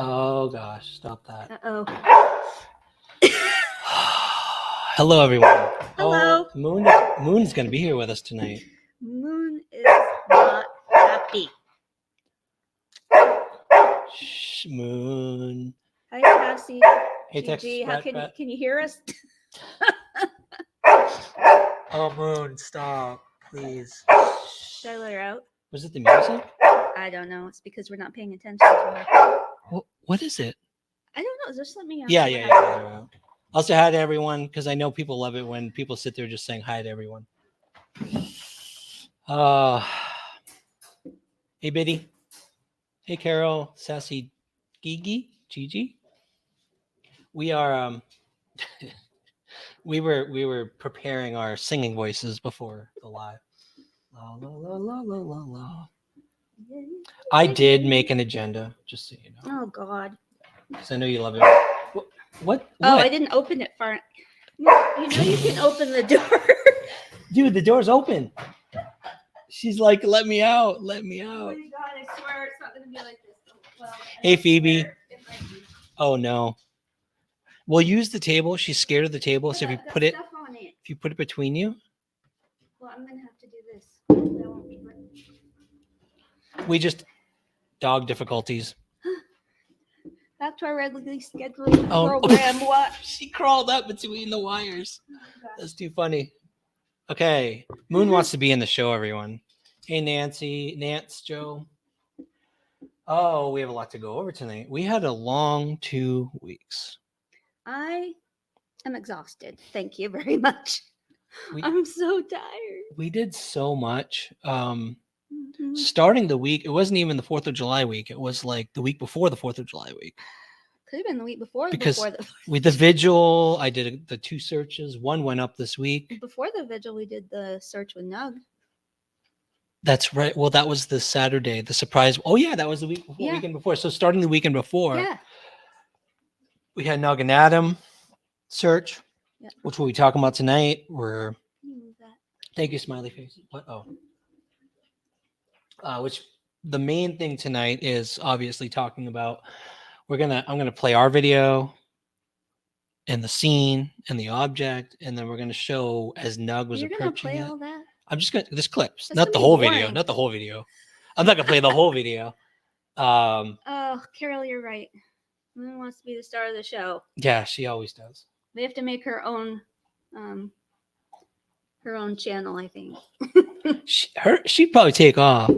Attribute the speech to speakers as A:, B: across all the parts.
A: Oh gosh, stop that.
B: Uh-oh.
A: Hello, everyone.
B: Hello.
A: Oh, Moon's going to be here with us tonight.
B: Moon is not happy.
A: Shh, Moon.
B: Hi, Cassie.
A: Hey,
B: Gigi,
A: Tex,
B: can you hear us?
A: Oh, Moon, stop, please.
B: Should I let her out?
A: Was it the music?
B: I don't know. It's because we're not paying attention to her.
A: What is it?
B: I don't know. Just let me ask.
A: Yeah. I'll say hi to everyone because I know people love it when people sit there just saying hi to everyone. Hey, Biddy. Hey, Carol, Sassy, Gigi. We are we were preparing our singing voices before the live. La la la la la la la. I did make an agenda, just so you know.
B: Oh God.
A: Because I know you love it. What?
B: Oh, I didn't open it far. You know you can open the door.
A: Dude, the door's open. She's like, let me out. Let me out.
B: Oh my God, I swear it's not going to be like this. Well,
A: hey, Phoebe. Oh, no. We'll use the table. She's scared of the table. So if you put it, if you put it between you.
B: Well, I'm going to have to do this.
A: We just dog difficulties.
B: Back to our regularly scheduled program. What?
A: She crawled up between the wires. That's too funny. Okay. Moon wants to be in the show, everyone. Hey, Nance, Joe. Oh, we have a lot to go over tonight. We had a long 2 weeks.
B: I am exhausted. Thank you very much. I'm so tired.
A: We did so much. Starting the week, it wasn't even the 4th of July week. It was like the week before the 4th of July week.
B: Could have been the week before.
A: Because with the vigil, I did the 2 searches. One went up this week.
B: Before the vigil, we did the search with Nug.
A: That's right. Well, that was the Saturday, the surprise. Oh, yeah, that was the week before, weekend before. So starting the weekend before, we had Nug and Adam search, which we'll be talking about tonight. Thank you, smiley face. What? Oh. Which the main thing tonight is obviously talking about. I'm gonna play our video, and the scene and the object, and then we're going to show as Nug was
B: You're gonna
A: approaching
B: play
A: it.
B: all that?
A: I'm just going to, this clips,
B: That's
A: not
B: gonna
A: the
B: be
A: whole video,
B: boring.
A: not the whole video. I'm not going to play the whole video.
B: Oh, Carol, you're right. Moon wants to be the star of the show.
A: Yeah, she always does.
B: They have to make her own channel, I think.
A: She'd probably take off.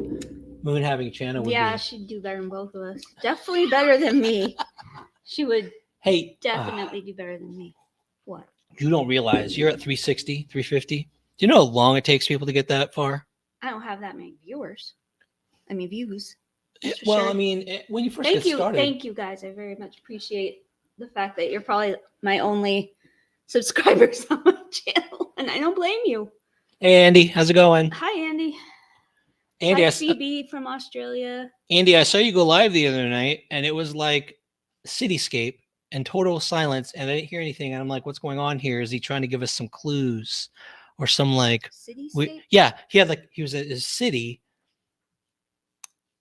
A: Moon having a channel would
B: Yeah,
A: be.
B: she'd do better than both of us. Definitely better than me. She would
A: Hey,
B: definitely do better than me. What?
A: you don't realize you're at 360, 350. Do you know how long it takes people to get that far?
B: I don't have that many viewers. I mean, views. That's for
A: Well,
B: sure.
A: I mean, when you first
B: Thank
A: get
B: you.
A: started.
B: Thank you, guys. I very much appreciate the fact that you're probably my only subscribers on my channel, and I don't blame you.
A: Hey, Andy, how's it going?
B: Hi, Andy.
A: Andy,
B: Hi,
A: I,
B: CB from Australia.
A: Andy, I saw you go live the other night, and it was like cityscape and total silence, and I didn't hear anything. And I'm like, what's going on here? Is he trying to give us some clues or some like?
B: Cityscape?
A: Yeah, he was at his city,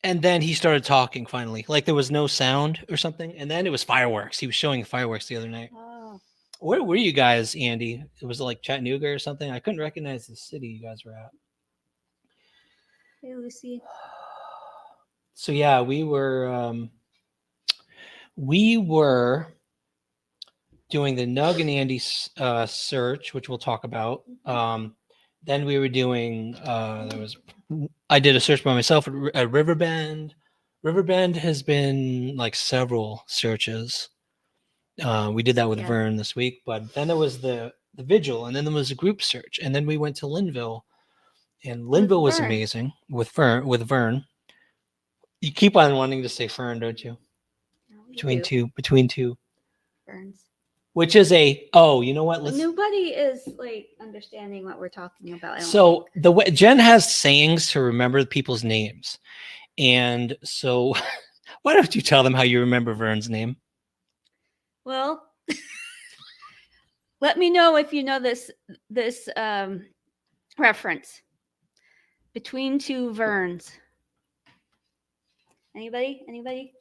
A: and then he started talking finally. Like there was no sound or something, and then it was fireworks. He was showing fireworks the other night.
B: Oh,
A: Where were you guys, Andy? It was like Chattanooga or something. I couldn't recognize the city you guys were at.
B: hey, Lucy.
A: So yeah, we were doing the Nug and Andy search, which we'll talk about. Then we were doing I did a search by myself at Riverbend. Riverbend has been like several searches. We did that with Vern this week, but then there was the vigil, and then there was a group search, and then we went to Linville, and Linville was amazing with Vern. You keep on wanting to say Fern, don't you? Between two
B: Burns.
A: Which is you know what?
B: Nobody is like understanding what we're talking about.
A: So the way Jen has sayings to remember people's names, and so why don't you tell them how you remember Vern's name?
B: Well, let me know if you know this reference. Between two Verns. Anybody?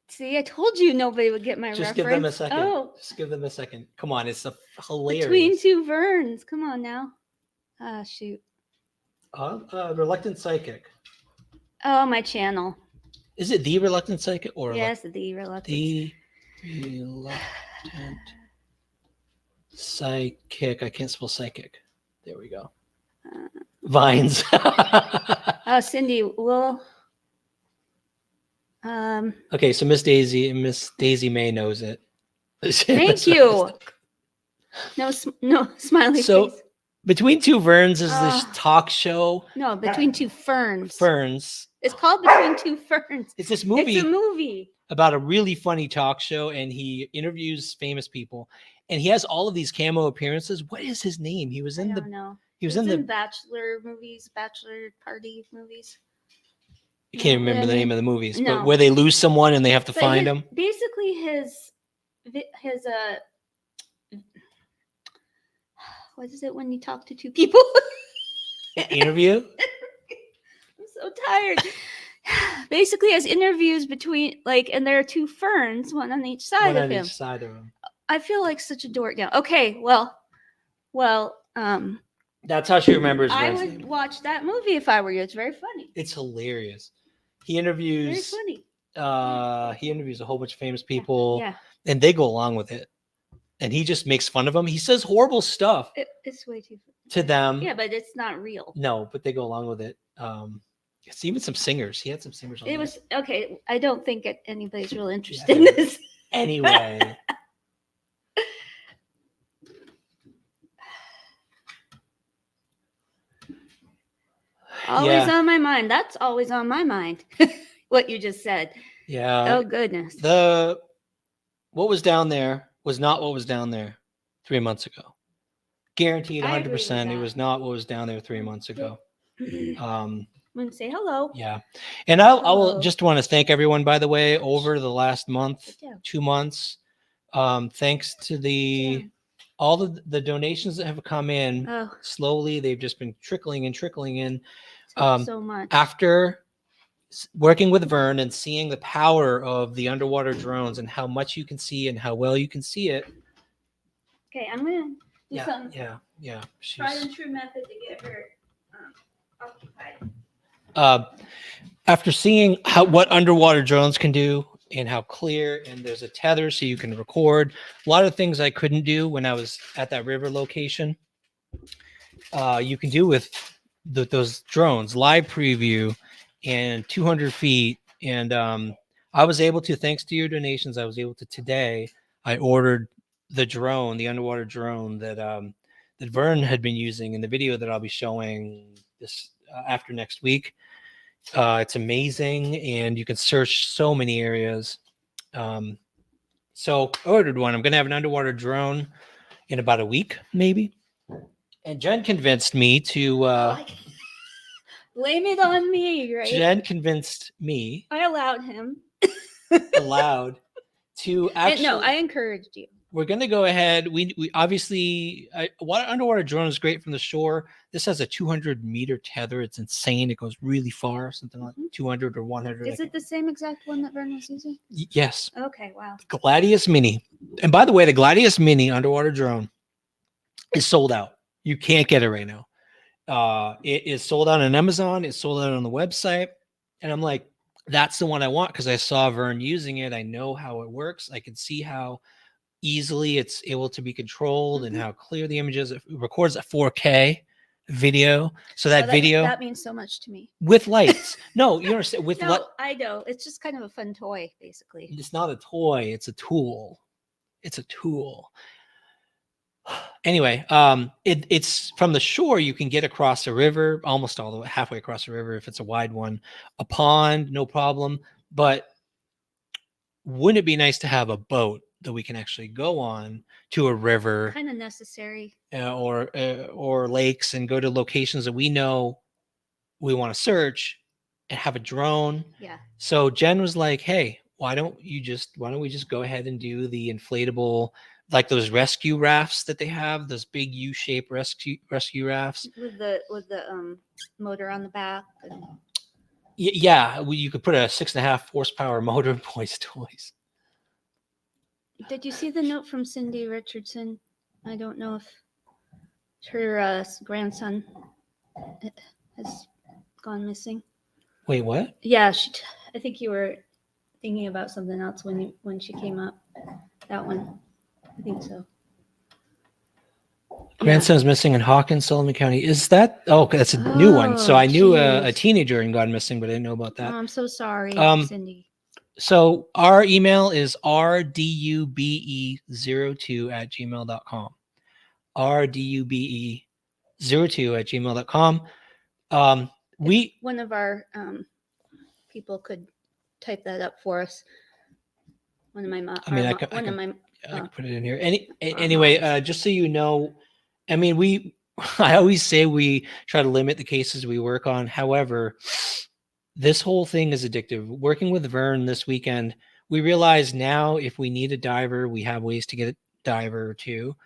B: See, I told you nobody would get my reference.
A: Just give them a second.
B: Oh.
A: Just give them a second. Come on, it's hilarious.
B: Between two Verns. Come on now. Ah, shoot.
A: Reluctant Psychic.
B: Oh, my channel.
A: Is it the Reluctant Psychic or
B: yes, the Reluctant?
A: The Reluctant Psychic. I can't spell psychic. There we go. Vines.
B: Oh, Cindy, well.
A: Okay, so Miss Daisy May knows it.
B: Thank you. No smiley face.
A: Between Two Verns is this talk show.
B: No, Between Two Ferns.
A: Ferns.
B: It's called Between Two Ferns.
A: It's this movie.
B: It's a movie
A: about a really funny talk show, and he interviews famous people, and he has all of these cameo appearances. What is his name? He was in He was in the
B: Bachelor movies, Bachelor Party movies.
A: I can't remember the name of the movies, but where they lose someone and they have to find them.
B: Basically, his what is it when you talk to two people?
A: Interview.
B: I'm so tired. Basically, has interviews between and there are two ferns, one on each side of him.
A: Each side of him.
B: I feel like such a dork now. Okay, well.
A: That's how she remembers.
B: I would watch that movie if I were you. It's very funny.
A: It's hilarious. He interviews.
B: Very funny.
A: He interviews a whole bunch of famous people.
B: Yeah.
A: And they go along with it. And he just makes fun of them. He says horrible stuff.
B: It's way too funny.
A: To them.
B: Yeah, but it's not real.
A: No, but they go along with it. It's even some singers. He had some singers on
B: it. Was okay. I don't think anybody's real interested in this.
A: Anyway.
B: Always on my mind. That's always on my mind. What you just said.
A: Yeah.
B: Oh goodness.
A: What was down there was not what was down there 3 months ago. Guaranteed 100%. It was not what was down there 3 months ago.
B: I'm gonna say hello.
A: Yeah. And I will just want to thank everyone, by the way, over the last month, 2 months. Thanks to all the donations that have come in slowly. They've just been trickling in.
B: So much.
A: After working with Vern and seeing the power of the underwater drones and how much you can see and how well you can see it.
B: Okay, I'm gonna do some
A: Yeah.
B: tried and true method to get her occupied.
A: After seeing what underwater drones can do and how clear, and there's a tether so you can record a lot of things I couldn't do when I was at that river location. You can do with those drones, live preview and 200 feet. And I was able to, thanks to your donations, I was able to today. I ordered the drone, the underwater drone that that Vern had been using in the video that I'll be showing this after next week. It's amazing, and you can search so many areas. So I ordered one. I'm going to have an underwater drone in about a week, maybe. And Jen convinced me to.
B: Blame it on me, right?
A: Jen convinced me.
B: I allowed him.
A: allowed to actually.
B: No, I encouraged you.
A: We're going to go ahead. We obviously, underwater drone is great from the shore. This has a 200-meter tether. It's insane. It goes really far, something like 200 or 100.
B: Is it the same exact one that Vern was using?
A: Yes.
B: Okay, wow.
A: Gladius Mini. And by the way, the Gladius Mini underwater drone is sold out. You can't get it right now. It is sold out on Amazon. It's sold out on the website. And I'm like, that's the one I want because I saw Vern using it. I know how it works. I can see how easily it's able to be controlled and how clear the image is. It records a 4K video. So that video
B: that means so much to me.
A: With lights. No, you understand. With
B: I know. It's just kind of a fun toy, basically.
A: It's not a toy. It's a tool. It's a tool. Anyway, it's from the shore. You can get across a river, almost all the way halfway across the river if it's a wide one. A pond, no problem. But wouldn't it be nice to have a boat that we can actually go on to a river?
B: Kind of necessary.
A: Or lakes, and go to locations that we know we want to search, and have a drone.
B: Yeah.
A: So Jen was like, "Hey, why don't we just go ahead and do the inflatable, like those rescue rafts that they have, those big U-shaped rescue rafts
B: with the motor on the back."
A: Yeah, you could put a 6.5 horsepower motor in boys' toys.
B: Did you see the note from Cindy Richardson? I don't know if her grandson has gone missing.
A: Wait, what?
B: Yeah, I think you were thinking about something else when she came up. That one, I think so.
A: Grandson's missing in Hawkins, Sullivan County. Is that? Oh, that's a new one. So I knew a teenager had gone missing, but I didn't know about that.
B: Oh, I'm so sorry, Cindy.
A: So our email is rdube02@gmail.com. rdube02@gmail.com.
B: One of our people could type that up for us. One of my mom.
A: I can put it in here. Anyway, just so you know, I mean, I always say we try to limit the cases we work on. However, this whole thing is addictive. Working with Vern this weekend, we realize now if we need a diver, we have ways to get a diver too.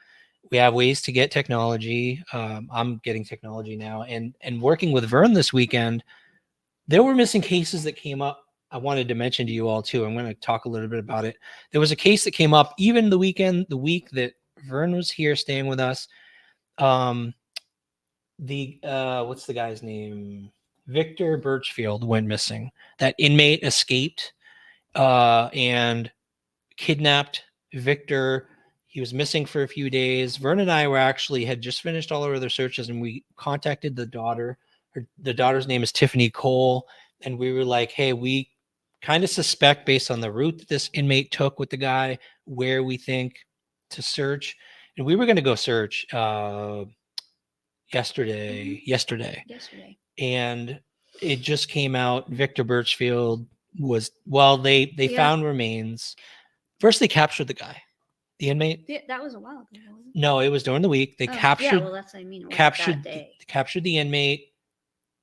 A: We have ways to get technology. I'm getting technology now, and working with Vern this weekend, there were missing cases that came up. I wanted to mention to you all too. I'm going to talk a little bit about it. There was a case that came up even the week that Vern was here staying with us. What's the guy's name? Victor Birchfield went missing. That inmate escaped and kidnapped Victor. He was missing for a few days. Vern and I had just finished all our other searches, and we contacted the daughter. The daughter's name is Tiffany Cole. And we were like, hey, we kind of suspect based on the route that this inmate took with the guy, where we think to search. And we were going to go search yesterday. And it just came out. Victor Birchfield they found remains. First, they captured the guy, the inmate.
B: That was a while ago.
A: No, it was during the week. They captured.
B: Yeah, well, that's what I mean.
A: Captured the inmate.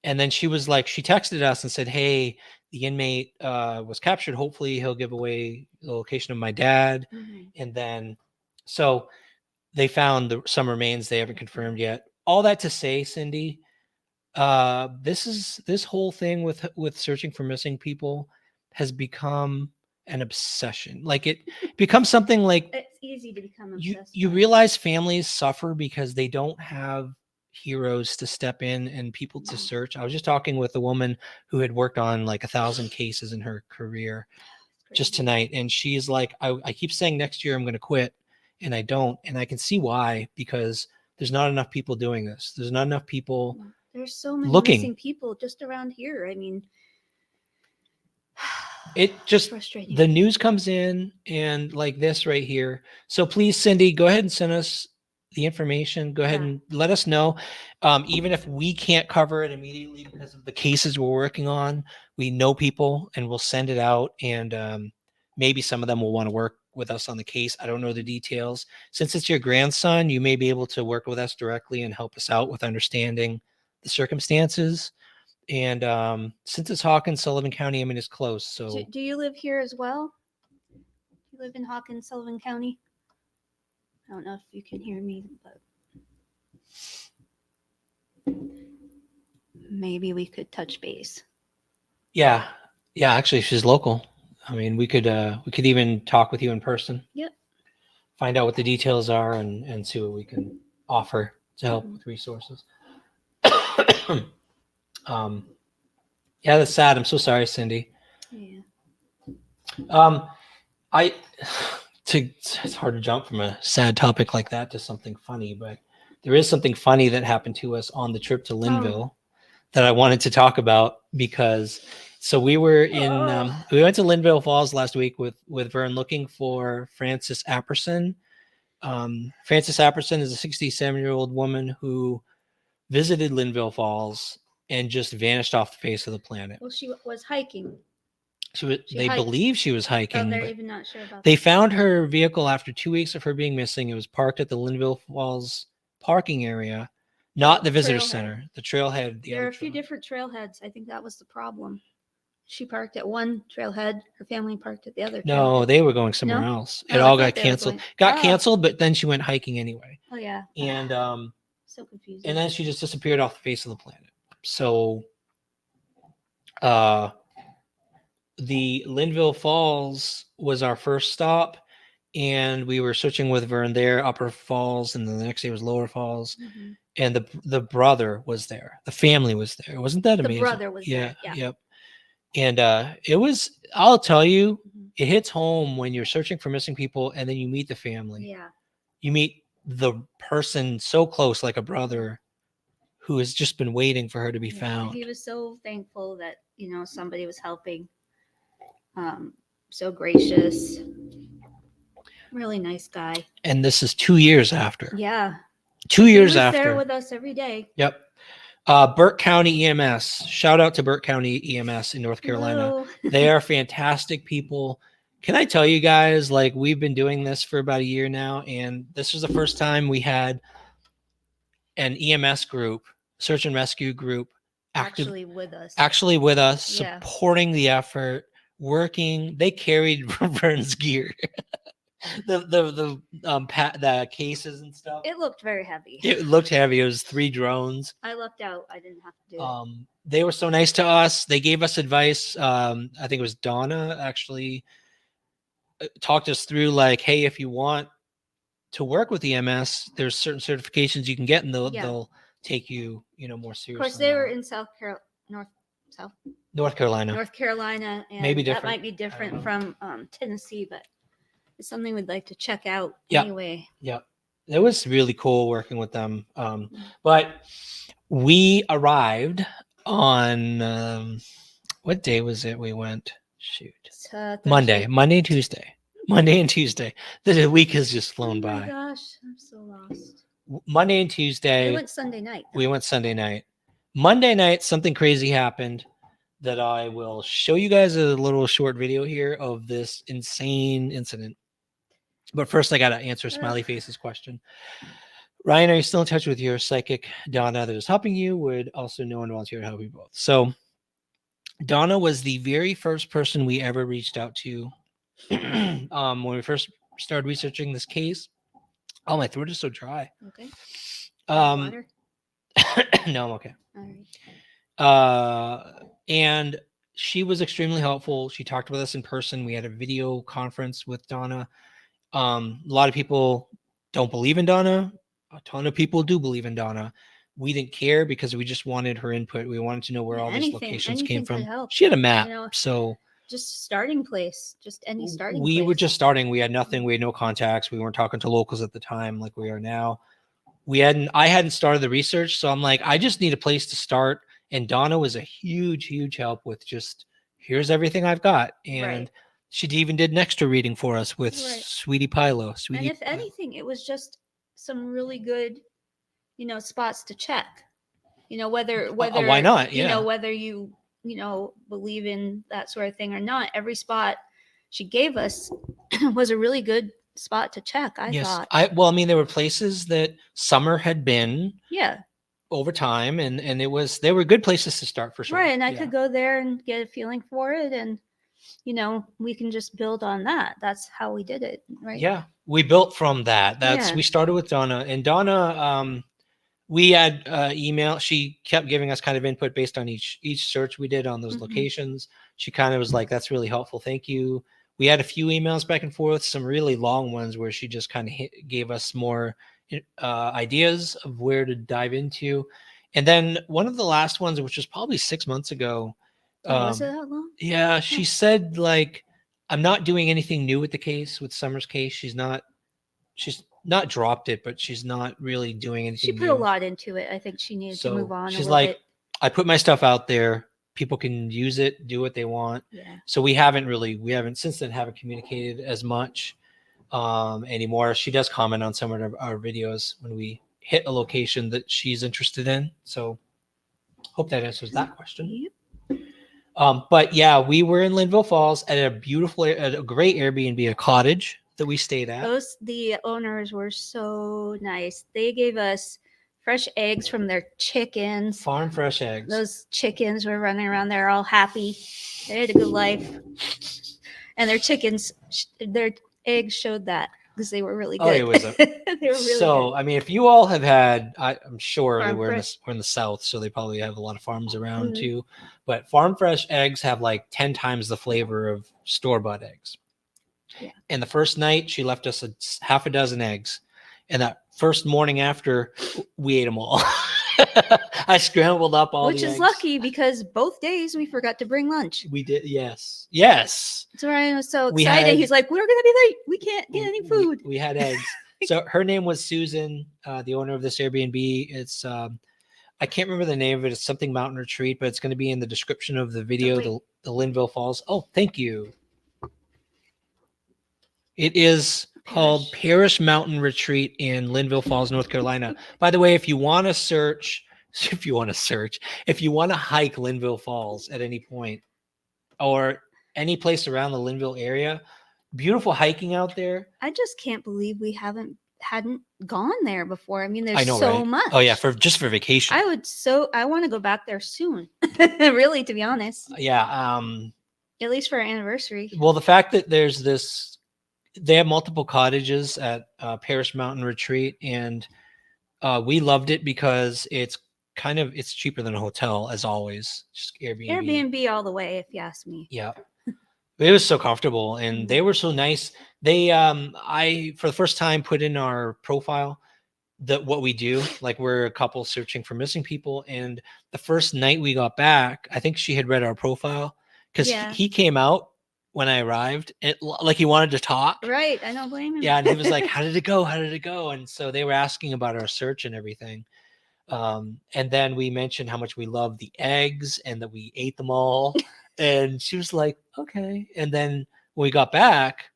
A: And then she texted us and said, hey, the inmate was captured. Hopefully he'll give away the location of my dad. Mm-hmm. And then, so they found some remains they haven't confirmed yet. All that to say, Cindy, This whole thing with searching for missing people has become an obsession. Like it becomes something like
B: It's easy to become
A: you
B: obsessed.
A: you
B: by it.
A: realize families suffer because they don't have heroes to step in and people to
B: Mhm.
A: search. I was just talking with a woman who had worked on like 1,000 cases in her career
B: It's
A: just
B: crazy.
A: tonight, and she's like, I keep saying next year I'm going to quit, and I don't, and I can see why, because there's not enough people doing this. There's not enough people
B: There's so many
A: looking.
B: missing people just around here. I mean,
A: It
B: it's
A: just
B: frustrating.
A: the news comes in and like this right here. So please, Cindy, go ahead and send us the information. Go ahead
B: Yeah.
A: and let us know. Even if we can't cover it immediately because of the cases we're working on, we know people and we'll send it out. And maybe some of them will want to work with us on the case. I don't know the details. Since it's your grandson, you may be able to work with us directly and help us out with understanding the circumstances. And since it's Hawkins, Sullivan County, I mean, it's close. So
B: Do you live here as well? Do you live in Hawkins, Sullivan County? I don't know if you can hear me, but maybe we could touch base.
A: yeah, actually, she's local. I mean, we could even talk with you in person.
B: Yep.
A: Find out what the details are and see what we can offer to help with resources. um, yeah, that's sad. I'm so sorry, Cindy.
B: Yeah.
A: I it's hard to jump from a sad topic like that to something funny, but there is something funny that happened to us on the trip to Linville that I wanted to talk about because so we were in we went to Linville Falls last week with Vern looking for Frances Apperson. Frances Apperson is a 67-year-old woman who visited Linville Falls and just vanished off the face of the planet.
B: Well, she was hiking.
A: They
B: hiked.
A: believe she was hiking.
B: Oh, they're
A: but
B: even not sure about
A: they
B: that.
A: found her vehicle after 2 weeks of her being missing. It was parked at the Linville Falls parking area, not the visitor
B: Trailhead.
A: center, the trailhead.
B: There are a few different trailheads. I think that was the problem. She parked at one trailhead. Her family parked at the other.
A: No,
B: trailhead.
A: they were going somewhere
B: No?
A: else.
B: Oh,
A: It
B: I
A: all
B: thought
A: got
B: they were
A: canceled.
B: going-
A: Got
B: Oh.
A: canceled, but then she went hiking anyway.
B: Oh yeah.
A: And
B: So confusing.
A: and then she just disappeared off the face of the planet. So the Linville Falls was our first stop, and we were searching with Vern there, Upper Falls, and then the next day was Lower Falls.
B: Mhm.
A: And the brother was there. The family was there. Wasn't that amazing?
B: The brother was
A: yeah,
B: there. Yeah.
A: Yep. And it was, I'll tell you,
B: Mhm.
A: it hits home when you're searching for missing people and then you meet the family.
B: Yeah.
A: You meet the person so close, like a brother, who has just been waiting for her to be
B: Yeah,
A: found.
B: he was so thankful that somebody was helping. So gracious, really nice guy.
A: And this is 2 years after.
B: Yeah,
A: 2 years
B: he was
A: after.
B: there with us every day.
A: Yep. Burke County EMS. Shout out to Burke County EMS in North Carolina.
B: Hello.
A: They are fantastic people. Can I tell you guys, like, we've been doing this for about a year now, and this was the first time we had an EMS group, search and rescue group,
B: Actually with us.
A: Yeah. Supporting the effort, working. They carried Vern's gear. the cases and stuff.
B: It looked very heavy.
A: It looked heavy. It was 3 drones.
B: I lucked out. I didn't have to do it.
A: They were so nice to us. They gave us advice. I think it was Donna actually talked us through, like, hey, if you want to work with EMS, there's certain certifications you can get, and they'll take you, more seriously.
B: Of course, they were in
A: North Carolina.
B: North Carolina, and
A: Maybe
B: that
A: different.
B: might be different from Tennessee, but it's something we'd like to check out
A: Yeah.
B: anyway.
A: Yeah, it was really cool working with them. But we arrived on what day was it? We went Monday and Tuesday. The week has just flown by.
B: Oh my gosh, I'm so lost.
A: Monday and Tuesday.
B: We went Sunday night.
A: We went Sunday night. Monday night, something crazy happened that I will show you guys a little short video here of this insane incident. But first, I got to answer Smiley Face's question. Ryan, are you still in touch with your psychic Donna that is helping you? Would also no one volunteer to help you both? So Donna was the very first person we ever reached out to when we first started researching this case. Oh, my throat is so dry.
B: Okay.
A: Um,
B: Water?
A: No, I'm okay.
B: All right.
A: And she was extremely helpful. She talked with us in person. We had a video conference with Donna. A lot of people don't believe in Donna. A ton of people do believe in Donna. We didn't care because we just wanted her input. We wanted to know where all these locations came
B: anything could
A: from.
B: help.
A: She had a map,
B: You know,
A: so
B: just starting place, just any starting
A: we
B: place.
A: were just starting. We had nothing. We had no contacts. We weren't talking to locals at the time like we are now. I hadn't started the research, so I'm like, I just need a place to start. And Donna was a huge help with just here's everything I've got. And
B: Right.
A: she even did an extra reading for us with
B: Right.
A: Sweetie Pilo.
B: And
A: Sweetie
B: if
A: Pilo.
B: anything, it was just some really good, you know, spots to check. You know, whether
A: why not?
B: you
A: Yeah.
B: know, whether you know, believe in that sort of thing or not, every spot she gave us was a really good spot to check, I
A: Yes.
B: thought.
A: Well, I mean, there were places that Summer had been
B: Yeah.
A: over time, and they were good places to start for sure.
B: Right. And I
A: Yeah.
B: could go there and get a feeling for it, and you know, we can just build on that. That's how we did it, right?
A: Yeah. We built from that.
B: Yeah.
A: We started with Donna, and Donna, we had email. She kept giving us kind of input based on each search we did on those
B: Mhm.
A: locations. She kind of was like, "That's really helpful. Thank you." We had a few emails back and forth, some really long ones where she just kind of gave us more ideas of where to dive into. And then one of the last ones, which was probably 6 months ago,
B: Oh, was it that long?
A: yeah, she said like, "I'm not doing anything new with the case, with Summer's case. She's not dropped it, but she's not really doing anything
B: She put
A: new.
B: a lot into it. I think she needed to move on
A: She's
B: a little
A: like,
B: bit.
A: I put my stuff out there. People can use it, do what they want.
B: Yeah.
A: So we haven't since then haven't communicated as much anymore. She does comment on some of our videos when we hit a location that she's interested in. So hope that answers that question.
B: Yep.
A: But yeah, we were in Linville Falls at a great Airbnb, a cottage that we stayed at.
B: The owners were so nice. They gave us fresh eggs from their chickens.
A: Farm fresh eggs.
B: Those chickens were running around there all happy. They had a good life. And their chickens, their eggs showed that because they were really good.
A: Oh, it was
B: they were really
A: so
B: good.
A: I mean, if you all have had, I'm sure
B: Farm
A: we're
B: fresh.
A: in the South, so they probably have a lot of farms around too. But farm fresh eggs have like 10 times the flavor of store-bought eggs.
B: Yeah.
A: And the first night she left us half a dozen eggs, and that first morning after, we ate them all. I scrambled up all
B: Which is lucky because both days we forgot to bring lunch.
A: We did, yes.
B: So Ryan was so excited. He's like, "We're gonna be late. We can't get any food."
A: We had eggs. So her name was Susan, the owner of this Airbnb. It's I can't remember the name of it. It's something Mountain Retreat, but it's going to be in the description of the video. The Linville Falls. Oh, thank you. It is called Parish Mountain Retreat in Linville Falls, North Carolina. By the way, if you want to hike Linville Falls at any point, or any place around the Linville area, beautiful hiking out there.
B: I just can't believe we hadn't gone there before. I mean, there's
A: right?
B: much.
A: Oh yeah, for vacation.
B: I want to go back there soon. Really, to be honest.
A: Yeah.
B: At least for our anniversary.
A: Well, the fact that they have multiple cottages at Parish Mountain Retreat, and we loved it because it's cheaper than a hotel, as always. Just
B: Airbnb all the way, if you ask me.
A: Yeah. It was so comfortable, and they were so nice. They I for the first time put in our profile what we do. Like, we're a couple searching for missing people, and the first night we got back, I think she had read our profile because he came out when I arrived, and like he wanted to talk.
B: Right, I don't blame him.
A: Yeah, and he was like, "How did it go? How did it go?" And so they were asking about our search and everything. And then we mentioned how much we loved the eggs and that we ate them all. And she was like, "Okay." And then when we got back,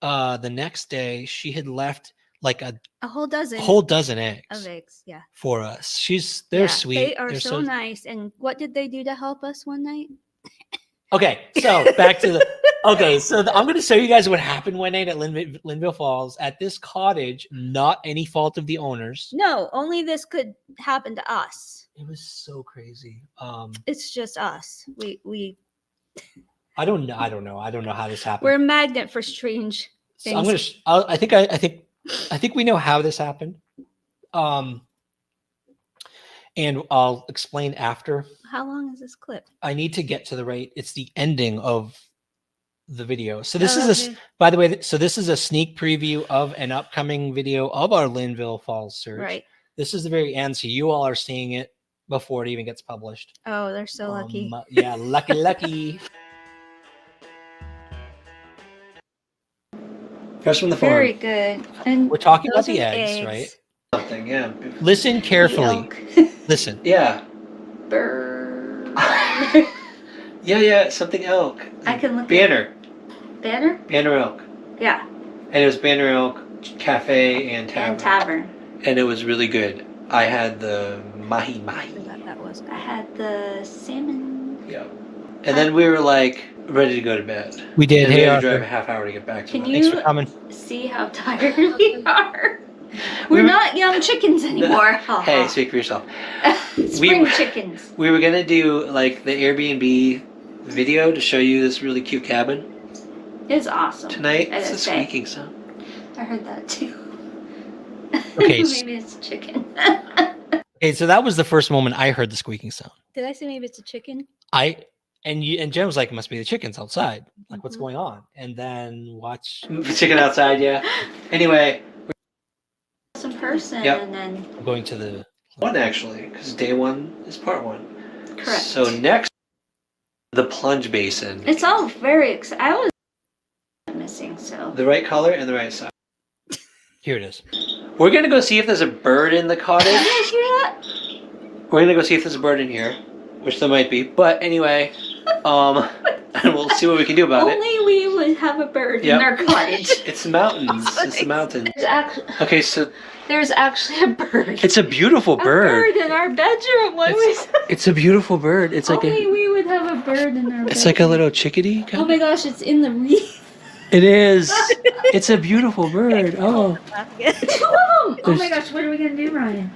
A: the next day she had left like a whole dozen eggs.
B: Yeah.
A: For us. They're sweet.
B: They are so nice. And what did they do to help us one night?
A: Okay, so back to I'm going to show you guys what happened one night at Linville Falls at this cottage. Not any fault of the owners.
B: No, only this could happen to us.
A: It was so crazy.
B: It's just us. We.
A: I don't know. I don't know how this happened.
B: We're a magnet for strange things.
A: So I think we know how this happened. And I'll explain after.
B: How long is this clip?
A: I need to get to the right. It's the ending of the video. So this is
B: Okay.
A: by the way, so this is a sneak preview of an upcoming video of our Linville Falls search.
B: Right.
A: This is the very end. So you all are seeing it before it even gets published.
B: Oh, they're so lucky.
A: Yeah, lucky. Fresh from the farm.
B: Very good. And
A: We're talking about
B: those
A: the
B: are
A: eggs, right?
C: Something, yeah.
A: Listen carefully. Listen.
C: Yeah.
B: Bird.
C: Yeah, something elk.
B: I can look.
C: Banner.
B: Banner?
C: Banner Elk.
B: Yeah.
C: And it was Banner Elk Cafe and Tavern.
B: And tavern.
C: And it was really good. I had the mahi.
B: I forgot that was. I had the salmon.
C: Yeah. And then we were like ready to go to bed.
A: We did.
C: And
A: Hey,
C: we had to
A: Arthur.
C: drive a half hour to get back to
B: Can
C: it.
B: you-
A: Thanks for coming.
B: See how tired we are. We're not young chickens anymore.
C: Hey, speak for yourself.
B: Spring chickens.
C: We were gonna do like the Airbnb video to show you this really cute cabin
B: It's awesome.
C: tonight.
B: I
C: It's a
B: gotta say.
C: squeaking sound.
B: I heard that too.
A: Okay.
B: Maybe it's a chicken.
A: Okay, so that was the first moment I heard the squeaking sound.
B: Did I say maybe it's a chicken?
A: And Jen was like, it must be the chickens outside. Like, what's
B: Mhm.
A: going on? And then watch.
C: Chicken outside, yeah. Anyway,
B: Some person
C: Yep.
B: and then
A: I'm going to the.
C: one actually, because day one is part one.
B: correct.
C: So next, the plunge basin.
B: It's all very exciting. I was missing, so.
C: The right color and the right size.
A: Here it is.
C: We're gonna go see if there's a bird in the
B: Did
C: cottage.
B: you guys hear that?
C: We're gonna go see if there's a bird in here, which there might be. But anyway, and we'll see what we can do about it.
B: Only we would have a bird
C: Yep.
B: in our cottage.
C: It's the mountains. It's the mountains. Okay, so
B: There's actually a bird.
C: it's a beautiful
B: A
C: bird.
B: bird in our bedroom. Why was
C: It's a beautiful bird. It's like
B: only
C: a.
B: we would have a bird in our bedroom.
C: It's like a little chickadee.
B: Oh
C: Kind
B: my gosh, it's in the wreath.
C: It is. It's a beautiful bird. Oh.
B: Two of them. Oh my
C: There's-
B: gosh, what are we gonna do, Ryan?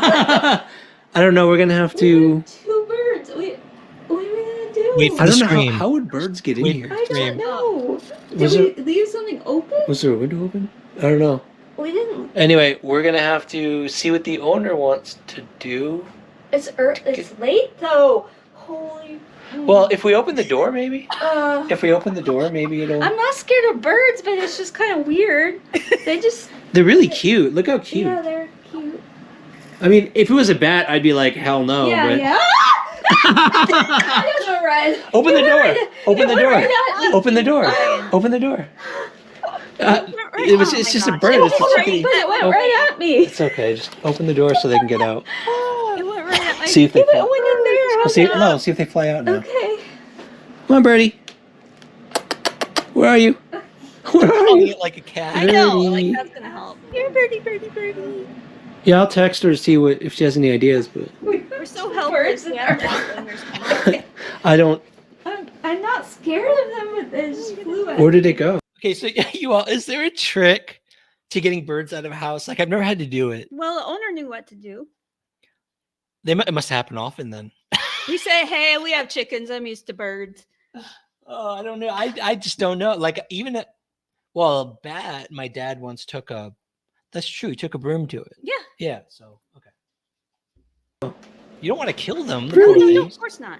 C: I don't know. We're gonna have to.
B: Two birds. What are we gonna do?
A: Wait for
C: I
A: the
C: don't know
A: scream.
C: how would birds get in
A: Wait.
C: here.
B: I
A: Scream.
B: don't know.
C: Was
B: Did we leave something open?
C: Was there a window open? I don't know.
B: We didn't.
C: Anyway, we're gonna have to see what the owner wants to do.
B: It's late though. Holy.
C: Well, if we open the door, maybe.
B: Uh,
C: If we open the door, maybe it'll.
B: I'm not scared of birds, but it's just kind of weird. They just.
C: They're really cute. Look how cute.
B: Yeah, they're cute.
C: I mean, if it was a bat, I'd be like, hell no.
B: yeah,
C: but...
B: yeah. I don't know, Ryan.
C: Open the
B: It went
C: door.
B: right-
C: Open
B: it
C: the
B: went
C: door.
B: right at me.
C: Open the door. Open the door. It's just a bird.
B: It
C: It's
B: went
C: a
B: right,
C: chickadee.
B: but it went
C: Oh.
B: right at me.
C: It's okay. Just open the door so they can get out.
B: It went right at my.
C: See if they
B: It
C: fly.
B: went in there.
C: We'll see. No, see if they fly out now.
B: Okay.
C: Come on, birdie. Where are you? Where are
A: Calling
C: you?
A: it like a cat.
B: I know.
C: Birdie.
B: Like that's gonna help. Here, birdie, birdie, birdie.
C: Yeah, I'll text her to see what if she has any ideas, but
B: We're so helpless. We have
C: I don't.
B: I'm not scared of them, but they just flew at
C: Where did it go?
A: Okay, so you all, is there a trick to getting birds out of a house? Like, I've never had to do it.
B: Well, the owner knew what to do.
A: It must happen often then.
B: We say, "Hey, we have chickens. I'm used to birds."
A: Oh, I don't know. I just don't know. Like, even a bat, my dad once took a. That's true. He took a broom to it.
B: Yeah.
A: Yeah. So okay. You don't want to kill them. the
C: Birdie.
A: poor
B: No,
A: things.
B: of course not.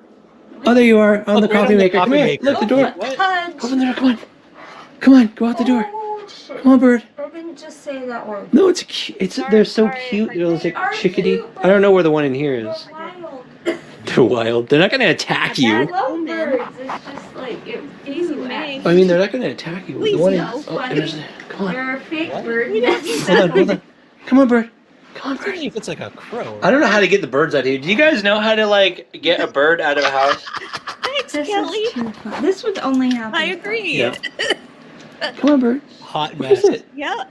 C: Oh, there you are on the
A: Oh, right
C: coffee
A: on the
C: maker. Come
A: coffee
C: here.
A: maker.
C: Look, the door.
A: What?
C: Open the door. Come on. Come on. Go out the door.
B: Oh, shit.
C: Come on, bird.
B: I didn't just say that word.
C: No, it's cute. It's
B: Sorry,
C: they're so
B: sorry,
C: cute.
B: I
C: They're
B: think-
C: like
B: Are
C: chickadee.
B: you-
C: I don't know where the one in here is.
B: They're wild.
C: They're wild. They're not gonna attack
B: I
C: you.
B: love birds. It's just like it's easy way.
C: I mean, they're not gonna attack you. The one in,
B: no.
C: oh, there's. Come on.
B: They're a fake
A: What?
B: bird.
C: Hold on. Hold on. Come on, bird. Come on, bird.
A: Especially if it's like a crow.
C: I don't know how to get the birds out of here. Do you guys know how to like get a bird out of a house?
B: Thanks, Kelly. This would only happen.
D: I agree.
C: Yeah. Come on, bird.
A: Hot
C: What is
A: mess.
C: it?
D: Yeah.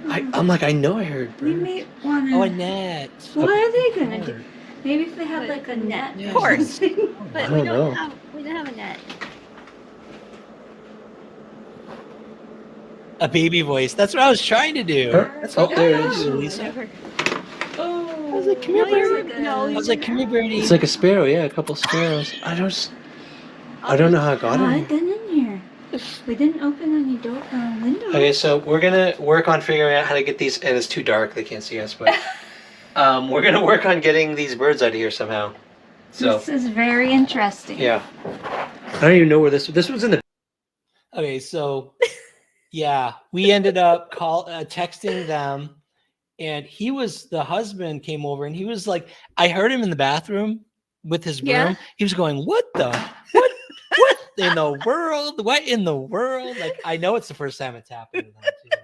C: I'm like, I know I heard
B: We
C: bird.
B: may want
A: Oh, a
B: to.
A: net.
B: What are they gonna do?
A: Bird.
B: Maybe if they had like a net.
A: Yeah.
D: Of course.
C: I
B: But
C: don't know.
B: we don't have a net.
A: A baby voice. That's what I was trying to do.
C: Oh, there it is.
A: Lisa.
B: Oh.
A: I was like, come here, bird.
B: No,
A: I was like, come here, birdie.
C: It's like a sparrow. Yeah, a couple sparrows. I don't know how it got
B: Oh,
C: in
B: I've
C: here.
B: been in here. We didn't open any door window.
C: Okay, so we're gonna work on figuring out how to get these, and it's too dark. They can't see us, but We're gonna work on getting these birds out of here somehow. So
B: This is very interesting.
C: yeah, I don't even know where this was in the.
A: Okay, so yeah, we ended up texting them, and the husband came over, and he was like, I heard him in the bathroom with his broom.
B: Yeah.
A: He was going, what in the world? What in the world? Like, I know it's the first time it's happened to them too.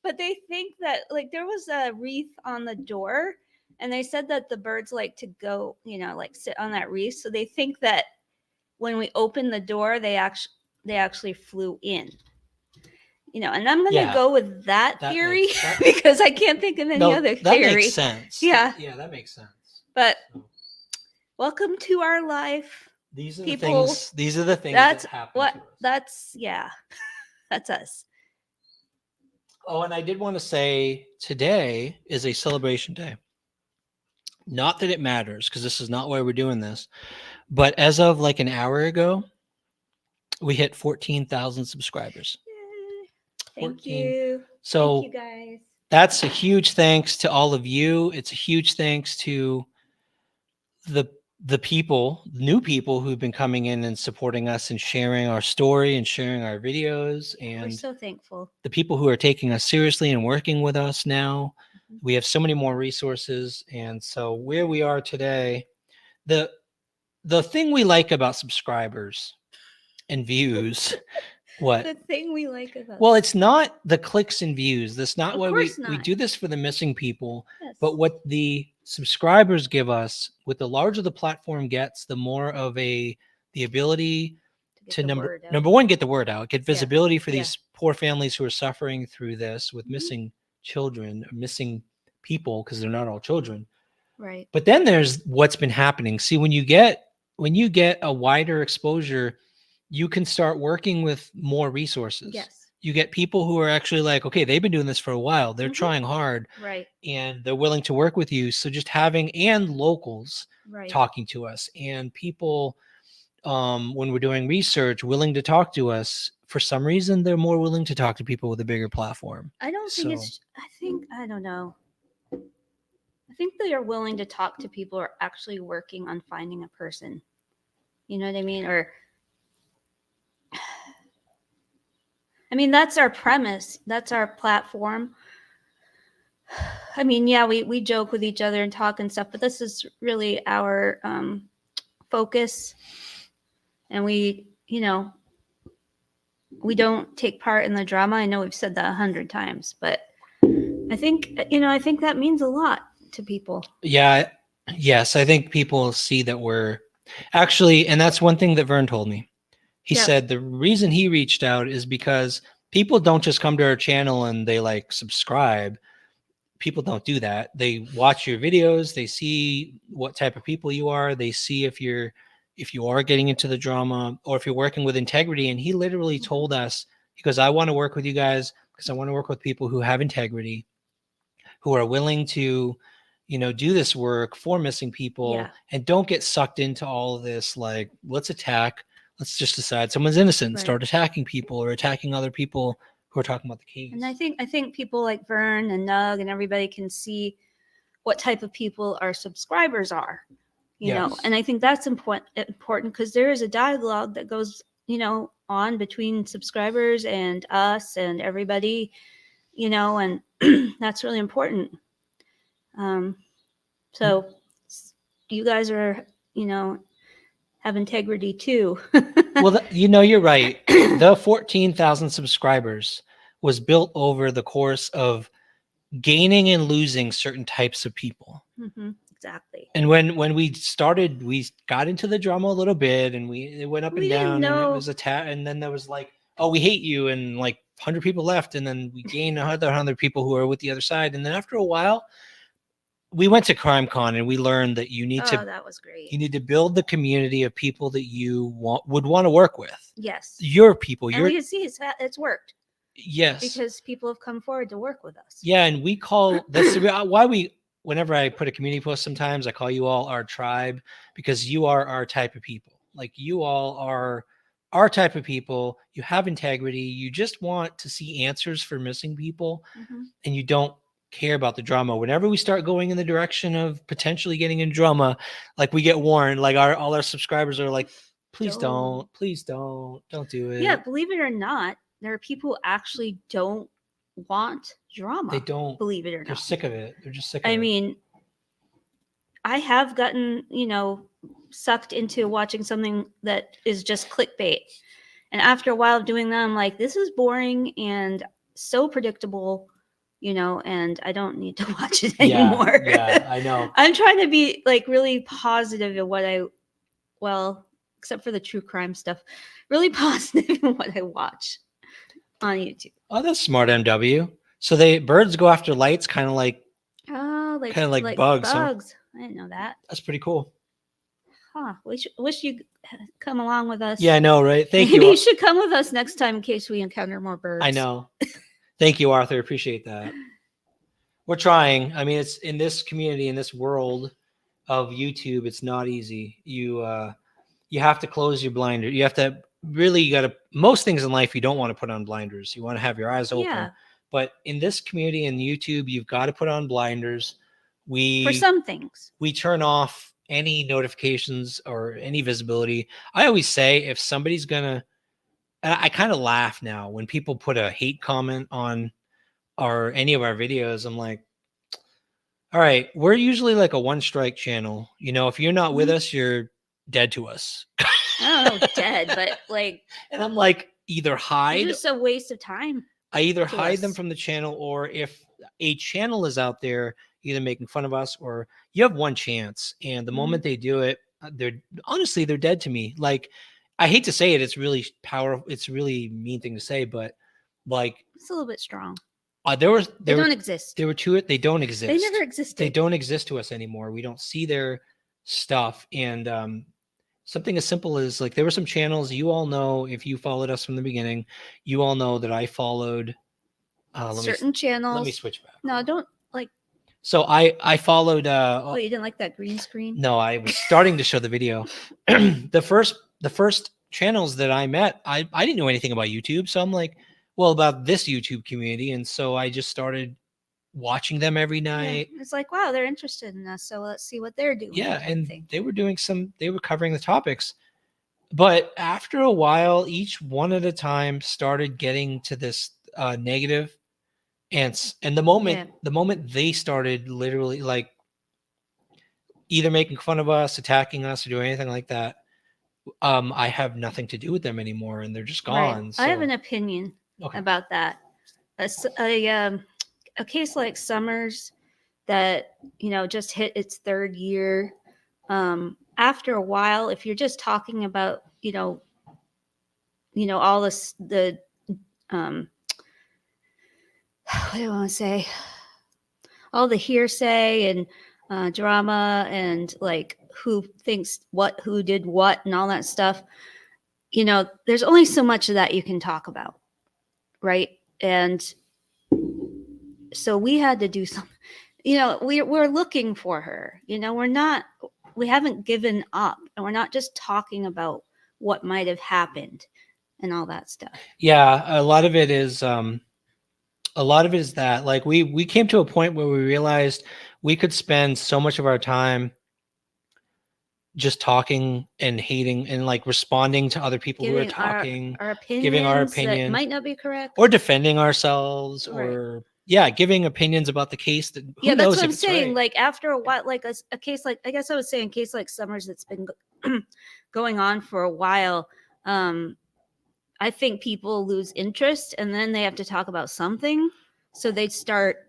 B: But they think that like there was a wreath on the door, and they said that the birds like to go, like sit on that wreath. So they think that when we opened the door, they actually flew in. And I'm gonna
A: Yeah,
B: go with that
A: that
B: theory
A: makes- that-
B: because I can't think of any other
A: that
B: theory.
A: makes sense.
B: Yeah.
A: Yeah, that makes sense.
B: But
A: So,
B: welcome to our life.
A: these are
B: People-
A: the things. These are the things
B: That's
A: that happen
B: what.
A: to us.
B: That's that's us.
A: Oh, and I did want to say today is a celebration day. Not that it matters, because this is not why we're doing this, but as of like an hour ago, we hit 14,000 subscribers.
B: Yay. Thank
A: 14.
B: you.
A: So
B: Thank you guys.
A: that's a huge thanks to all of you. It's a huge thanks to the new people who've been coming in and supporting us and sharing our story and sharing our videos,
B: We're
A: and
B: so thankful.
A: the people who are taking us seriously and working with us now.
B: Mhm.
A: We have so many more resources, and so where we are today, the thing we like about subscribers and views, what?
B: The thing we like about
A: Well, it's not the clicks and views. That's not
B: Of
A: why
B: course
A: we
B: not.
A: do this for the missing people.
B: Yes.
A: But what the subscribers give us, with the larger the platform gets, the more of the ability
B: get
A: to
B: the
A: number
B: word out.
A: number one, get the word out, get visibility for
B: yeah.
A: these poor families who are suffering through this with
B: Mhm.
A: missing children, or missing people, because they're not all children.
B: Right.
A: But then there's what's been happening. See, when you get a wider exposure, you can start working with more resources.
B: Yes.
A: You get people who are actually like, okay, they've been doing this for a while. They're
B: Mhm.
A: trying hard,
B: Right.
A: and they're willing to work with you. So just having, and locals
B: Right.
A: talking to us, and people, when we're doing research, willing to talk to us. For some reason, they're more willing to talk to people with a bigger platform.
B: I don't think it's. I don't know. I think they are willing to talk to people who are actually working on finding a person. You know what I mean? Or, I mean, that's our premise. That's our platform. I mean, yeah, we joke with each other and talk and stuff, but this is really our focus. And we don't take part in the drama. I know we've said that 100 times, but I think that means a lot to people.
A: Yeah. Yes. I think people see that we're actually, and that's one thing that Vern told me. He
B: Yeah.
A: said the reason he reached out is because people don't just come to our channel and they like subscribe. People don't do that. They watch your videos. They see what type of people you are. They see if you are getting into the drama, or if you're working with integrity. And he literally told us, he goes, I want to work with you guys because I want to work with people who have integrity, who are willing to, do this work for missing people,
B: Yeah.
A: and don't get sucked into all of this. Like, let's just decide someone's innocent and
B: Right.
A: start attacking people or attacking other people who are talking about the case.
B: And I think people like Vern and Nug and everybody can see what type of people our subscribers are,
A: Yes.
B: and I think that's important because there is a dialogue that goes, on between subscribers and us and everybody, and that's really important. So you guys are, have integrity too.
A: Well, you're right. The 14,000 subscribers was built over the course of gaining and losing certain types of people.
B: Exactly.
A: And when we started, we got into the drama a little bit, and it went up
B: We
A: and
B: didn't
A: down, and it
B: know-
A: was and then there was like, oh, we hate you, and like 100 people left, and then we gained another 100 people who are with the other side, and then after a while, we went to CrimeCon, and we learned that you need
B: that was great.
A: to build the community of people that you would want to work with.
B: Yes.
A: Your people,
B: And we can see it's worked
A: yes,
B: because people have come forward to work with us.
A: yeah, and we call that's why whenever I put a community post, sometimes I call you all our tribe, because you are our type of people. Like, you all are our type of people. You have integrity. You just want to see answers for missing people,
B: Mhm.
A: and you don't care about the drama. Whenever we start going in the direction of potentially getting in drama, like we get warned, like all our subscribers are like, please don't do it.
B: Yeah, believe it or not, there are people who actually don't want drama.
A: They don't.
B: Believe it or
A: They're
B: not.
A: sick of it. They're just sick of
B: I
A: it.
B: mean, I have gotten, sucked into watching something that is just clickbait. And after a while of doing that, I'm like, this is boring and so predictable, and I don't need to watch it anymore.
A: Yeah, I know.
B: I'm trying to be like really positive in what except for the true crime stuff, really positive in what I watch on YouTube.
A: Oh, that's smart, MW. So birds go after lights, kind of like bugs. Huh?
B: Bugs. I didn't know that.
A: That's pretty cool.
B: Huh. Wish you'd come along with us.
A: Yeah, I know, right? Thank
B: Maybe
A: you.
B: you should come with us next time in case we encounter more birds.
A: I know. Thank you, Arthur. Appreciate that. We're trying. I mean, it's in this community, in this world of YouTube, it's not easy. You have to close your blinder. You have to most things in life you don't want to put on blinders. You want to have your eyes open.
B: Yeah.
A: But in this community in YouTube, you've got to put on blinders.
B: For some things.
A: We turn off any notifications or any visibility. I always say if somebody's gonna, I kind of laugh now when people put a hate comment on any of our videos. I'm like, all right, we're usually like a one strike channel. If you're not with us, you're dead to us.
B: I don't know, dead, but like.
A: And I'm like, either hide.
B: It's just a waste of time.
A: I either hide them from the channel, or if a channel is out there either making fun of us, or you have one chance. And the moment they do it, they're dead to me. Like, I hate to say it, it's really powerful. It's a really mean thing to say, but like,
B: it's a little bit strong.
A: They don't exist. They don't exist.
B: They never existed.
A: They don't exist to us anymore. We don't see their stuff. And something as simple as like, there were some channels, you all know, if you followed us from the beginning, you all know that I followed
B: certain channels.
A: Let me switch back.
B: No, don't like.
A: So I followed.
B: Oh, you didn't like that green screen?
A: No, I was starting to show the video. The first channels that I met, I didn't know anything about YouTube, so I'm like, well, about this YouTube community, and so I just started watching them every night.
B: Yeah. It's like, wow, they're interested in us, so let's see what they're doing.
A: Yeah, and they were covering the topics, but after a while, each one at a time started getting to this negative. And the moment they started literally like either making fun of us, attacking us, or doing anything like that, I have nothing to do with them anymore, and they're just gone.
B: Right.
A: So.
B: I have an opinion about that. A case like Summers that just hit its third year. After a while, if you're just talking about all this what do I want to say? All the hearsay and drama and like who thinks what, who did what, and all that stuff. There's only so much of that you can talk about, right? And so we had to do something. We're looking for her. We haven't given up, and we're not just talking about what might have happened and all that stuff.
A: Yeah, a lot of it is that like we came to a point where we realized we could spend so much of our time just talking and hating and like responding to other people who are talking,
B: giving our opinion that might not be correct,
A: or defending ourselves, or giving opinions about the case that who knows
B: that's what I'm saying.
A: Right.
B: Like after a while, like a case like, I guess I was saying, a case like Summers that's been going on for a while. I think people lose interest, and then they have to talk about something, so they start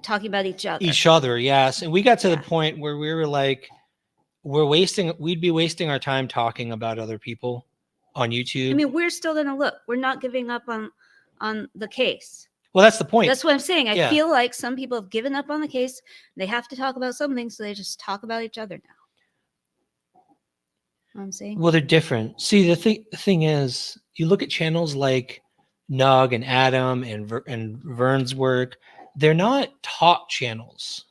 B: talking about each other.
A: Yes. And we got to the point where we were like, we'd be wasting our time talking about other people on YouTube.
B: I mean, we're still gonna look. We're not giving up on the case.
A: Well, that's the point.
B: That's what I'm saying. I feel like some people have given up on the case. They have to talk about something, so they just talk about each other now. What I'm saying.
A: Well, they're different. See, the thing is, you look at channels like Nug and Adam and Vern's work. They're not top channels.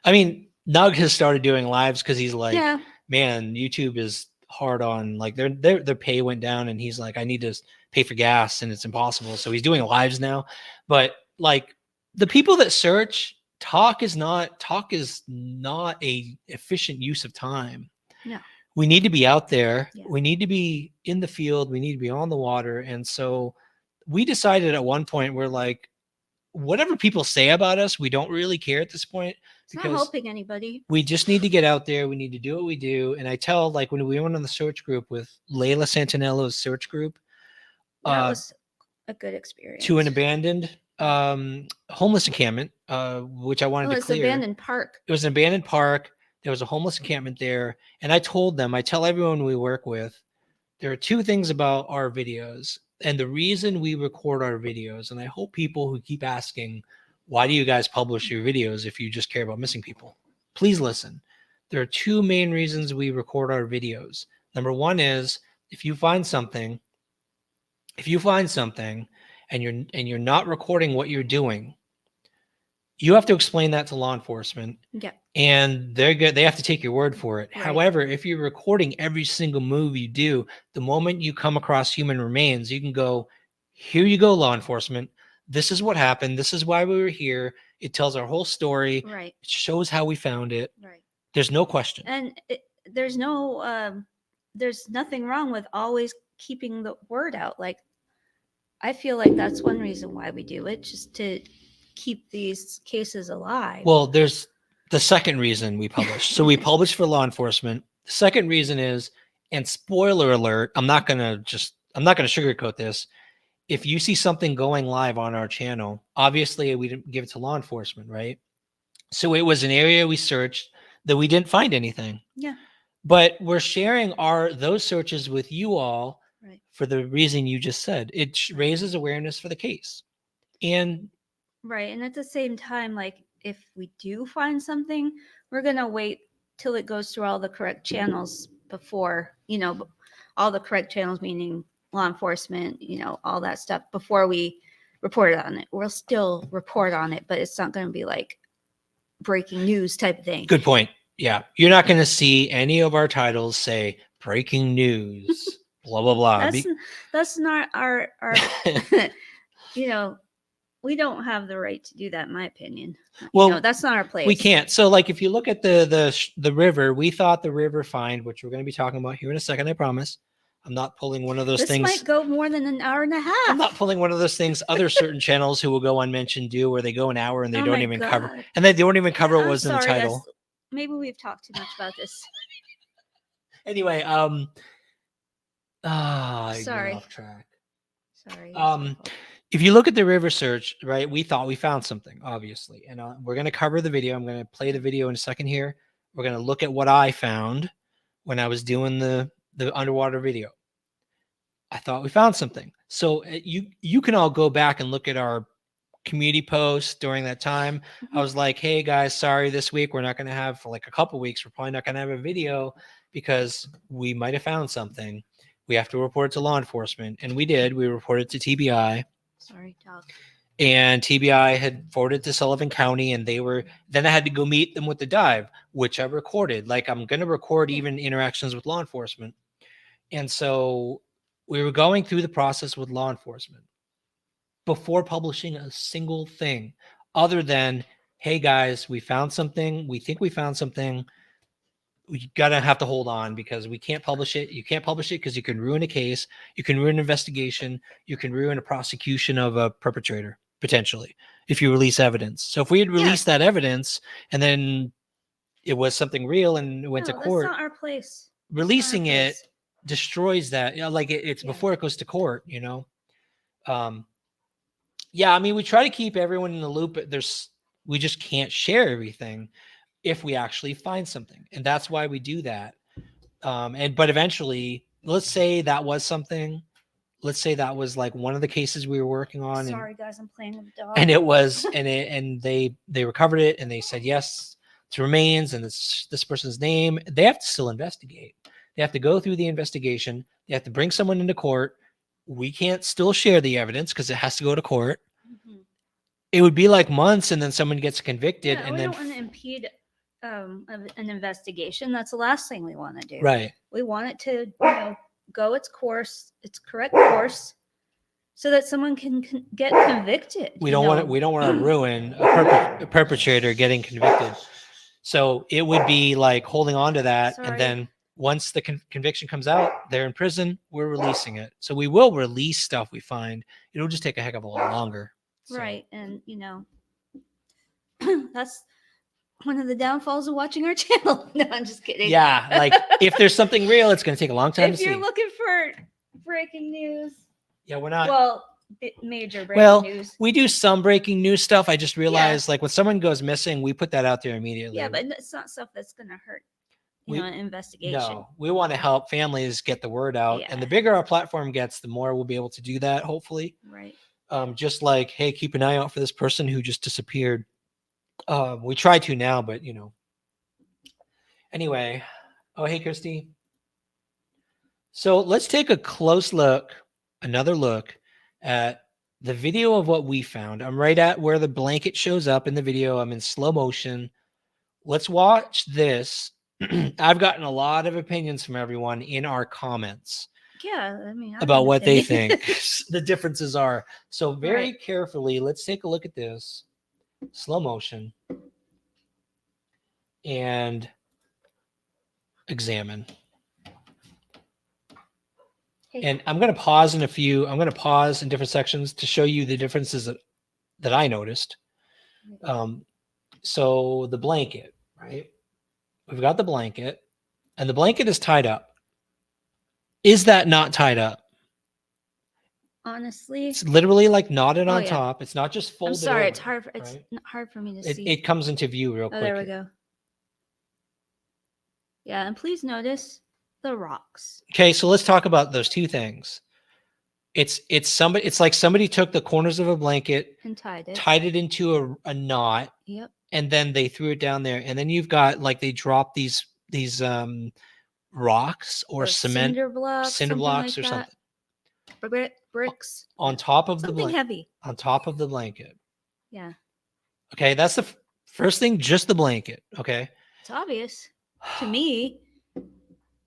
A: I mean, Nug has started doing lives because he's like, man, YouTube is hard on, like their pay went down, and he's like, I need to pay for gas, and it's impossible. So he's doing lives now. But like the people that search, talk is not a efficient use of time.
B: No.
A: We need to be out there.
B: Yeah.
A: We need to be in the field. We need to be on the water. And so we decided at one point, we're like, whatever people say about us, we don't really care at this point,
B: It's not
A: because
B: helping anybody.
A: we just need to get out there. We need to do what we do. And I tell, like, when we went on the search group with Layla Santinello's search group,
B: That was a good experience.
A: to an abandoned homeless encampment, which I wanted to
B: it's
A: clear.
B: abandoned park.
A: It was an abandoned park. There was a homeless encampment there. And I told them, I tell everyone we work with, there are two things about our videos. And the reason we record our videos, and I hope people who keep asking, why do you guys publish your videos if you just care about missing people? Please listen. There are two main reasons we record our videos. Number one is, if you find something and you're not recording what you're doing, you have to explain that to law enforcement.
B: Yeah.
A: And they have to take your word for it.
B: Right.
A: However, if you're recording every single move you do, the moment you come across human remains, you can go, here you go, law enforcement. This is what happened. This is why we were here. It tells our whole story.
B: Right.
A: It shows how we found it.
B: Right.
A: There's no question.
B: And there's nothing wrong with always keeping the word out. Like, I feel like that's one reason why we do it, just to keep these cases alive.
A: Well, there's the second reason we publish. So we publish for law enforcement. The second reason is, and spoiler alert, I'm not going to sugarcoat this. If you see something going live on our channel, obviously we didn't give it to law enforcement, right? So it was an area we searched that we didn't find anything.
B: Yeah.
A: But we're sharing those searches with you all,
B: Right.
A: for the reason you just said. It raises awareness for the case. And
B: right. And at the same time, like, if we do find something, we're going to wait till it goes through all the correct channels before, all the correct channels, meaning law enforcement, all that stuff, before we report on it. We'll still report on it, but it's not going to be like breaking news type of thing.
A: good point. Yeah. You're not going to see any of our titles say breaking news, blah, blah, blah.
B: That's not our we don't have the right to do that, in my opinion.
A: Well,
B: that's not our place.
A: We can't. So, like, if you look at the river, we thought the river find, which we're going to be talking about here in a second, I promise. I'm not pulling one of those
B: this
A: things.
B: Might go more than an hour and a half.
A: I'm not pulling one of those things other certain channels who will go unmentioned do, where they go an hour and they don't even cover, and they don't even cover what was in the title.
B: Guys. Maybe we've talked too much about this.
A: Anyway, I
B: sorry.
A: got off track.
B: Sorry.
A: If you look at the river search, right, we thought we found something, obviously. And we're going to cover the video. I'm going to play the video in a second here. We're going to look at what I found when I was doing the underwater video. I thought we found something. So you can all go back and look at our community posts during that time. I was like, hey guys, sorry, this week we're not going to have, for like a couple weeks, we're probably not going to have a video because we might have found something. We have to report it to law enforcement. And we did. We reported to TBI.
B: Sorry, dog.
A: And TBI had forwarded to Sullivan County, and then I had to go meet them with the dive, which I recorded. Like, I'm going to record even interactions with law enforcement. And so we were going through the process with law enforcement before publishing a single thing other than, hey guys, we found something. We think we found something. We have to hold on because we can't publish it. You can't publish it because you can ruin a case. You can ruin an investigation. You can ruin a prosecution of a perpetrator, potentially, if you release evidence. So if we had released that evidence and then it was something real and it went to court.
B: That's not our place.
A: Releasing it destroys that. Like it's before it goes to court, Yeah, I mean, we try to keep everyone in the loop, but we just can't share everything if we actually find something. And that's why we do that. But eventually, let's say that was something. Let's say that was like one of the cases we were working on.
B: Sorry, guys, I'm playing with the dog.
A: And it was, and they recovered it, and they said yes, it remains, and it's this person's name. They have to still investigate. They have to go through the investigation. They have to bring someone into court. We can't still share the evidence because it has to go to court. Mm-hmm. It would be like months, and then someone gets convicted, and
B: we
A: then
B: don't want to impede an investigation. That's the last thing we want to do.
A: Right.
B: We want it to go its course, its correct course, so that someone can get convicted.
A: We
B: you
A: don't want
B: know?
A: to. We don't want to ruin a perpetrator getting convicted. So it would be like holding on to that,
B: Sorry.
A: and then once the conviction comes out, they're in prison. We're releasing it. So we will release stuff we find. It'll just take a heck of a lot longer. So,
B: Right. And, that's one of the downfalls of watching our channel. No, I'm just kidding.
A: Yeah, like if there's something real, it's going to take a long time
B: If
A: to
B: you're
A: see.
B: looking for breaking news,
A: Yeah, we're not.
B: well, major breaking
A: Well,
B: news.
A: we do some breaking news stuff. I just realized, like when someone goes missing, we put that out there immediately.
B: Yeah, but it's not stuff that's going to hurt,
A: We-
B: an investigation.
A: No, we want to help families get the word out, and the
B: Yeah.
A: bigger our platform gets, the more we'll be able to do that. Hopefully,
B: Right.
A: just like, hey, keep an eye out for this person who just disappeared. We try to now, but Anyway, oh hey, Christy. So let's take a close look, another look at the video of what we found. I'm right at where the blanket shows up in the video. I'm in slow motion. Let's watch this. I've gotten a lot of opinions from everyone in our comments
B: Yeah, I mean, I
A: about
B: have an
A: what they
B: opinion.
A: think the differences are. So very
B: Right.
A: carefully, let's take a look at this. Slow motion. And examine.
B: Hey.
A: And I'm going to pause in different sections to show you the differences that I noticed. So the blanket, right? We've got the blanket, and the blanket is tied up. Is that not tied up?
B: Honestly,
A: It's literally like knotted on
B: yeah.
A: top. It's not just
B: I'm
A: folded
B: sorry.
A: over,
B: It's hard. It's
A: right?
B: hard for me to see.
A: It comes into view real
B: Oh,
A: quick.
B: there we go. Yeah, and please notice the rocks.
A: Okay, so let's talk about those two things. It's like somebody took the corners of a blanket,
B: And tied it.
A: into a knot,
B: Yep.
A: and then they threw it down there, and then you've got like they dropped these rocks or cement
B: cinder blocks,
A: cinder
B: something
A: blocks
B: like
A: or
B: that.
A: something
B: Bricks.
A: on top of the
B: Something
A: blanket.
B: heavy.
A: On top of the blanket.
B: Yeah.
A: Okay, that's the first thing. Just the blanket. Okay,
B: It's obvious to me.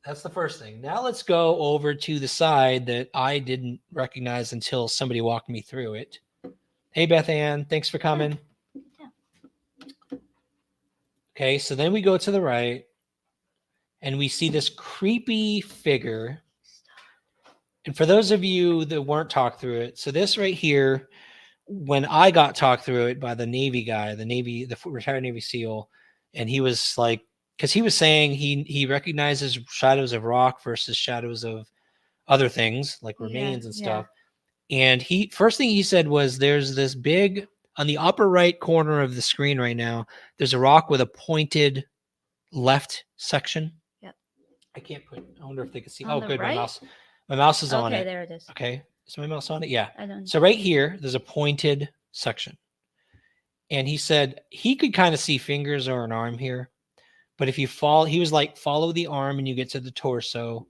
A: that's the first thing. Now let's go over to the side that I didn't recognize until somebody walked me through it. Hey, Beth Ann, thanks for coming.
B: Yeah.
A: Okay, so then we go to the right, and we see this creepy figure. And for those of you that weren't talked through it, so this right here, when I got talked through it by the Navy guy, the retired Navy SEAL, and he was like, because he was saying he recognizes shadows of rock versus shadows of other things like remains and stuff. And first thing he said was, there's this big on the upper right corner of the screen right now. There's a rock with a pointed left section.
B: Yep.
A: I wonder if they can see.
B: On
A: Oh,
B: the
A: good.
B: right?
A: My mouse is on
B: Okay,
A: it.
B: there it is.
A: Okay. Is my mouse on it? Yeah.
B: I don't.
A: So right here, there's a pointed section. And he said he could kind of see fingers or an arm here. But if you he was like, follow the arm and you get to the torso.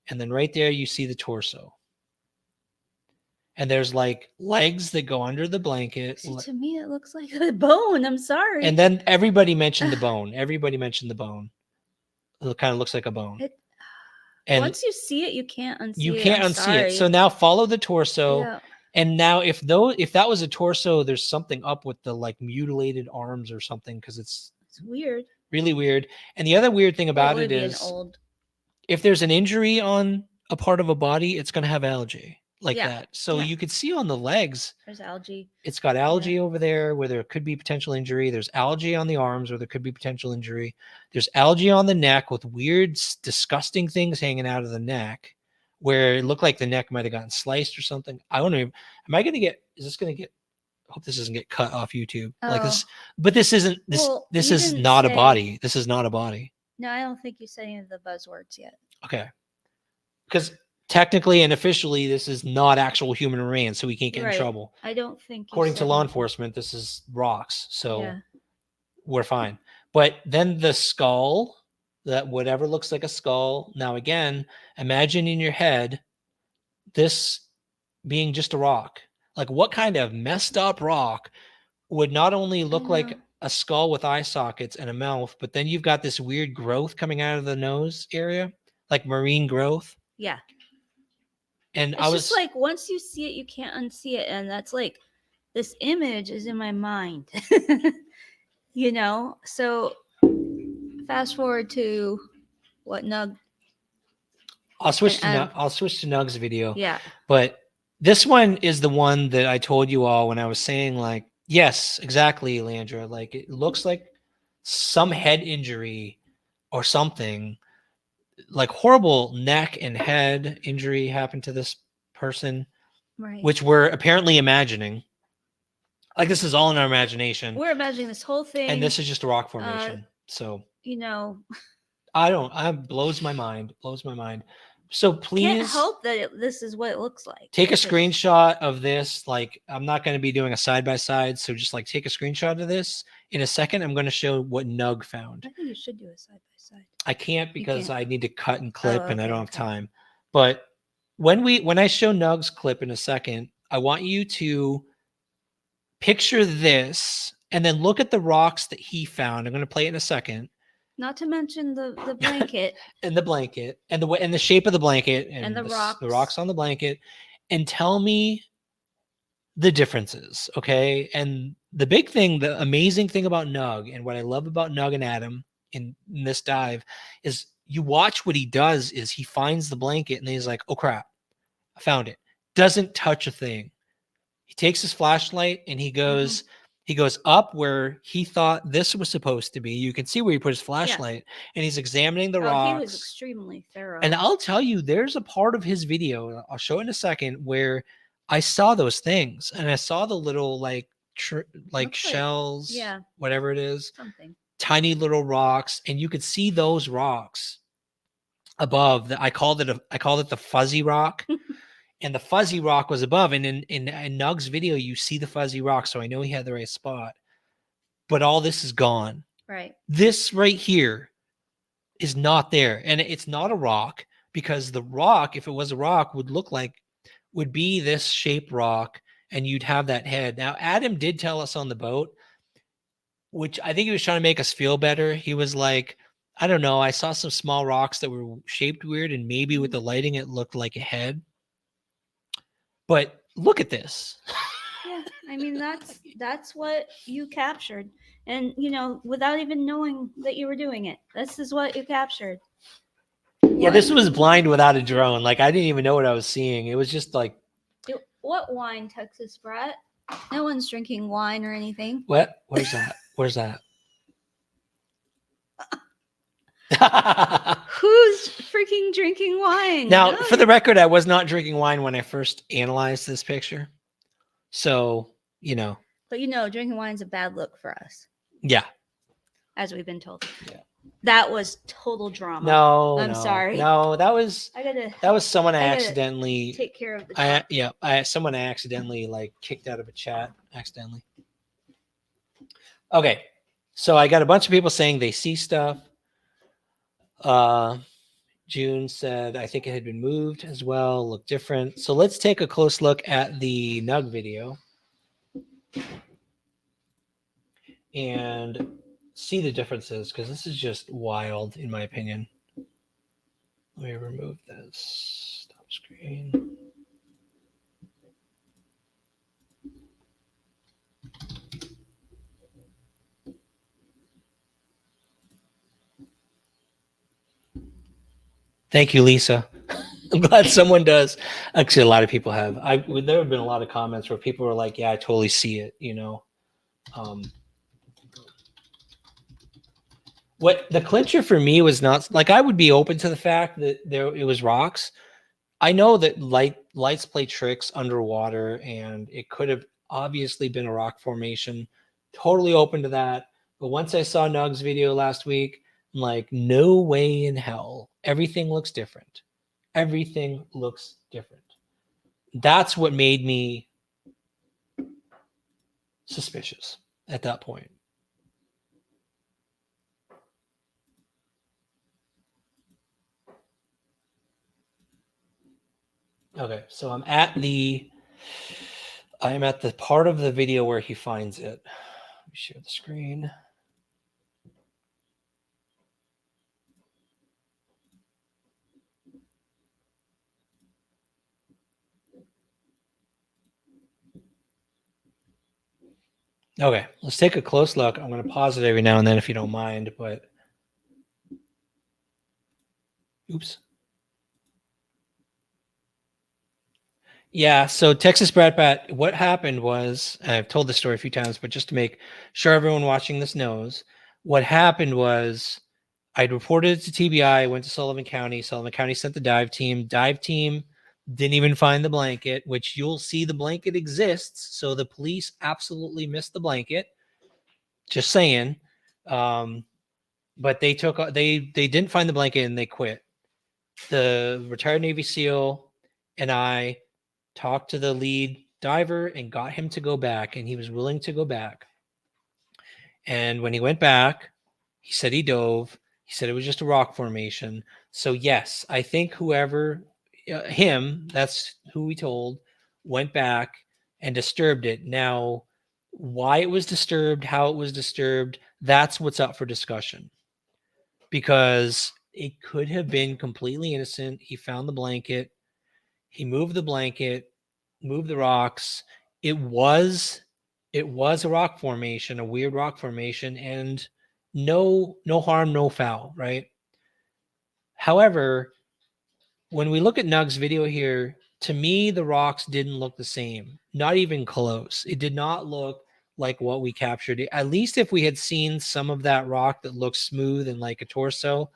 A: And then right there, you see the torso. And there's like legs that go under the blanket.
B: See, to me, it looks like a bone. I'm sorry.
A: And then everybody mentioned the bone. It kind of looks like a bone. And
B: once you see it, you can't unsee it.
A: You can't unsee it. So now follow the torso.
B: Yeah.
A: And now if that was a torso, there's something up with the like mutilated arms or something, because it's
B: weird.
A: Really weird. And the other weird thing about it is if there's an injury on a part of a body, it's going to have algae like that. So you could see on the legs,
B: there's algae.
A: It's got algae over there where there could be potential injury. There's algae on the arms where there could be potential injury. There's algae on the neck with weird, disgusting things hanging out of the neck where it looked like the neck might have gotten sliced or something. I don't know. I hope this doesn't get cut off YouTube. Like this, but this isn't this.
B: Well,
A: this
B: you
A: is
B: didn't
A: not a
B: say-
A: body. This is not a body.
B: No, I don't think you said any of the buzzwords yet.
A: Okay. Because technically and officially, this is not actual human remains, so we can't get in
B: Right.
A: trouble.
B: I don't think.
A: According to law enforcement, this is rocks, so
B: Yeah.
A: we're fine. But then the skull, that whatever looks like a skull. Now again, imagine in your head this being just a rock. Like, what kind of messed up rock would not only look like a skull with eye sockets and a mouth, but then you've got this weird growth coming out of the nose area, like marine growth.
B: Yeah.
A: And
B: It's
A: I was
B: just like once you see it, you can't unsee it, and that's like this image is in my mind. You know. So fast forward to what Nug
A: I'll switch to
B: and Adam.
A: I'll switch to Nug's video.
B: Yeah.
A: But this one is the one that I told you all when I was saying, like, yes, exactly, Landra. Like, it looks like some head injury or something, like horrible neck and head injury happened to this person,
B: Right.
A: which we're apparently imagining. Like, this is all in our imagination.
B: We're imagining this whole thing.
A: And this is just a rock formation. So,
B: you know,
A: blows my mind. Blows my mind. So please
B: can't help that this is what it looks like.
A: take a screenshot of this. Like, I'm not going to be doing a side by side, so just like take a screenshot of this. In a second, I'm going to show what Nug found.
B: I think you should do a side by side.
A: I can't because I need to cut and clip, and I don't have time. But when I show Nug's clip in a second, I want you to picture this and then look at the rocks that he found. I'm going to play it in a second.
B: Not to mention the blanket
A: and the blanket and the shape of the blanket
B: and the
A: rocks on the blanket, and tell me the differences. Okay. And the big thing, the amazing thing about Nug, and what I love about Nug and Adam in this dive, is you watch what he does is he finds the blanket and then he's like, oh crap, I found it. Doesn't touch a thing. He takes his flashlight and he goes up where he thought this was supposed to be. You can see where he put his flashlight, and he's examining the rocks.
B: He was extremely thorough.
A: And I'll tell you, there's a part of his video, I'll show it in a second, where I saw those things, and I saw the little like shells, whatever it is,
B: something,
A: tiny little rocks, and you could see those rocks above. I called it the fuzzy rock. And the fuzzy rock was above. And in Nug's video, you see the fuzzy rock. So I know he had the right spot. But all this is gone.
B: Right.
A: This right here is not there. And it's not a rock, because the rock, if it was a rock, would be this shaped rock, and you'd have that head. Now, Adam did tell us on the boat, which I think he was trying to make us feel better. He was like, I don't know, I saw some small rocks that were shaped weird, and maybe with the lighting, it looked like a head. But look at this.
B: Yeah, I mean, that's what you captured. And, you know, without even knowing that you were doing it, this is what you captured.
A: Yeah, this was blind without a drone. Like, I didn't even know what I was seeing. It was just like...
B: What wine, Texas Brat? No one's drinking wine or anything.
A: What? Where's that? Where's that?
B: Who's freaking drinking wine?
A: Now, for the record, I was not drinking wine when I first analyzed this picture. So, you know.
B: But you know, drinking wine is a bad look for us.
A: Yeah.
B: As we've been told.
A: Yeah.
B: That was total drama.
A: No,
B: I'm sorry.
A: No, that was someone I accidentally
B: take care of the
A: someone I accidentally like kicked out of a chat accidentally. Okay. So I got a bunch of people saying they see stuff. June said, I think it had been moved as well, looked different. So let's take a close look at the Nug video and see the differences, because this is just wild in my opinion. Let me remove this. Stop screen. Thank you, Lisa. I'm glad someone does. Actually, a lot of people have. There have been a lot of comments where people were like, yeah, I totally see it, you know. What the clincher for me was not, like, I would be open to the fact that it was rocks. I know that lights play tricks underwater, and it could have obviously been a rock formation. Totally open to that. But once I saw Nug's video last week, I'm like, no way in hell. Everything looks different. Everything looks different. That's what made me suspicious at that point. Okay, so I'm at the part of the video where he finds it. Let me share the screen. Okay, let's take a close look. I'm going to pause it every now and then if you don't mind, but oops. Yeah, so Texas Brat Bat, what happened was, and I've told this story a few times, but just to make sure everyone watching this knows, what happened was I'd reported it to TBI, went to Sullivan County. Sullivan County sent the dive team. Dive team didn't even find the blanket, which you'll see the blanket exists. So the police absolutely missed the blanket. Just saying. But they didn't find the blanket and they quit. The retired Navy SEAL and I talked to the lead diver and got him to go back, and he was willing to go back. And when he went back, he said he dove. He said it was just a rock formation. So yes, I think whoever him, that's who we told, went back and disturbed it. Now, why it was disturbed, how it was disturbed, that's what's up for discussion. Because it could have been completely innocent. He found the blanket. He moved the blanket, moved the rocks. It was a rock formation, a weird rock formation, and no harm, no foul, right? However, when we look at Nug's video here, to me, the rocks didn't look the same, not even close. It did not look like what we captured. At least if we had seen some of that rock that looks smooth and like a torso,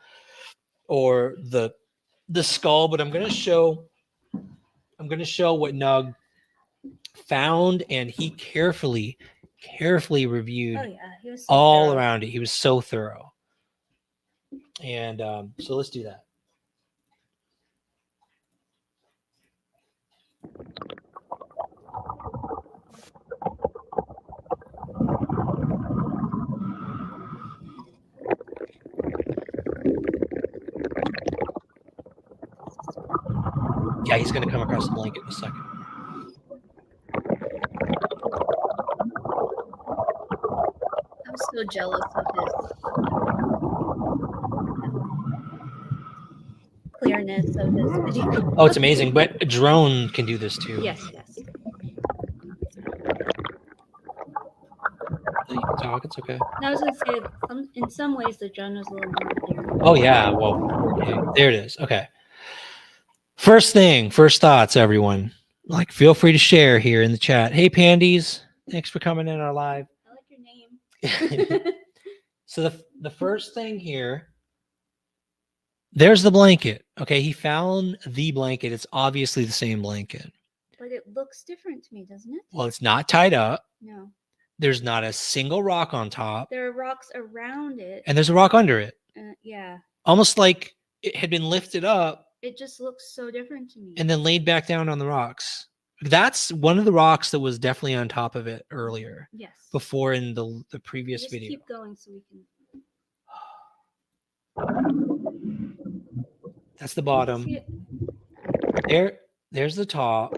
A: or the skull. But I'm going to show what Nug found, and he carefully reviewed
B: Oh yeah, he was so
A: all
B: thorough.
A: around it. He was so thorough. And so let's do that. Yeah, he's going to come across the blanket in a second.
B: I'm so jealous of his clearness of his video.
A: Oh, it's amazing. But a drone can do this too.
B: Yes, yes.
A: You can talk. It's okay.
B: And I was gonna say, in some ways, the drone is a little more clear.
A: Oh yeah. Well, okay. There it is. Okay. First thoughts, everyone. Like, feel free to share here in the chat. Hey, Pandies. Thanks for coming in our live.
B: I like your name.
A: So the first thing here, there's the blanket. Okay, he found the blanket. It's obviously the same blanket.
B: But it looks different to me, doesn't it?
A: Well, it's not tied up.
B: No.
A: There's not a single rock on top.
B: There are rocks around it.
A: And there's a rock under it.
B: Yeah.
A: Almost like it had been lifted up.
B: It just looks so different to me.
A: And then laid back down on the rocks. That's one of the rocks that was definitely on top of it earlier.
B: Yes.
A: Before in the previous
B: just
A: video.
B: Keep going so we can.
A: That's the bottom. There's the top.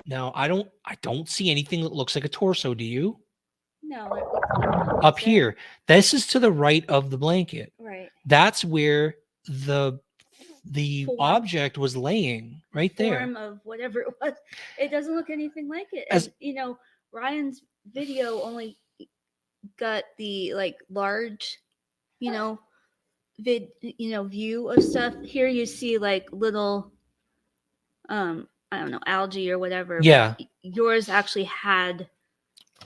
A: Now I don't see anything that looks like a torso. Do you?
B: No.
A: Up here. This is to the right of the blanket.
B: Right.
A: That's where the object was laying, right there.
B: Form of whatever it was. It doesn't look anything like it. And, Ryan's video only got the large, view of stuff. Here you see little, I don't know, algae or whatever.
A: Yeah.
B: Yours actually had,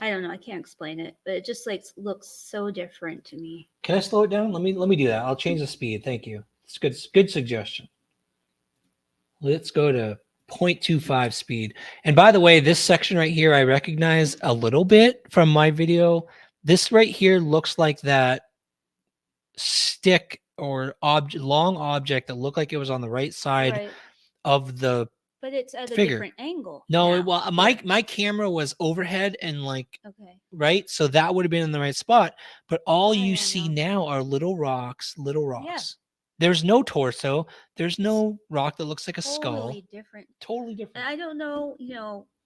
B: I don't know, I can't explain it, but it just looks so different to me.
A: Can I slow it down? Let me do that. I'll change the speed. Thank you. It's good suggestion. Let's go to 0.25 speed. And by the way, this section right here, I recognize a little bit from my video. This right here looks like that stick or long object that looked like it was on the right side of the
B: but it's at a
A: figure.
B: Different angle.
A: No, well, my camera was overhead and right, so that would have been in the right spot. But all you see now are little rocks. Yeah. There's no torso. There's no rock that looks like a skull. Totally different.
B: And I don't know,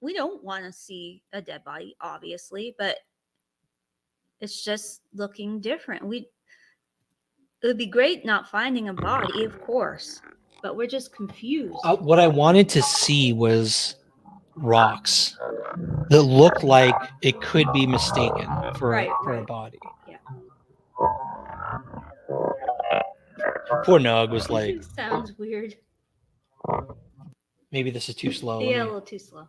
B: we don't want to see a dead body, obviously, but it's just looking different. It would be great not finding a body, of course, but we're just confused.
A: What I wanted to see was rocks that look like it could be mistaken for
B: Right,
A: a
B: right.
A: body.
B: Yeah.
A: Poor Nug was like,
B: It sounds weird.
A: maybe this is too slow. Let
B: Yeah, a
A: me-
B: little too slow.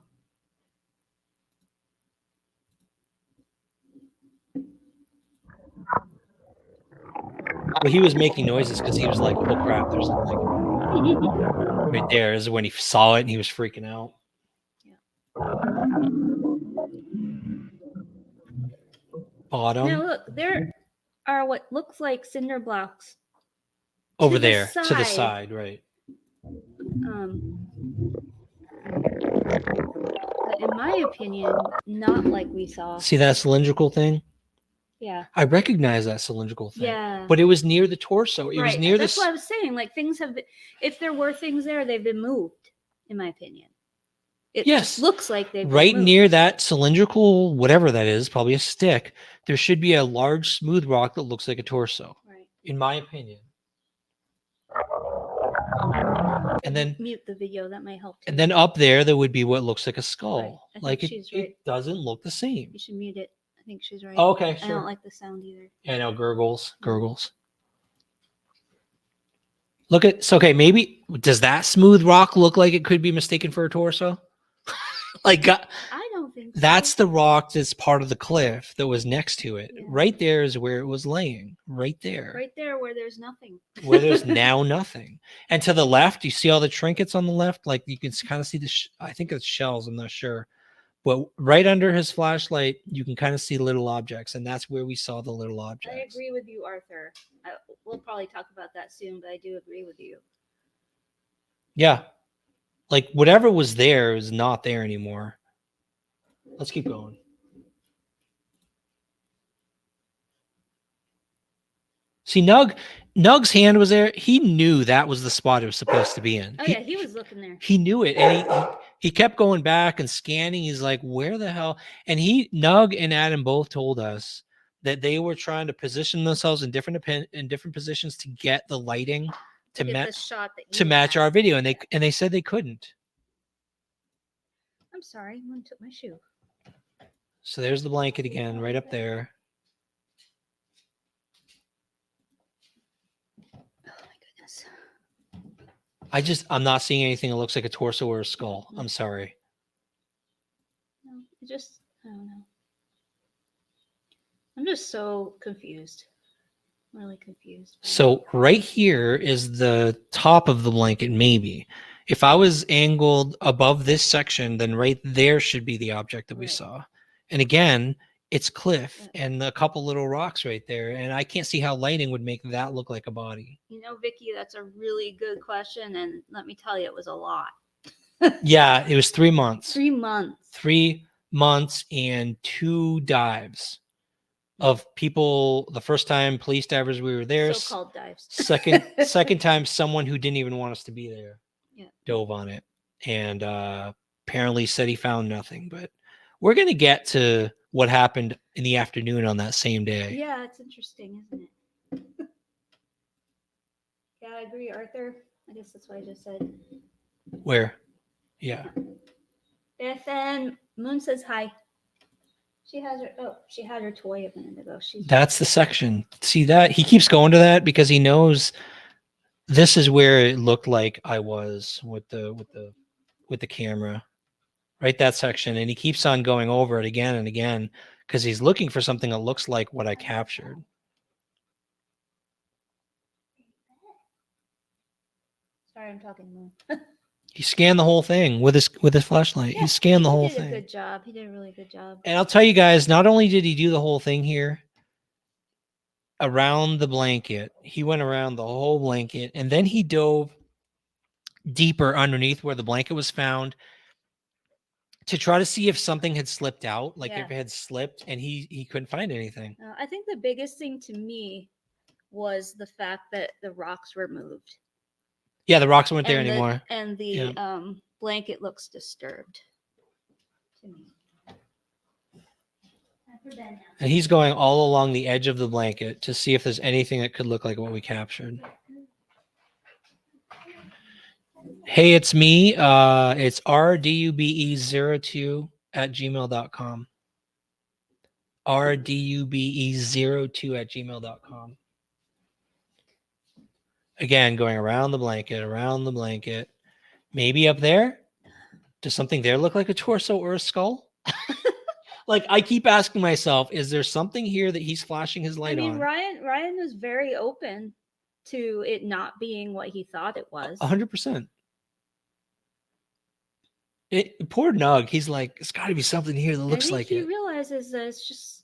A: Well, he was making noises because he was like, oh crap, there's a blanket right there. Is when he saw it and he was freaking out. Bottom
B: Now look, there are what looks like cinder blocks
A: over
B: to the
A: there to the
B: side.
A: side, right?
B: But in my opinion, not like we saw.
A: See that cylindrical thing?
B: Yeah.
A: I recognize that cylindrical thing.
B: Yeah.
A: But it was near the torso. It was
B: Right.
A: near
B: That's
A: this.
B: what I was saying. Like things have been, if there were things there, they've been moved, in my opinion. It
A: Yes.
B: just looks like they've
A: Right
B: been moved.
A: near that cylindrical, whatever that is, probably a stick, there should be a large smooth rock that looks like a torso,
B: Right.
A: in my opinion. And then
B: Mute the video. That might help too.
A: and then up there would be what looks like a skull.
B: Right. I think
A: Like
B: she's right.
A: it doesn't look the same.
B: You should mute it. I think she's right.
A: Oh, okay,
B: I
A: sure.
B: don't like the sound either.
A: Yeah, I know, gurgles. Look at, so okay, maybe, does that smooth rock look like it could be mistaken for a torso? Like,
B: I don't think so.
A: that's the rock that's part of the cliff that was next to it.
B: Yeah.
A: Right there is where it was laying. Right there.
B: right there where there's nothing.
A: Where there's now nothing. And to the left, you see all the trinkets on the left? Like you can kind of see the, I think it's shells, I'm not sure. But right under his flashlight, you can kind of see little objects. And that's where we saw the little
B: I
A: objects.
B: agree with you, Arthur. We'll probably talk about that soon, but I do agree with you.
A: Yeah. Like whatever was there is not there anymore. Let's keep going. See, Nug's hand was there. He knew that was the spot it was supposed to be in.
B: Oh yeah, he was looking there.
A: He knew it, and he kept going back and scanning. He's like, "Where the hell?" And Nug and Adam both told us that they were trying to position themselves in different positions to get the lighting to
B: Get
A: match
B: the shot that
A: to
B: you
A: match
B: had.
A: our video, and they said they couldn't.
B: I'm sorry, someone took my shoe.
A: So there's the blanket again, right up there.
B: Oh my goodness.
A: I'm not seeing anything that looks like a torso or a skull. I'm sorry.
B: No, I don't know. I'm just so confused. Really confused.
A: So right here is the top of the blanket, maybe. If I was angled above this section, then right there should be the object that we
B: Right.
A: saw. And again, it's cliff
B: Yeah.
A: and a couple little rocks right there. And I can't see how lighting would make that look like a body.
B: You know, Vicky, that's a really good question, and let me tell you, it was a lot.
A: Yeah, it was 3 months.
B: 3 months.
A: 3 months and 2 dives of people. The first time police divers, we were there.
B: So-called dives.
A: Second time, someone who didn't even want us to be there dove on it, and apparently said he found nothing. But we're gonna get to what happened in the afternoon on that same day.
B: Yeah, it's interesting, isn't it? Yeah, I agree, Arthur. I guess that's what I just said.
A: Where? Yeah.
B: Beth and Moon says hi. She had her toy a minute ago.
A: That's the section. See that? He keeps going to that because he knows this is where it looked like I was with the camera. Right, that section. And he keeps on going over it again and again because he's looking for something that looks like what I captured.
B: Sorry, I'm talking Moon.
A: He scanned the whole thing with his flashlight.
B: Yeah,
A: he scanned the whole
B: He did
A: thing.
B: a good job. He did a really good job.
A: And I'll tell you guys, not only did he do the whole thing here around the blanket, he went around the whole blanket, and then he dove deeper underneath where the blanket was found to try to see if something had slipped out, like if it had slipped, and he couldn't find anything.
B: I think the biggest thing to me was the fact that the rocks were moved.
A: Yeah, the rocks weren't there
B: And
A: anymore.
B: And the blanket looks disturbed to me.
A: And he's going all along the edge of the blanket to see if there's anything that could look like what we captured. Hey, it's me. It's rdube02@gmail.com. rdube02@gmail.com. Again, going around the blanket. Maybe up there. Does something there look like a torso or a skull? Like, I keep asking myself, is there something here that he's flashing his
B: I
A: light
B: mean,
A: on?
B: Ryan was very open to it not being what he thought it was.
A: 100%. Poor Nug. He's like, it's got to be something here that
B: I
A: looks
B: think
A: like
B: he
A: it.
B: realizes that it's just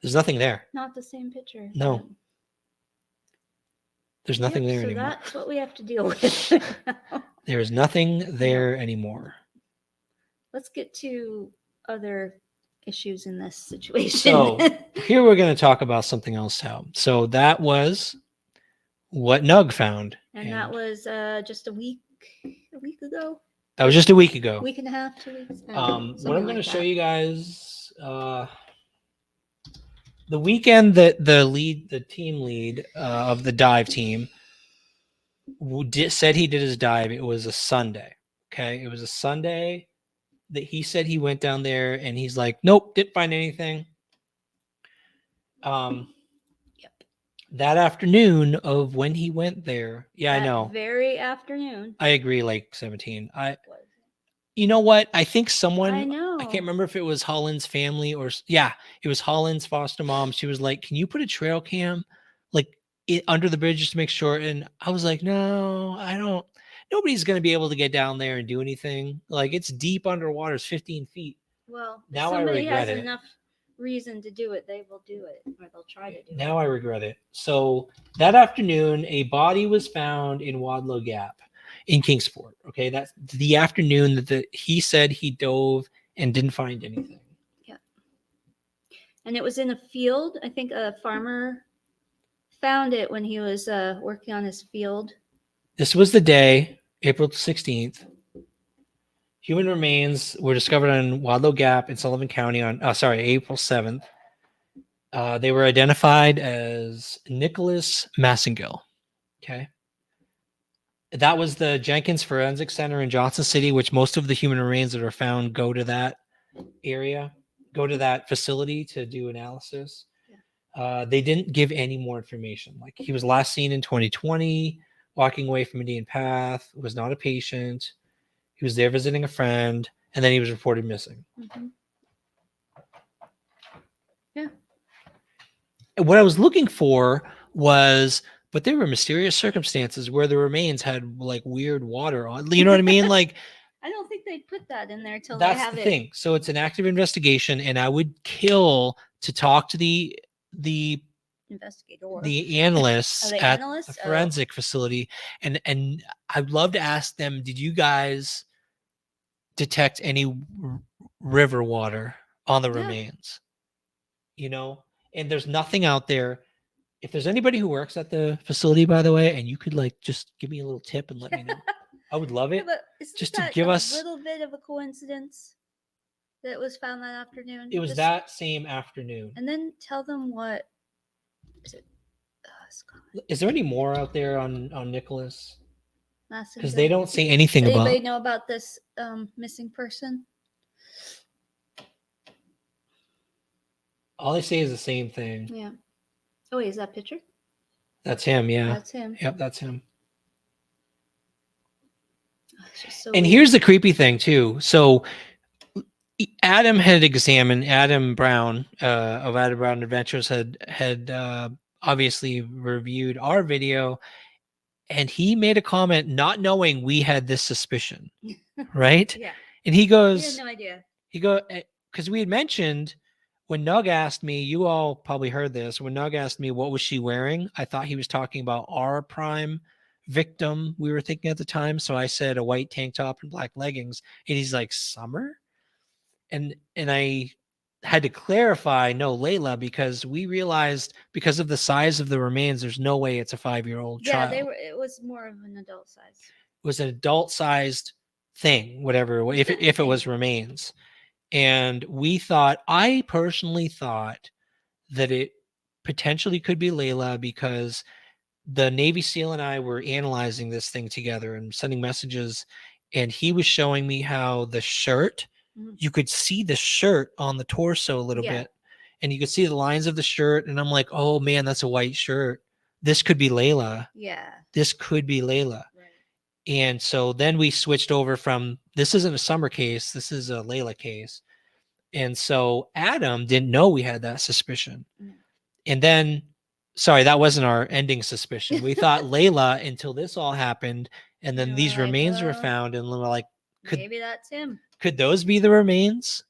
A: There's nothing there.
B: not the same picture.
A: No.
B: but-
A: There's nothing
B: Yep,
A: there
B: so
A: anymore.
B: that's what we have to deal with. now.
A: There is nothing there anymore.
B: Let's get to other issues in this situation.
A: So here we're going to talk about something else now. So that was what Nug found.
B: and that was just a week ago,
A: That was just a week ago.
B: week and a half, 2 weeks.
A: What I'm
B: something
A: going to
B: like
A: show
B: that.
A: you guys, the weekend that the team lead of the dive team said he did his dive, it was a Sunday. Okay, it was a Sunday that he said he went down there, and he's like, nope, didn't find anything.
B: Yep.
A: That afternoon of when he went there, I
B: That
A: know.
B: very afternoon.
A: I agree, like 17. You know what? I think someone,
B: I know.
A: I can't remember if it was Holland's family or it was Holland's foster mom. She was like, "Can you put a trail cam like under the bridge just to make sure?" And I was like, "No, I don't. Nobody's going to be able to get down there and do anything. Like, it's deep underwater, it's 15 feet."
B: Well, if
A: Now I
B: somebody
A: regret
B: has
A: it.
B: enough reason to do it, they will do it, or they'll try to do it.
A: Now I regret it. So that afternoon, a body was found in Wadlow Gap in Kingsport. Okay, that's the afternoon that he said he dove and didn't find anything.
B: Yeah. And it was in a field. I think a farmer found it when he was working on his field.
A: This was the day, April 16th. Human remains were discovered on Wadlow Gap in Sullivan County on, April 7th. They were identified as Nicholas Massengill. Okay. That was the Jenkins Forensic Center in Johnson City, which most of the human remains that are found go to that area, go to that facility to do analysis. They didn't give any more information. Like, he was last seen in 2020, walking away from Indian Path, was not a patient. He was there visiting a friend, and then he was reported missing.
B: Mm-hmm. Yeah.
A: And what I was looking for was, but there were mysterious circumstances where the remains had like weird water on. You know what I mean? Like,
B: I don't think they'd put that in there till they
A: that's
B: have
A: the
B: it.
A: thing. So it's an active investigation, and I would kill to talk to the
B: Investigator.
A: the analysts
B: the
A: at
B: analysts?
A: the forensic facility, and I'd love to ask them, did you guys detect any river water on the
B: Yeah.
A: remains? You know, and there's nothing out there. If there's anybody who works at the facility, by the way, and you could like just give me a little tip and let me know, I would love
B: Yeah,
A: it.
B: but isn't
A: just to
B: that
A: give
B: a
A: us-
B: little bit of a coincidence that it was found that afternoon?
A: It was
B: Just-
A: that same afternoon.
B: And then tell them what is it? Scott
A: Is there any more out there on Nicholas?
B: Massengill.
A: Because they don't say anything
B: Anybody
A: about.
B: know about this missing person?
A: All they say is the same thing.
B: Yeah. Oh, wait, is that picture?
A: That's him. Yeah.
B: That's him.
A: Yep, that's him.
B: Oh, it's just so
A: And
B: weird.
A: here's the creepy thing too. So Adam Brown of Adam Brown Adventures had obviously reviewed our video, and he made a comment not knowing we had this suspicion, right?
B: Yeah.
A: And he
B: We
A: goes,
B: had no idea.
A: because we had mentioned when Nug asked me, you all probably heard this, when Nug asked me what was she wearing, I thought he was talking about our prime victim we were thinking at the time. So I said a white tank top and black leggings, and he's like, Summer? And I had to clarify, no, Layla, because we realized because of the size of the remains, there's no way it's a 5-year-old
B: Yeah,
A: child.
B: it was more of an adult size.
A: It was an adult-sized thing, whatever, if it was remains. And I personally thought that it potentially could be Layla, because the Navy SEAL and I were analyzing this thing together and sending messages, and he was showing me how the shirt,
B: Mhm.
A: you could see the shirt on the torso a little
B: Yeah.
A: bit, and you could see the lines of the shirt, and I'm like, oh man, that's a white shirt. This could be Layla.
B: Yeah.
A: This could be Layla.
B: Right.
A: And so then we switched over from, this isn't a Summer case, this is a Layla case. And so Adam didn't know we had that suspicion.
B: Mm.
A: And then, sorry, that wasn't our ending suspicion. We thought Layla until this all happened. And then
B: You were
A: these
B: like,
A: remains were
B: "Oh,
A: found. And we're like, could,
B: maybe that's him."
A: could those be the remains?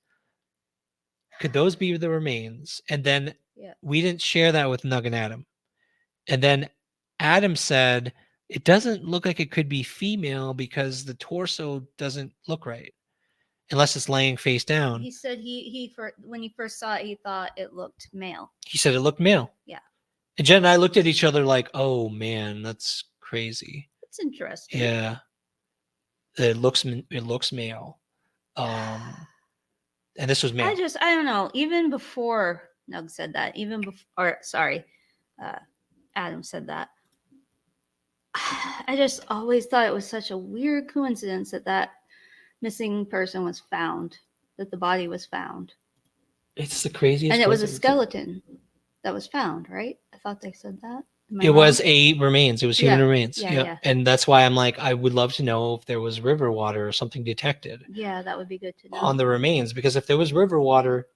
A: Could those be the remains? And then
B: Yeah.
A: we didn't share that with Nug and Adam. And then Adam said, it doesn't look like it could be female because the torso doesn't look right unless it's laying face down.
B: He said when he first saw it, he thought it looked male.
A: He said it looked male.
B: Yeah.
A: And Jen and I looked at each other like, oh man, that's crazy.
B: It's interesting.
A: Yeah. It looks male. And this was male.
B: I don't know. Even before Nug said that, Adam said that. I just always thought it was such a weird coincidence that missing person was found, that the body was found.
A: It's the craziest.
B: And it was a
A: coincidence.
B: skeleton that was found, right? I thought they said that. Am I
A: It
B: wrong?
A: was a remains. It was human
B: Yeah,
A: remains.
B: yeah,
A: Yeah.
B: yeah.
A: And that's why I'm like, I would love to know if there was river water or something detected
B: Yeah, that would be good to know.
A: on the remains, because if there was river water,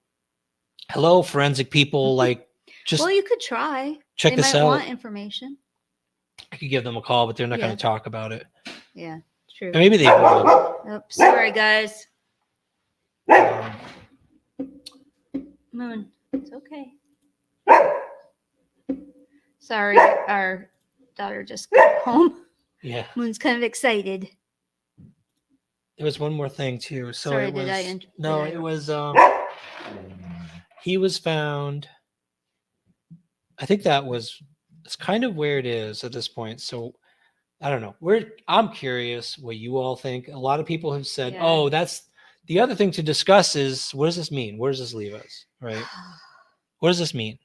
A: hello, forensic people, like just
B: Well, you could try.
A: check
B: They
A: this
B: might
A: out.
B: want information.
A: I could give them a call, but they're not
B: Yeah.
A: going to talk about it.
B: Yeah, true.
A: And maybe they will.
B: Oops, sorry, guys.
A: Um,
B: Moon, it's okay. Sorry, our daughter just got home.
A: yeah.
B: Moon's kind of excited.
A: There was one more thing too. So
B: Sorry,
A: it was
B: did I-
A: it was he was found. I think it's kind of where it is at this point. So I don't know. I'm curious what you all think. A lot of people have said,
B: Yeah.
A: "Oh, that's the other thing to discuss is what does this mean? Where does this leave us? Right? What does this mean?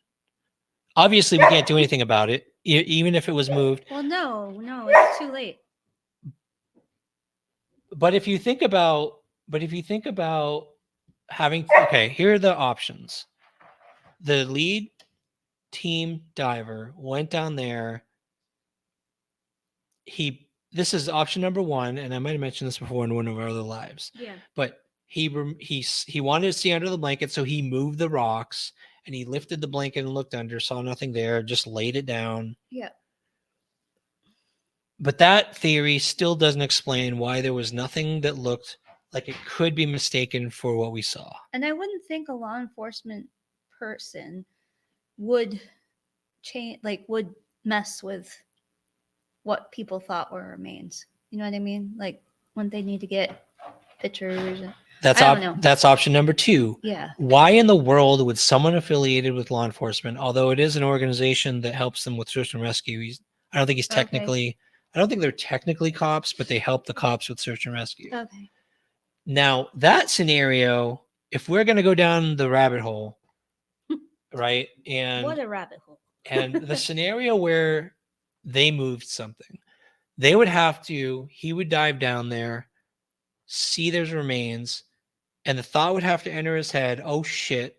A: Obviously, we can't do anything about it, even if it was moved.
B: Well, no, it's too late.
A: But if you think about having, okay, here are the options. The lead team diver went down there. This is option number one, and I might have mentioned this before in one of our other lives.
B: Yeah.
A: But he wanted to see under the blanket, so he moved the rocks and he lifted the blanket and looked under, saw nothing there, just laid it down.
B: Yeah.
A: But that theory still doesn't explain why there was nothing that looked like it could be mistaken for what we saw.
B: And I wouldn't think a law enforcement person would would mess with what people thought were remains. You know what I mean? Like when they need to get pictures. I don't know.
A: That's option number two.
B: Yeah.
A: Why in the world would someone affiliated with law enforcement, although it is an organization that helps them with search and rescue, I don't think he's technically, I don't think they're technically cops, but they help the cops with search and rescue.
B: Okay.
A: Now, that scenario, if we're going to go down the rabbit hole, right? And
B: What a rabbit hole.
A: and the scenario where they moved something, he would dive down there, see there's remains, and the thought would have to enter his head, oh shit,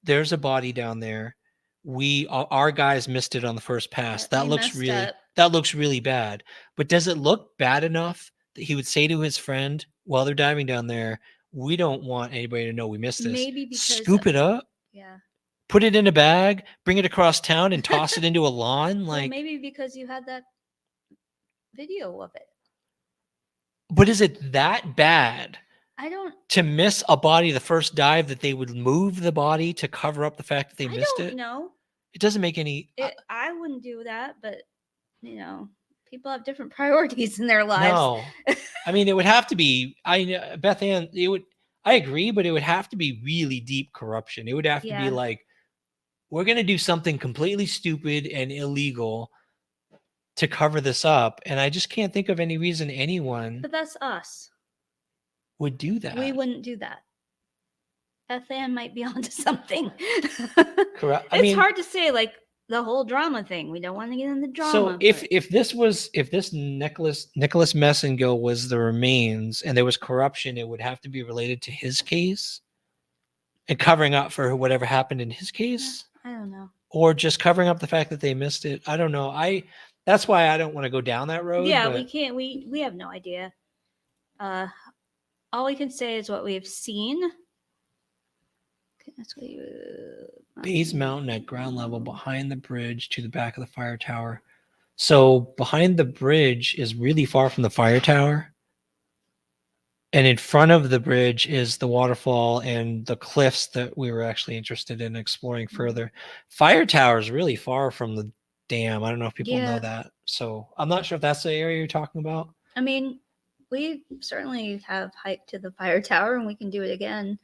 A: there's a body down there. Our guys missed it on the first pass. That looks really bad. But does it look bad enough that he would say to his friend while they're diving down there, we don't want anybody to know we missed this.
B: Maybe because
A: scoop it up.
B: Yeah.
A: Put it in a bag, bring it across town and toss it into a lawn.
B: Well,
A: Like
B: maybe because you had that video of it.
A: But is it that bad
B: I don't
A: to miss a body the first dive that they would move the body to cover up the fact that they missed it?
B: know.
A: It doesn't make any.
B: I wouldn't do that, but people have different priorities in their lives.
A: No, I mean it would have to be. Beth Ann, it would. I agree, but it would have to be really deep corruption. It would have to be like, we're going to do something completely stupid and illegal to cover this up, and I just can't think of any reason anyone
B: But that's us.
A: would do that.
B: We wouldn't do that. Beth Ann might be onto something.
A: Correct.
B: It's hard to say. Like the whole drama thing. We don't want to get in the drama.
A: So if
B: but-
A: if this Nicholas Messengill was the remains and there was corruption, it would have to be related to his case and covering up for whatever happened in his case,
B: I don't know.
A: or just covering up the fact that they missed it. I don't know. That's why I don't want to go down that road.
B: Yeah,
A: but
B: we can't. We have no idea. All we can say is what we have seen. Okay, that's what you.
A: Bays Mountain at ground level behind the bridge to the back of the fire tower. So behind the bridge is really far from the fire tower. And in front of the bridge is the waterfall and the cliffs that we were actually interested in exploring further. Fire tower is really far from the dam. I don't know if people know
B: Yeah.
A: that. So I'm not sure if that's the area you're talking about.
B: I mean, we certainly have hiked to the fire tower, and we can do it again.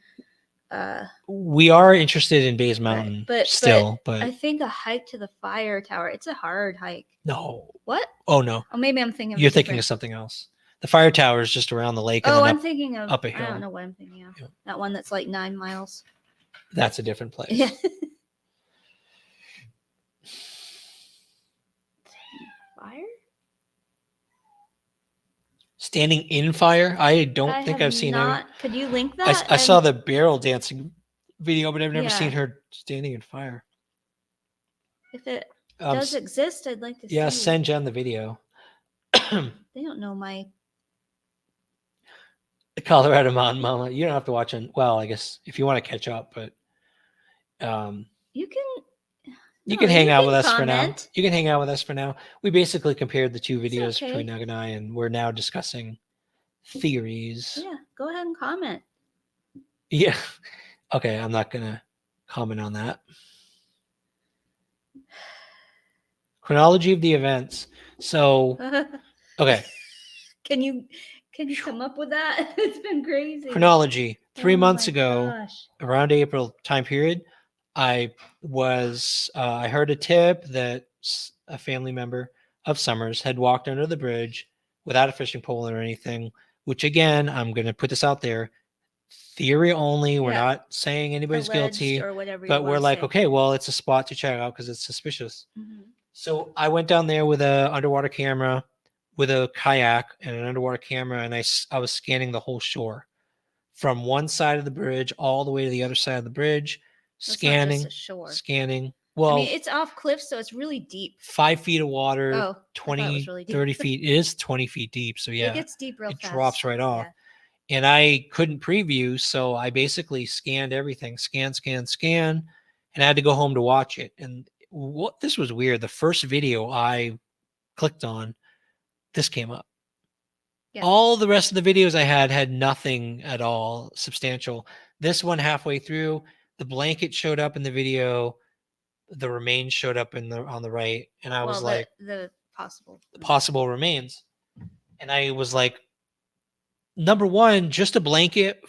A: We are interested in Bays Mountain
B: but
A: still,
B: I
A: but
B: think a hike to the fire tower. It's a hard hike.
A: no.
B: What?
A: Oh no.
B: Oh, maybe I'm thinking.
A: You're thinking of something else. The fire tower is just around the lake. And
B: Oh,
A: then
B: I'm
A: up,
B: thinking of.
A: up a
B: I
A: hill.
B: don't know what I'm thinking of.
A: Yeah.
B: That one that's like 9 miles.
A: That's a different place.
B: Yeah. Fire?
A: Standing in fire? I don't think
B: have
A: I've seen
B: not. Could you link that?
A: I saw the barrel dancing video, but I've never seen
B: Yeah.
A: her standing in fire.
B: If it
A: Um,
B: does exist, I'd like to
A: yeah,
B: see.
A: send Jen the video.
B: They don't know my.
A: The Colorado Mountain Mama. You don't have to watch it. Well, I guess if you want to catch up, but
B: You can.
A: you
B: No,
A: can hang out
B: can
A: with us for now.
B: comment.
A: You can hang out with us for now. We basically compared the two
B: It's
A: videos
B: okay.
A: between Nug and I, and we're now discussing theories.
B: Yeah, go ahead and comment.
A: Yeah. Okay, I'm not gonna comment on that. Chronology of the events. So, okay,
B: Can you come up with that? It's been crazy.
A: chronology. 3
B: Oh
A: months
B: my
A: ago,
B: gosh.
A: around April time period, I heard a tip that a family member of Summers had walked under the bridge without a fishing pole or anything, which again, I'm going to put this out there. Theory only. We're
B: Yeah.
A: not saying anybody's
B: Alleged
A: guilty,
B: or whatever.
A: but
B: you
A: we're
B: wanna
A: like,
B: say.
A: okay, well, it's a spot to check out because it's suspicious.
B: Mhm.
A: So I went down there with a underwater camera, with a kayak and an underwater camera, and I was scanning the whole shore from one side of the bridge all the way to the other side of the bridge,
B: That's not just
A: scanning,
B: a shore.
A: scanning.
B: I
A: Well,
B: mean, it's off cliff, so it's really deep.
A: 5 feet of water,
B: Oh, I thought it
A: 20,
B: was really deep.
A: 30 feet. It is 20 feet deep. So yeah,
B: It gets deep real
A: it
B: fast.
A: drops right off.
B: Yeah.
A: And I couldn't preview, so I basically scanned everything, scan, and I had to go home to watch it. And what this was weird. The first video I clicked on, this came up.
B: Yeah.
A: All the rest of the videos I had nothing at all substantial. This one halfway through, the blanket showed up in the video, the remains showed up on the right, and I was like,
B: the
A: possible remains. And I was like, number one, just a blanket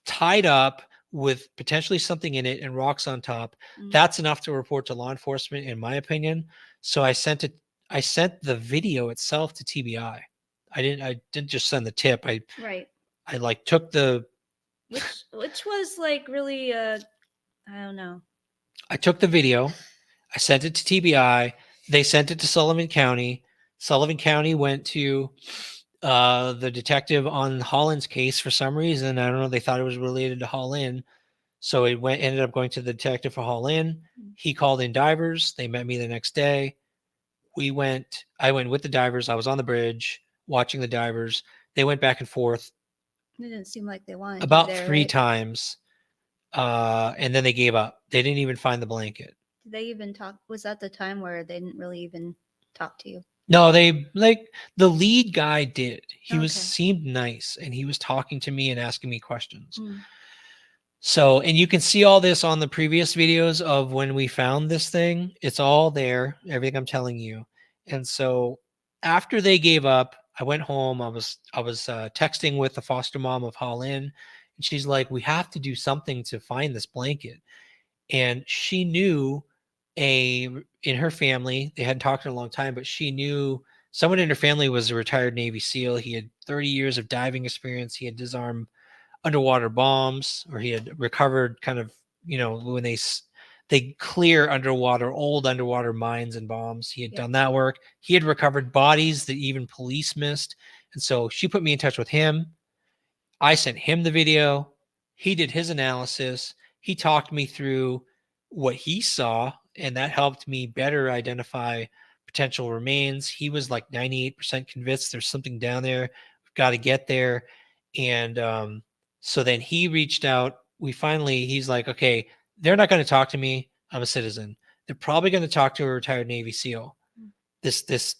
A: tied up with potentially something in it and rocks on top.
B: Mhm.
A: That's enough to report to law enforcement, in my opinion. So I sent the video itself to TBI. I didn't just send the tip.
B: Right.
A: I like took the
B: Which was like really I don't know.
A: I took the video, I sent it to TBI. They sent it to Sullivan County. Sullivan County went to the detective on Holland's case for some reason. I don't know. They thought it was related to Holland. So it ended up going to the detective for Holland. He called in divers. They met me the next day. I went with the divers. I was on the bridge watching the divers. They went back and forth
B: It didn't seem like they wanted
A: about
B: you there,
A: 3
B: right?
A: times. And then they gave up. They didn't even find the blanket.
B: Did they even talk? Was that the time where they didn't really even talk to you?
A: No, they the lead guy did. He
B: Okay.
A: seemed nice and he was talking to me and asking me questions.
B: Mm.
A: So, and you can see all this on the previous videos of when we found this thing. It's all there, everything I'm telling you. And so after they gave up, I went home. I was texting with the foster mom of Holland, and she's like, "We have to do something to find this blanket." And she knew in her family, they hadn't talked in a long time, but she knew someone in her family was a retired Navy SEAL. He had 30 years of diving experience. He had disarmed underwater bombs, or he had recovered kind of, when They clear old underwater mines and bombs. He had
B: Yeah.
A: done that work. He had recovered bodies that even police missed. And so she put me in touch with him. I sent him the video. He did his analysis. He talked me through what he saw, and that helped me better identify potential remains. He was like 98% convinced there's something down there. We've got to get there. And so then he reached out. He's like, okay, they're not going to talk to me. I'm a citizen. They're probably going to talk to a retired Navy SEAL, this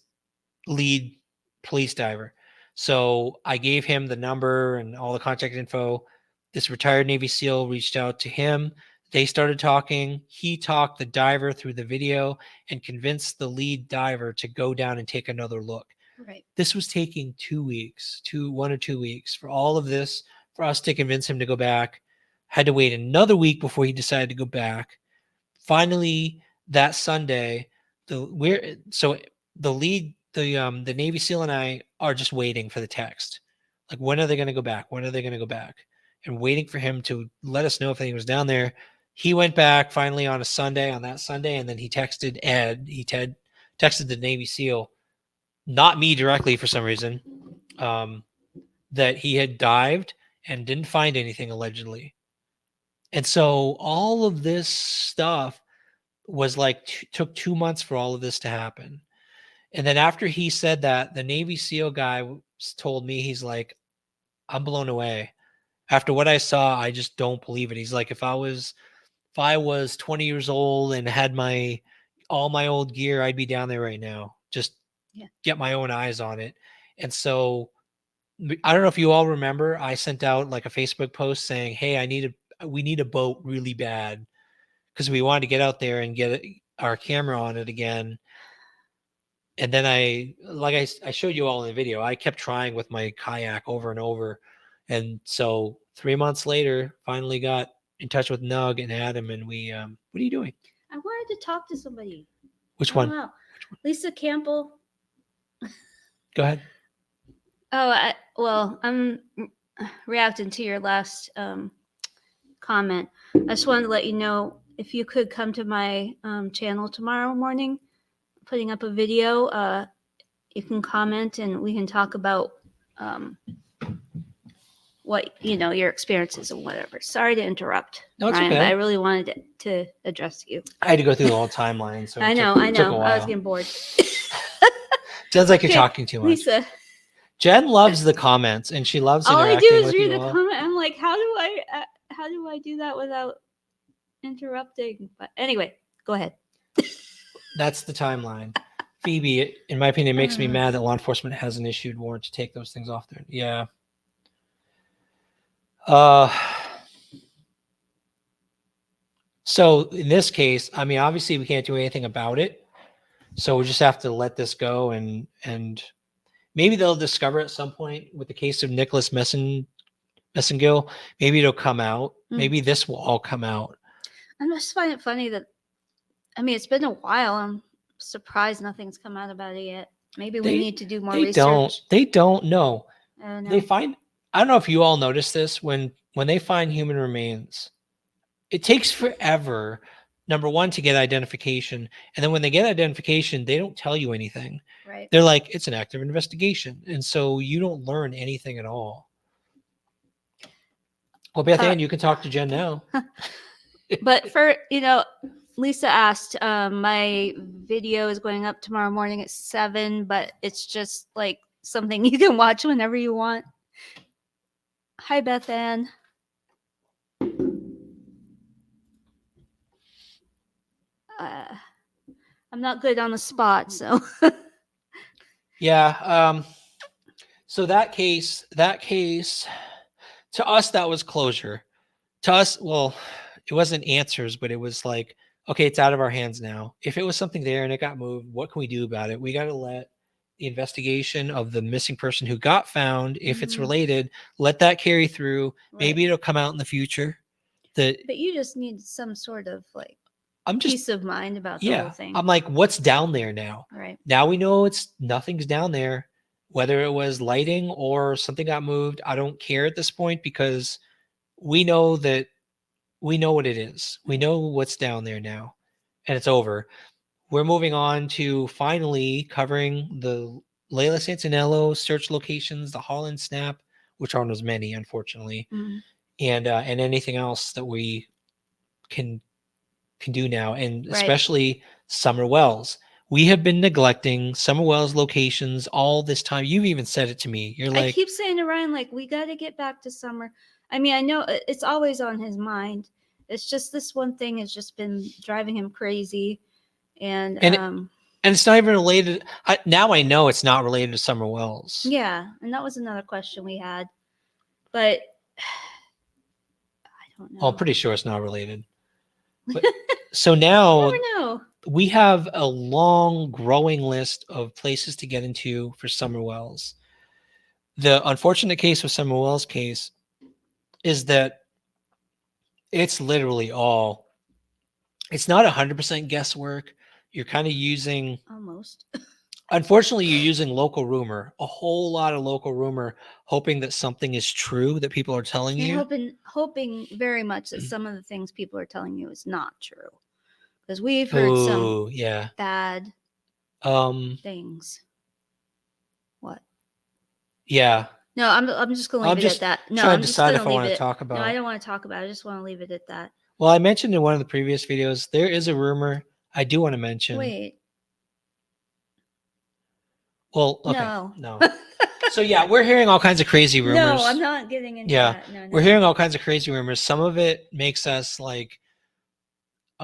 A: lead police diver. So I gave him the number and all the contact info. This retired Navy SEAL reached out to him. They started talking. He talked the diver through the video and convinced the lead diver to go down and take another look.
B: Right.
A: This was taking 2 weeks, 1 or 2 weeks for all of this, for us to convince him to go back. Had to wait another week before he decided to go back. Finally, that Sunday, the Navy SEAL and I are just waiting for the text. Like, when are they going to go back? When are they going to go back? And waiting for him to let us know if anything was down there. He went back finally on that Sunday, and then he texted Ed. Texted the Navy SEAL, not me directly for some reason, that he had dived and didn't find anything allegedly. And so all of this stuff was like took 2 months for all of this to happen. And then after he said that, the Navy SEAL guy told me, he's like, I'm blown away. After what I saw, I just don't believe it. He's like, if I was 20 years old and had all my old gear, I'd be down there right now. Just get my own eyes on it. And so I don't know if you all remember, I sent out like a Facebook post saying, hey, we need a boat really bad, because we wanted to get out there and get our camera on it again. And then I showed you all in the video, I kept trying with my kayak over and over. And so 3 months later, finally got in touch with Nug and Adam, and we, what are you doing?
B: I wanted to talk to somebody.
A: Which
B: I
A: one?
B: don't know. Lisa Campbell.
A: Go ahead.
B: Oh, I'm reacting to your last comment. I just wanted to let you know, if you could come to my channel tomorrow morning, putting up a video, you can comment and we can talk about what, your experiences and whatever. Sorry to interrupt.
A: No, it's
B: Ryan,
A: okay.
B: but I really wanted to address you.
A: I had to go through the whole timeline. So
B: I know.
A: Took a while.
B: I was getting bored.
A: Sounds like you're
B: Okay,
A: talking too much.
B: Lisa.
A: Jen loves the comments, and she loves
B: All I
A: interacting
B: do is
A: with
B: read
A: you
B: the
A: all.
B: comment. I'm like, how do I do that without interrupting? But anyway, go ahead.
A: That's the timeline. Phoebe, in my opinion, it makes me mad that law enforcement hasn't issued warrant to take those things off there. Yeah. So in this case, I mean, obviously we can't do anything about it. So we just have to let this go, and maybe they'll discover at some point with the case of Nicholas Messengill, maybe it'll come out. Maybe this will all come out.
B: I just find it funny that, I mean, it's been a while. I'm surprised nothing's come out about it yet. Maybe we need to do more research.
A: They don't know.
B: I don't know.
A: I don't know if you all notice this, when they find human remains, it takes forever, number one, to get identification. And then when they get identification, they don't tell you anything.
B: Right.
A: They're like, it's an active investigation. And so you don't learn anything at all. Well, Beth Ann, you can talk to Jen now.
B: But for, Lisa asked, my video is going up tomorrow morning at 7, but it's just like something you can watch whenever you want. Hi, Beth Ann. I'm not good on the spot, so.
A: Yeah. So that case, to us, that was closure. To us, well, it wasn't answers, but it was like, okay, it's out of our hands now. If it was something there and it got moved, what can we do about it? We got to let the investigation of the missing person who got found, if it's related, let that carry through.
B: Right.
A: Maybe it'll come out in the future.
B: But you just need some sort of peace of mind about the whole thing.
A: I'm like, what's down there now?
B: Right.
A: Now we know nothing's down there. Whether it was lighting or something got moved, I don't care at this point, because we know that we know what it is. We know what's down there now, and it's over. We're moving on to finally covering the Layla Santinello search locations, the Holland Snap, which aren't as many, unfortunately,
B: Mm.
A: and anything else that we can do now, and
B: Right.
A: especially Summer Wells. We have been neglecting Summer Wells locations all this time. You've even said it to me. You're
B: I
A: like,
B: keep saying to Ryan, like, we got to get back to Summer. I mean, I know it's always on his mind. It's just this one thing has just been driving him crazy. And,
A: and it's not even related. Now I know it's not related to Summer Wells.
B: yeah, and that was another question we had. But I don't know.
A: Well, I'm pretty sure it's not related. But, so now
B: I never know.
A: we have a long growing list of places to get into for Summer Wells. The unfortunate case with Summer Wells case is that it's literally all, it's not 100% guesswork. You're kind of using,
B: Almost.
A: unfortunately, you're using local rumor, a whole lot of local rumor, hoping that something is true that people are telling
B: And
A: you.
B: hoping very much that some of the things people are telling you is not true. Because we've heard some
A: Oh, yeah.
B: bad
A: Um,
B: things. What?
A: yeah.
B: No, I'm just gonna
A: I'm
B: leave it
A: just
B: at that. No,
A: trying
B: I'm
A: to
B: just
A: decide
B: gonna
A: if I
B: leave
A: want to
B: it.
A: talk about.
B: No, I don't want to talk about it. I just want to leave it at that.
A: Well, I mentioned in one of the previous videos, there is a rumor I do want to mention.
B: Wait.
A: Well, okay.
B: No.
A: No. So yeah, we're hearing all kinds of crazy rumors.
B: No, I'm not getting into
A: Yeah,
B: that. No,
A: we're hearing all kinds of crazy rumors. Some of it makes us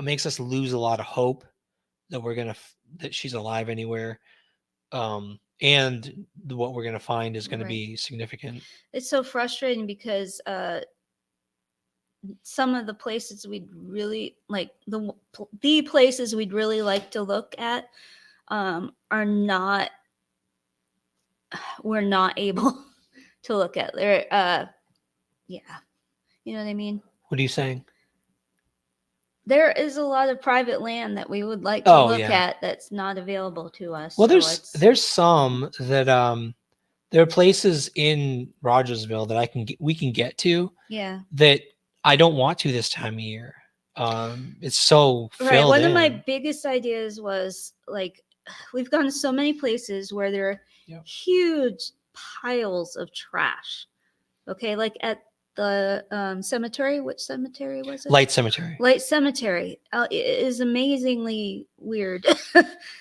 A: makes us lose a lot of hope that that she's alive anywhere. And what we're gonna find is gonna
B: Right.
A: be significant.
B: It's so frustrating because some of the places we'd really like the places we'd really like to look at are not, we're not able to look at. They're yeah, you know what I mean.
A: What are you saying?
B: There is a lot of private land that we would like to
A: Oh,
B: look
A: yeah.
B: at that's not available to us.
A: Well,
B: so
A: there's some that there are places in Rogersville that we can get to
B: yeah.
A: that I don't want to this time of year. It's so
B: Right.
A: filled
B: One of
A: in.
B: my biggest ideas was like, we've gone to so many places where there are
A: Yep.
B: huge piles of trash. Okay, like at the cemetery. Which cemetery was it?
A: Light Cemetery.
B: Light Cemetery. It is amazingly weird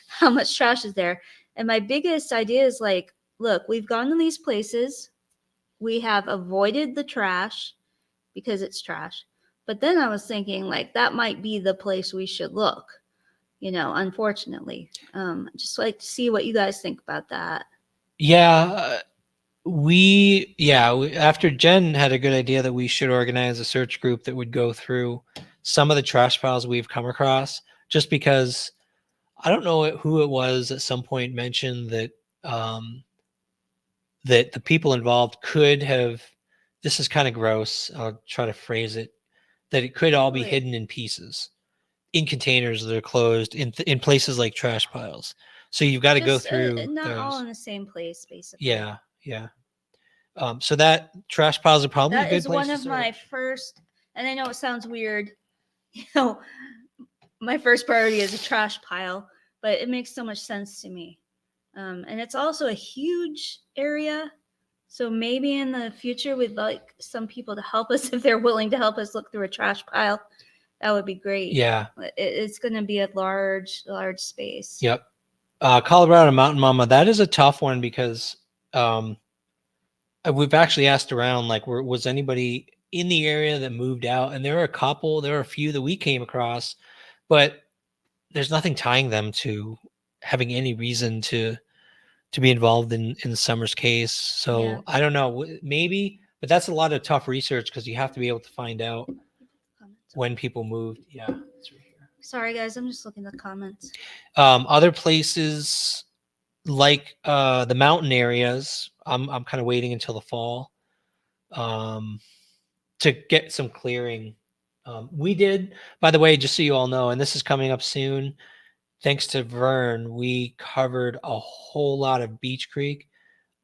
B: how much trash is there. And my biggest idea is like, look, we've gone to these places. We have avoided the trash because it's trash. But then I was thinking like that might be the place we should look, unfortunately. Just like to see what you guys think about that.
A: Yeah, after Jen had a good idea that we should organize a search group that would go through some of the trash piles we've come across, just because I don't know who it was at some point mentioned that that the people involved could have, this is kind of gross, I'll try to phrase it, that it could all be
B: Wait.
A: hidden in pieces in containers that are closed in places like trash piles. So you've got to go
B: Just,
A: through
B: not
A: those.
B: all in the same place, basically.
A: Yeah. So that trash piles are probably a
B: That
A: good
B: is
A: place
B: one
A: to
B: of my
A: search.
B: first, and I know it sounds weird, my first priority is a trash pile, but it makes so much sense to me. And it's also a huge area. So maybe in the future, we'd like some people to help us if they're willing to help us look through a trash pile. That would be great.
A: Yeah.
B: It's going to be a large space.
A: Yep. Colorado Mountain Mama, that is a tough one because we've actually asked around, like, was anybody in the area that moved out? And there are a few that we came across, but there's nothing tying them to having any reason to be involved in Summer's case. So
B: Yeah.
A: I don't know, maybe, but that's a lot of tough research because you have to be able to find out when people moved. Yeah, it's right here.
B: Sorry, guys, I'm just looking at the comments.
A: Other places like the mountain areas, I'm kind of waiting until the fall to get some clearing. We did, by the way, just so you all know, and this is coming up soon, thanks to Vern, we covered a whole lot of Beach Creek.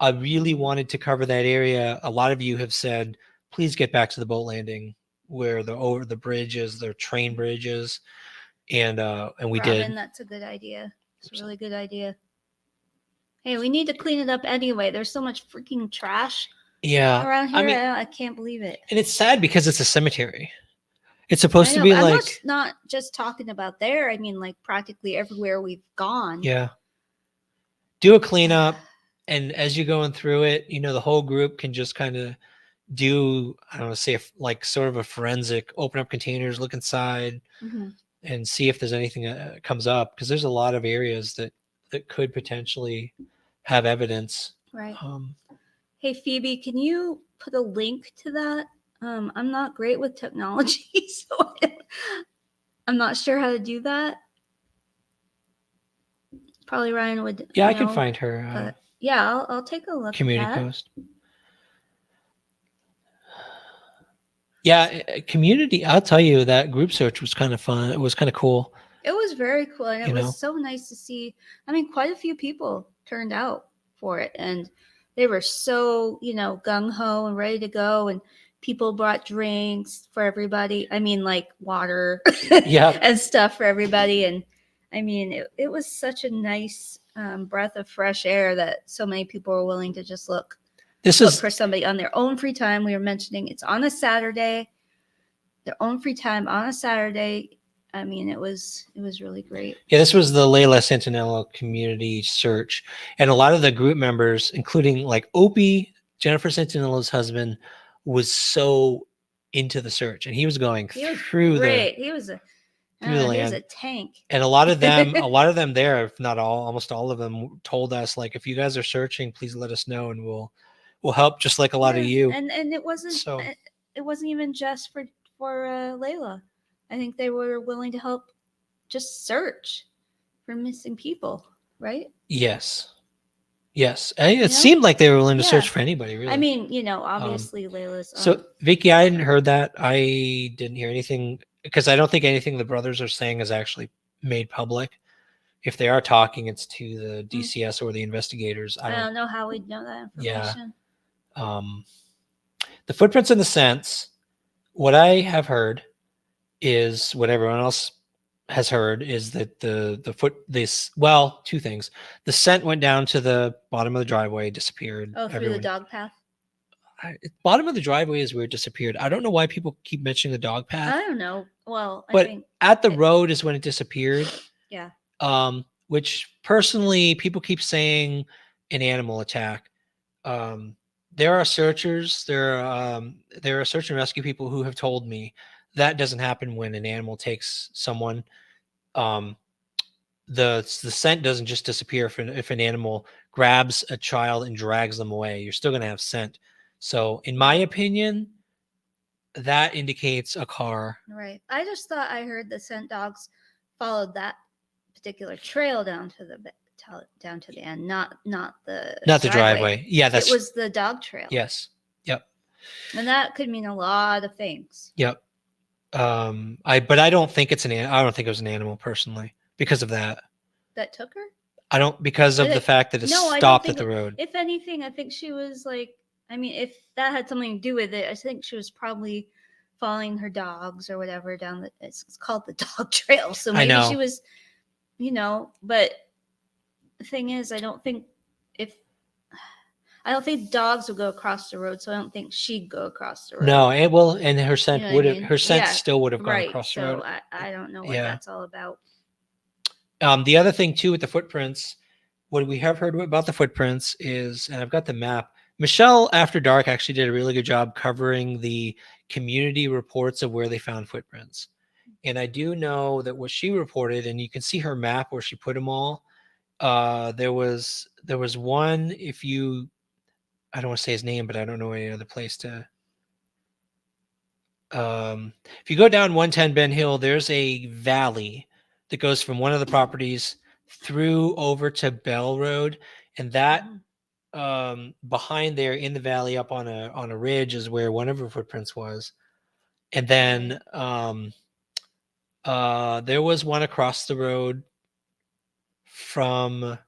A: I really wanted to cover that area. A lot of you have said, please get back to the boat landing. where the over the bridges, the train bridges, and we
B: Robin,
A: did.
B: that's a good idea. It's a really good idea. Hey, we need to clean it up anyway. There's so much freaking trash
A: Yeah,
B: around
A: I
B: here.
A: mean,
B: I can't believe it.
A: and it's sad because it's a cemetery. It's
B: I
A: supposed to
B: know,
A: be
B: but I'm
A: like,
B: not just talking about there. I mean, like practically everywhere we've gone.
A: yeah, do a cleanup, and as you're going through it, you know, the whole group can just kind of do, I don't know, say like sort of a forensic, open up containers, look inside,
B: Mhm.
A: and see if there's anything that comes up, because there's a lot of areas that could potentially have evidence.
B: Right.
A: Um,
B: Hey, Phoebe, can you put a link to that? I'm not great with technology, so I'm not sure how to do that. Probably Ryan would.
A: yeah, I can find her
B: But yeah, I'll take a look
A: community
B: at that.
A: post. Yeah, community. I'll tell you that group search was kind of fun. It was kind of cool.
B: It was very cool, and it
A: You know?
B: was so nice to see. I mean, quite a few people turned out for it, and they were so, gung ho and ready to go. And people brought drinks for everybody. I mean, like water,
A: Yeah.
B: and stuff for everybody. And I mean, it was such a nice breath of fresh air that so many people were willing to just look for somebody on their own free time. We were mentioning it's on a Saturday, their own free time on a Saturday. I mean, it was really great.
A: Yeah, this was the Layla Santinello community search, and a lot of the group members, including like Opie, Jennifer Santinello's husband, was so into the search, and he was going through
B: great. He was a tank.
A: And a lot of them there, if not all, almost all of them, told us, like, if you guys are searching, please let us know, and we'll help, just like a lot of you.
B: And it wasn't even just for Layla. I think they were willing to help just search for missing people, right?
A: Yes. It seemed like they were willing to search for anybody, really.
B: I mean, obviously Layla's.
A: So Vicky, I hadn't heard that. I didn't hear anything, because I don't think anything the brothers are saying is actually made public. If they are talking, it's to the DCS or the investigators.
B: I don't know how we'd know that information.
A: Yeah. The footprints in the scents, what I have heard is what everyone else has heard is that two things. The scent went down to the bottom of the driveway, disappeared.
B: Oh, through the dog path?
A: Bottom of the driveway is where it disappeared. I don't know why people keep mentioning the dog path.
B: I don't know. Well,
A: but
B: I think
A: at the road is when it disappeared.
B: Yeah.
A: Which personally, people keep saying an animal attack. There are searchers, there are search and rescue people who have told me that doesn't happen when an animal takes someone. The scent doesn't just disappear if an animal grabs a child and drags them away. You're still going to have scent. So in my opinion, that indicates a car.
B: Right. I just thought I heard the scent dogs followed that particular trail down to the end, not the
A: driveway. Yeah,
B: it was the dog trail.
A: Yes. Yep.
B: And that could mean a lot of things.
A: Yep. But I don't think I don't think it was an animal personally, because of that.
B: That took her?
A: I don't, because of the fact that it stopped at the road.
B: If anything, I think she was like, I mean, if that had something to do with it, I think she was probably following her dogs or whatever down it's called the dog trail. So maybe she was, but the thing is, I don't think dogs would go across the road, so I don't think she'd go across the road.
A: No, and her scent still would have gone across the road.
B: So I don't know what that's all about.
A: The other thing too with the footprints, what we have heard about the footprints is, and I've got the map. Michelle After Dark actually did a really good job covering the community reports of where they found footprints. And I do know that what she reported, and you can see her map where she put them all. There was one, I don't want to say his name, but I don't know any other place to. If you go down 110 Ben Hill, there's a valley that goes from one of the properties through over to Bell Road, and that behind there in the valley up on a ridge is where one of her footprints was. And then there was one across the road from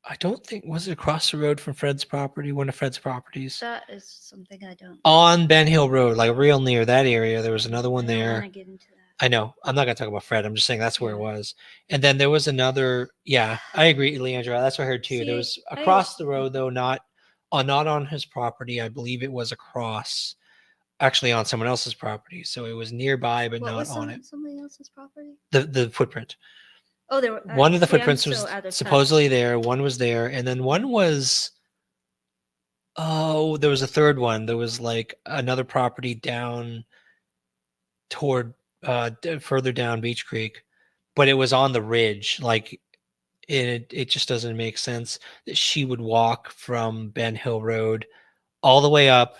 A: I don't think, was it across the road from Fred's property, one of Fred's properties?
B: That is something I don't.
A: On Ben Hill Road, like real near that area. There was another one
B: I don't
A: there.
B: want to get into that.
A: I know. I'm not going to talk about Fred. I'm just saying that's where it
B: Yeah.
A: was. And then there was another. Yeah, I agree, Leandra. That's what I heard too. There was
B: See,
A: across the road, though, not on his property. I believe it was across, actually on someone else's property. So it was nearby, but
B: What
A: not
B: was
A: on it.
B: somebody else's property?
A: The footprint.
B: Oh, there were
A: One of the
B: see, I'm
A: footprints
B: so
A: was
B: out of touch.
A: supposedly there. One was there, and then one was. Oh, there was a third one. There was like another property down toward further down Beach Creek, but it was on the ridge. Like it just doesn't make sense that she would walk from Ben Hill Road all the way up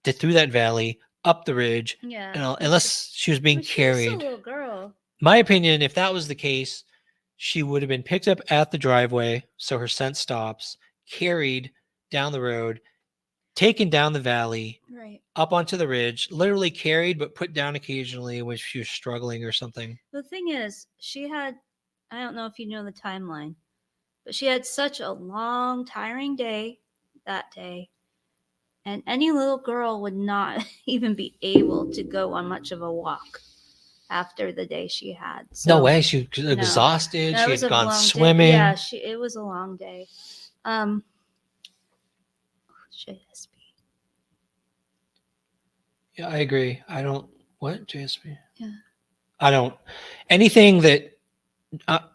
A: through that valley, up the ridge,
B: Yeah.
A: and unless she was being
B: But she was a
A: carried.
B: little girl.
A: My opinion, if that was the case, she would have been picked up at the driveway, so her scent stops, carried down the road, taken down the valley,
B: Right.
A: up onto the ridge, literally carried but put down occasionally when she was struggling or something.
B: The thing is, she had, I don't know if you know the timeline, but she had such a long, tiring day that day. And any little girl would not even be able to go on much of a walk after the day she had. So,
A: No way. She was exhausted.
B: no, it
A: She
B: was
A: had
B: a
A: gone
B: long day.
A: swimming.
B: Yeah, it was a long day. JSP.
A: Yeah, I agree. I don't. What? JSP?
B: Yeah.
A: I don't. Anything that,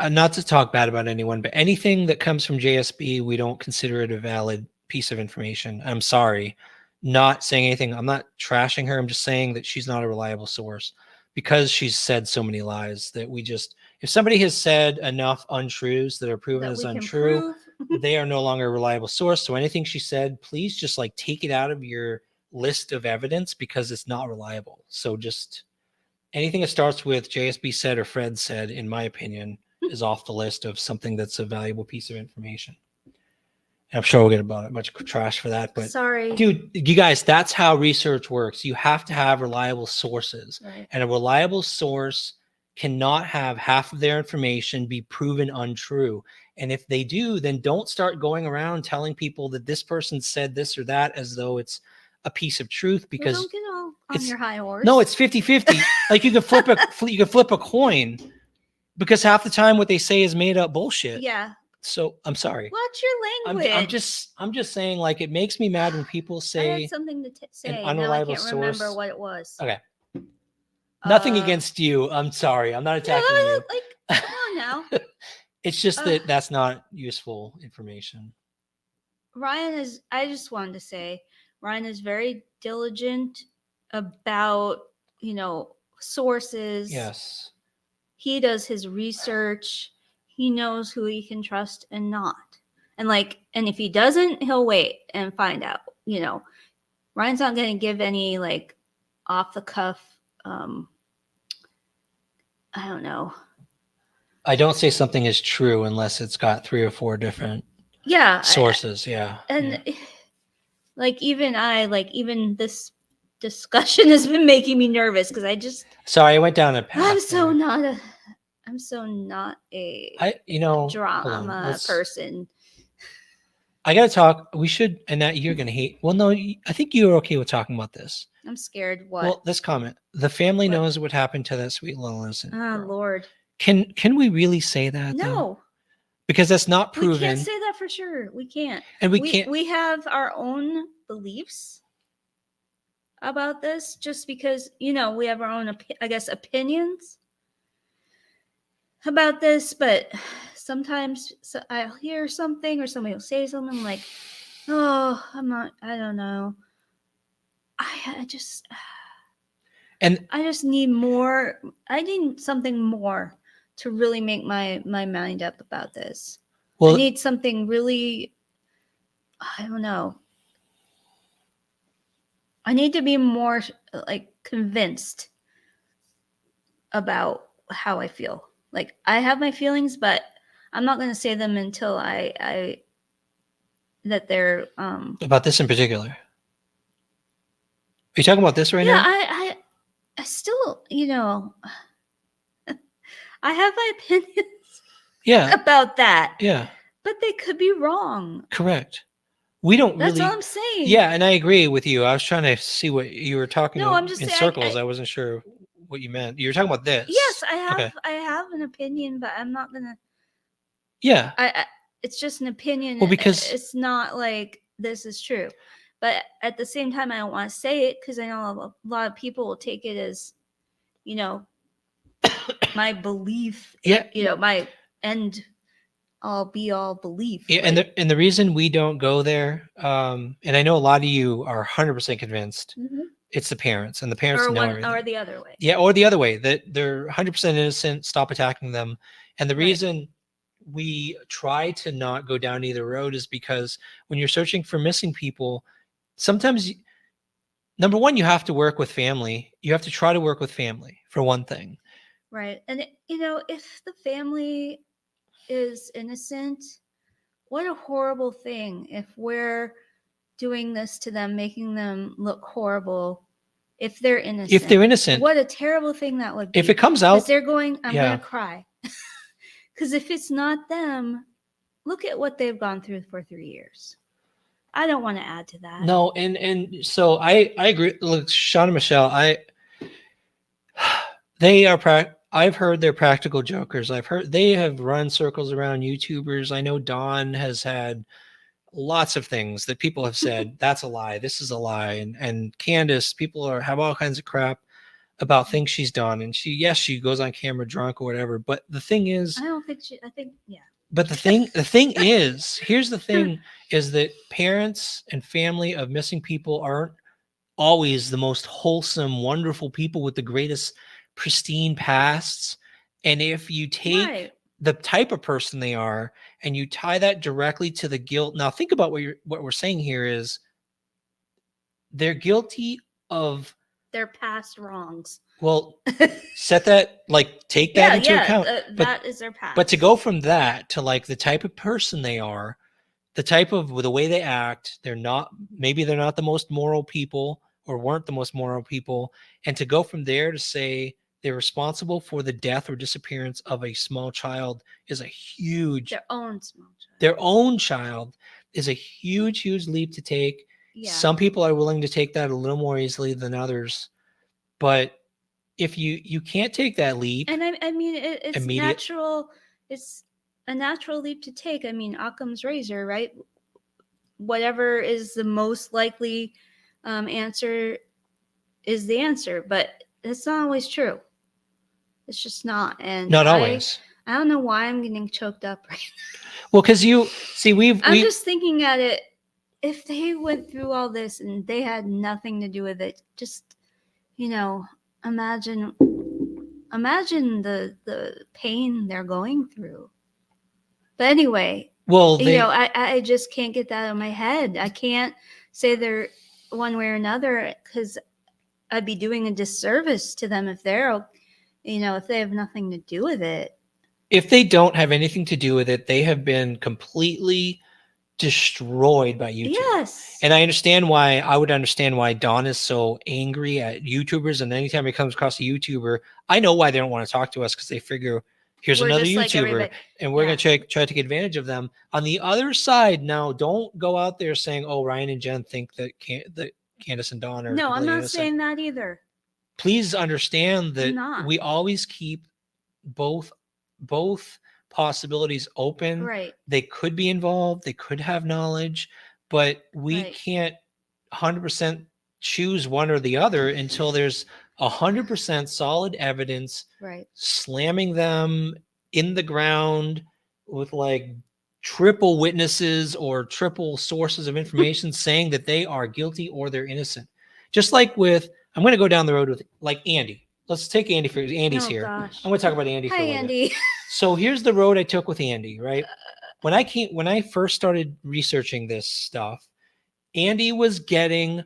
A: not to talk bad about anyone, but anything that comes from JSB, we don't consider it a valid piece of information. I'm sorry. Not saying anything. I'm not trashing her. I'm just saying that she's not a reliable source because she's said so many lies that we just, if somebody has said enough untruths that are proven
B: That
A: as
B: we can
A: untrue,
B: prove.
A: they are no longer a reliable source. So anything she said, please just like take it out of your list of evidence because it's not reliable. So just anything that starts with JSB said or Fred said, in my opinion, is off the list of something that's a valuable piece of information. And I'm sure we'll get about much trash for that, but
B: Sorry.
A: dude, you guys, that's how research works. You have to have reliable sources,
B: Right.
A: and a reliable source cannot have half of their information be proven untrue. And if they do, then don't start going around telling people that this person said this or that as though it's a piece of truth, because
B: Well, don't get all on
A: it's-
B: your high horse.
A: no, it's 50-50. Like you can flip a coin, because half the time what they say is made up bullshit.
B: Yeah.
A: So I'm sorry.
B: Watch your language.
A: I'm just saying, like, it makes me mad when people
B: I
A: say
B: had something to say.
A: an
B: Now I
A: unreliable
B: can't remember
A: source.
B: what it was.
A: Okay. Nothing
B: Uh,
A: against you. I'm sorry. I'm not
B: No,
A: attacking you.
B: like, come on now.
A: It's just that
B: Ugh.
A: that's not useful information.
B: Ryan is, I just wanted to say, Ryan is very diligent about, sources.
A: Yes.
B: He does his research. He knows who he can trust and not. And and if he doesn't, he'll wait and find out. Ryan's not going to give any off the cuff, I don't know.
A: I don't say something is true unless it's got 3 or 4 different sources. Yeah.
B: And even this discussion has been making me nervous because I just,
A: Sorry, I went down a path.
B: I'm so
A: there.
B: not a
A: hold on,
B: drama person.
A: I gotta talk. We should, and that you're gonna hate. Well, no, I think you're okay with talking about this.
B: I'm scared. What?
A: Well, this comment: the family
B: What?
A: knows what happened to that sweet little innocent.
B: Oh
A: girl.
B: Lord.
A: Can we really say that? Though?
B: No,
A: Because that's not proven.
B: we can't say that for sure. We can't.
A: And we can't.
B: We have our own beliefs about this, just because we have our own, opinions about this. But sometimes I'll hear something or somebody will say something like, "Oh, I don't know. I just need more. I need something more to really make my mind up about this.
A: Well,
B: I need something really, I don't know. I need to be more convinced about how I feel. I have my feelings, but I'm not going to say them until that they're
A: about this in particular. Are you talking about this right now?
B: I still, I have my opinions
A: Yeah.
B: about that.
A: Yeah.
B: But they could be wrong.
A: Correct. We don't
B: That's
A: really.
B: all I'm saying.
A: Yeah, and I agree with you. I was trying to see what you were talking
B: No,
A: about
B: I'm just
A: in
B: saying,
A: circles. I wasn't sure what you meant. You were talking about this.
B: Yes, I have.
A: Okay.
B: I have an opinion, but I'm not gonna.
A: Yeah.
B: It's just an opinion.
A: Well, because
B: it's not like this is true, but at the same time, I don't want to say it because I know a lot of people will take it as, you know, my belief.
A: yeah,
B: You know, my end all be all belief.
A: yeah,
B: like,
A: and the reason we don't go there, and I know a lot of you are 100% convinced
B: mhm.
A: it's the parents, and the parents
B: or
A: know
B: one
A: everything.
B: or the other way.
A: Yeah, or the other way, that they're 100% innocent. Stop attacking them. And the
B: Right.
A: reason we try to not go down either road is because when you're searching for missing people, sometimes number one, you have to work with family. You have to try to work with family for one thing.
B: Right. And, you know, if the family is innocent, what a horrible thing if we're doing this to them, making them look horrible if they're innocent.
A: If they're innocent,
B: what a terrible thing that would be.
A: if it comes
B: Because
A: out,
B: they're going, I'm
A: yeah.
B: going to cry. Because if it's not them, look at what they've gone through for 3 years. I don't want to add to that.
A: No, and so I agree. Look, Sean and Michelle, they are I've heard they're practical jokers. I've heard they have run circles around YouTubers. I know Dawn has had lots of things that people have said that's a lie, this is a lie, and Candace, people have all kinds of crap about things she's done, and she goes on camera drunk or whatever. But the thing is,
B: I think yeah.
A: But the thing is, here's the thing: is that parents and family of missing people aren't always the most wholesome, wonderful people with the greatest pristine pasts. And if you take
B: Right.
A: the type of person they are and you tie that directly to the guilt, now think about what we're saying here is they're guilty of
B: Their past wrongs.
A: well, set that, like, take that into account.
B: That is their past.
A: But to go from that to like the type of person they are, the type of the way they act, maybe they're not the most moral people or weren't the most moral people. And to go from there to say they're responsible for the death or disappearance of a small child is a huge,
B: their own small child.
A: Their own child is a huge, huge leap to take.
B: Yeah.
A: Some people are willing to take that a little more easily than others. But if you can't take that leap,
B: and I mean it's natural. It's a natural leap to take. I mean, Occam's razor, right? Whatever is the most likely answer is the answer, but it's not always true. It's just not. And
A: not always.
B: I don't know why I'm getting choked up right now.
A: Well, because you see,
B: I'm just thinking at it. If they went through all this and they had nothing to do with it, just, you know, imagine the pain they're going through. But anyway,
A: well,
B: I just can't get that out of my head. I can't say they're one way or another because I'd be doing a disservice to them if they're, if they have nothing to do with it.
A: If they don't have anything to do with it, they have been completely destroyed by YouTube.
B: Yes.
A: And I would understand why Dawn is so angry at YouTubers. And anytime he comes across a YouTuber, I know why they don't want to talk to us, because they figure here's another YouTuber and we're going to try to take advantage of them. On the other side, now don't go out there saying, oh, Ryan and Jen think that Candace and Dawn are.
B: No, I'm not
A: innocent.
B: saying that either.
A: Please understand that we always keep both possibilities open.
B: Right.
A: They could be involved, they could have knowledge, but we can't 100% choose one or the other until there's 100% solid evidence slamming them in the ground with like triple witnesses or triple sources of information saying that they are guilty or they're innocent. Just like with, I'm going to go down the road with like Andy. Let's take Andy for Andy's here.
B: Gosh.
A: I'm going to talk about Andy for a little
B: Andy.
A: bit. So here's the road I took with Andy, right? When I first started researching this stuff, Andy was getting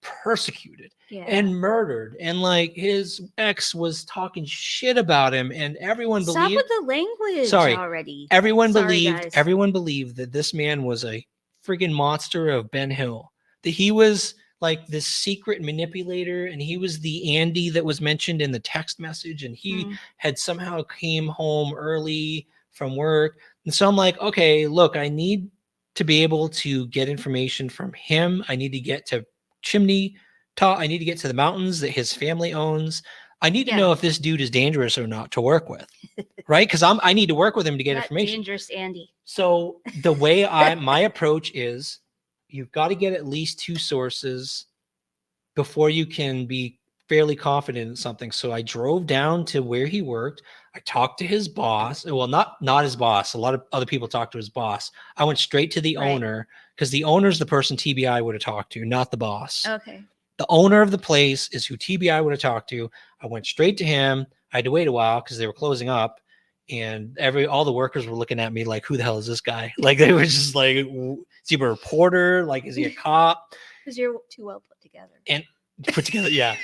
A: persecuted and murdered, and like his ex was talking shit about him, and everyone believed.
B: Stop with the language already.
A: Everyone believed that this man was a friggin' monster of Ben Hill, that he was like this secret manipulator, and he was the Andy that was mentioned in the text message, and he had somehow came home early from work. And so I'm like, okay, look, I need to be able to get information from him. I need to get to chimney top. I need to get to the mountains that his family owns. I need to
B: Yeah.
A: know if this dude is dangerous or not to work with, right? Because I need to work with him to get
B: That
A: information.
B: dangerous Andy.
A: So the way my approach is, you've got to get at least 2 sources before you can be fairly confident in something. So I drove down to where he worked. I talked to his boss. Well, not his boss. A lot of other people talked to his boss. I went straight to the
B: Right.
A: owner, because the owner's the person TBI would have talked to, not the boss.
B: Okay.
A: The owner of the place is who TBI would have talked to. I went straight to him. I had to wait a while because they were closing up, and all the workers were looking at me like, "Who the hell is this guy?" Like, they were just like, "Is he a reporter? Like, is he a cop?"
B: Because you're too well put together.
A: And put together, yeah.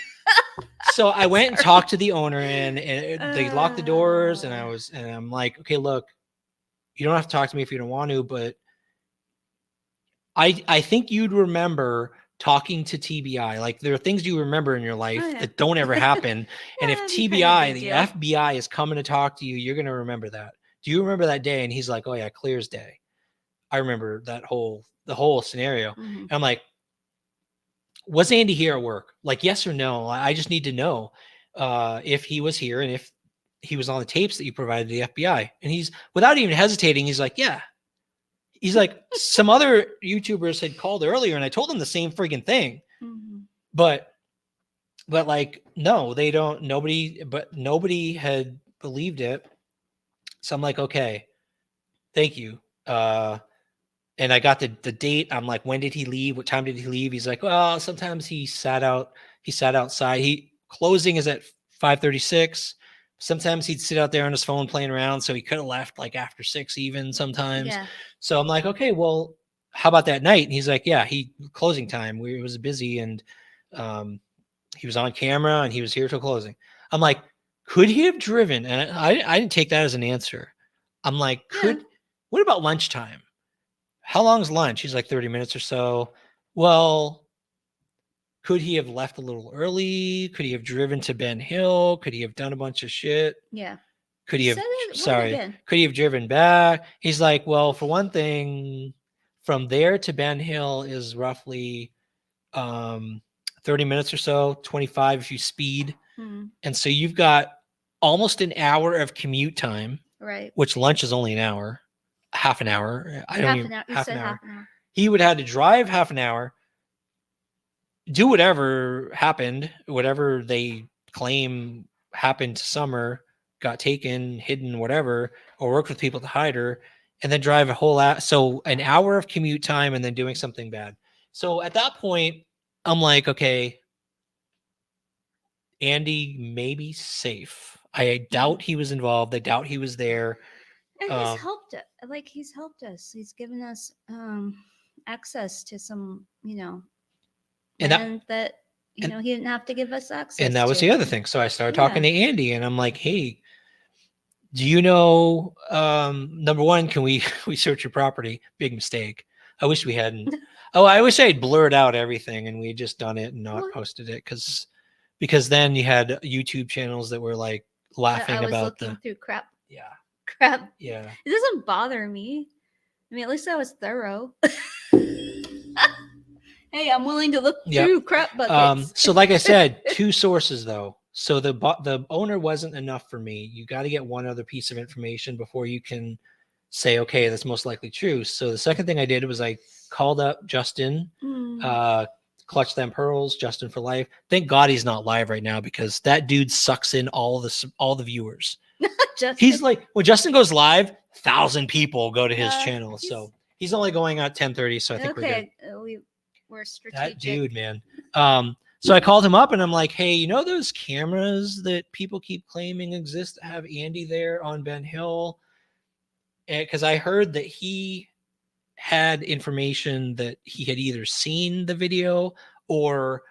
A: So I went and talked to the owner, and they locked the doors, and I'm like, okay, look, you don't have to talk to me if you don't want to, but I think you'd remember talking to TBI. Like, there are things you remember in your life
B: Oh, yeah.
A: that don't ever happen. And if
B: Yeah, that'd be kind of a
A: TBI,
B: big
A: the
B: deal.
A: FBI is coming to talk to you, you're going to remember that. Do you remember that day? And he's like, oh yeah, clear as day. I remember the whole scenario.
B: Mhm.
A: And I'm like, was Andy here at work? Like, yes or no? I just need to know if he was here and if he was on the tapes that you provided to the FBI. And he's, without even hesitating, he's like, yeah. He's like, some other YouTubers had called earlier, and I told them the same freaking thing.
B: Mhm.
A: But like, no, they don't. Nobody had believed it. So I'm like, okay, thank you. And I got the date. I'm like, when did he leave? What time did he leave? He's like, well, sometimes he sat outside. Closing is at 5:36. Sometimes he'd sit out there on his phone playing around. So he could have left like after 6 even sometimes.
B: Yeah.
A: So I'm like, okay, well, how about that night? And he's like, yeah, closing time. It was busy, and he was on camera and he was here till closing. I'm like, could he have driven? And I didn't take that as an answer. I'm like, what about lunchtime? How long is lunch? He's like 30 minutes or so. Well, could he have left a little early? Could he have driven to Ben Hill? Could he have done a bunch of shit?
B: Yeah.
A: Could he have,
B: Said it would have
A: sorry,
B: been.
A: could he have driven back? He's like, well, for one thing, from there to Ben Hill is roughly 30 minutes or so, 25 if you speed.
B: Mhm.
A: And so you've got almost an hour of commute time,
B: Right.
A: which lunch is only an hour, half an hour. I don't
B: Half
A: even,
B: an hour. You
A: half
B: said
A: an hour.
B: half an hour.
A: He would have to drive half an hour, do whatever happened, whatever they claim happened to Summer, got taken, hidden, whatever, or worked with people to hide her, and then drive a whole so an hour of commute time and then doing something bad. So at that point, I'm like, okay, Andy may be safe. I doubt he was involved. I doubt he was there.
B: And he's helped it. Like, he's helped us. He's given us access to some,
A: And
B: that he didn't have to give us access.
A: And that was
B: to.
A: the other thing. So I started talking to Andy, and I'm like, hey, do you know, number one, can we search your property? Big mistake. I wish we hadn't. I wish I had blurred out everything and we had just done it and not posted it, because then you had YouTube channels that were like laughing
B: I was
A: about
B: looking through crap.
A: Yeah.
B: It doesn't bother me. I mean, at least I was thorough. Hey, I'm willing to look through crap buckets.
A: So like I said, 2 sources though. So the owner wasn't enough for me. You got to get one other piece of information before you can say, okay, that's most likely true. So the second thing I did was I called up Justin, Clutch Them Pearls, Justin for Life. Thank God he's not live right now, because that dude sucks in all the viewers. He's like, when Justin goes live, 1,000 people go to his channel. So he's only going out 10:30. So I think
B: we're strategic.
A: That dude, man. So I called him up and I'm like, hey, you know those cameras that people keep claiming exist that have Andy there on Ben Hill? Because I heard that he had information that he had either seen the video or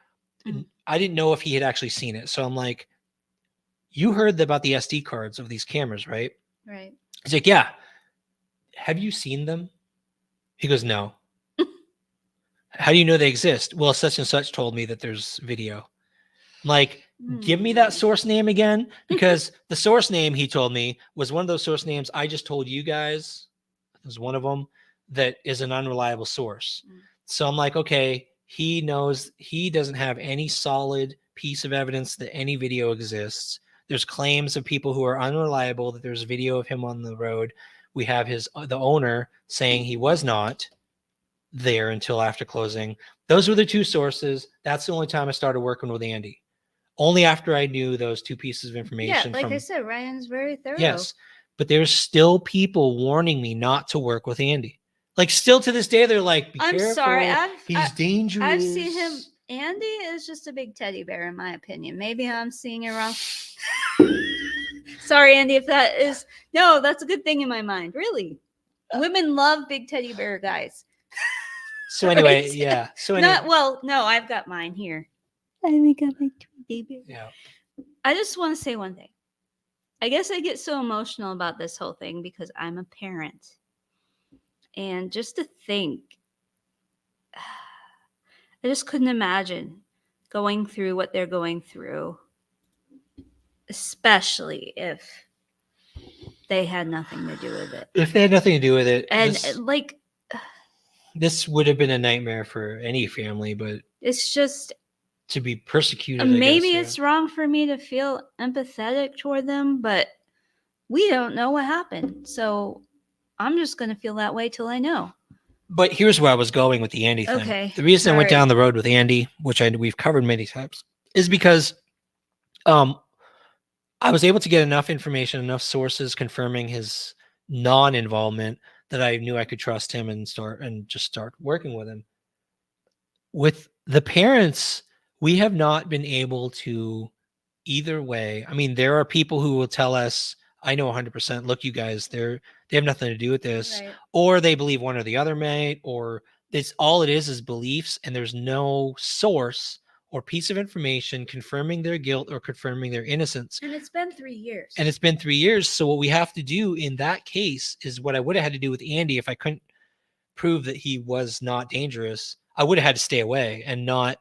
A: I didn't know if he had actually seen it. So I'm like, you heard about the SD cards of these cameras, right?
B: Right.
A: He's like, yeah. Have you seen them? He goes, no. How do you know they exist? Well, such and such told me that there's video. I'm like, Give me that
B: Hmm.
A: source name again, because the source name he told me was one of those source names I just told you guys. It was one of them that is an unreliable source.
B: Mm.
A: So I'm like, okay, he knows he doesn't have any solid piece of evidence that any video exists. There's claims of people who are unreliable that there's video of him on the road. We have the owner saying he was not there until after closing. Those were the two sources. That's the only time I started working with Andy. Only after I knew those two pieces of
B: Yeah,
A: information
B: like
A: from
B: I said, Ryan's very thorough.
A: yes, but there's still people warning me not to work with Andy. Like still to this day, they're like, "Be
B: I'm
A: careful,
B: sorry.
A: he's dangerous."
B: I've seen him. Andy is just a big teddy bear, in my opinion. Maybe I'm seeing it wrong. Sorry, Andy, if that is no, that's a good thing in my mind. Really, women love big teddy bear guys.
A: So anyway,
B: Right?
A: yeah. So anyway,
B: Not well. No, I've got mine here. I got my teddy bear.
A: yeah.
B: I just want to say one thing. I guess I get so emotional about this whole thing because I'm a parent, and just to think, I just couldn't imagine going through what they're going through, especially if they had nothing to do with it.
A: If they had nothing to do with it,
B: And
A: this would have been a nightmare for any family, but
B: it's just
A: to be persecuted,
B: maybe
A: I guess,
B: it's wrong for me to feel empathetic toward them, but we don't know what happened. So I'm just going to feel that way till I know.
A: But here's where I was going with the Andy thing.
B: Okay,
A: The reason I went
B: sorry.
A: down the road with Andy, which we've covered many times, is because I was able to get enough information, enough sources confirming his non-involvement that I knew I could trust him and just start working with him. With the parents, we have not been able to either way. I mean, there are people who will tell us, I know 100%, look, you guys, they have nothing to do with this,
B: Right.
A: or they believe one or the other, mate, or it's all it is beliefs, and there's no source or piece of information confirming their guilt or confirming their innocence.
B: And it's been 3 years.
A: And it's been 3 years. So what we have to do in that case is what I would have had to do with Andy if I couldn't prove that he was not dangerous. I would have had to stay away and not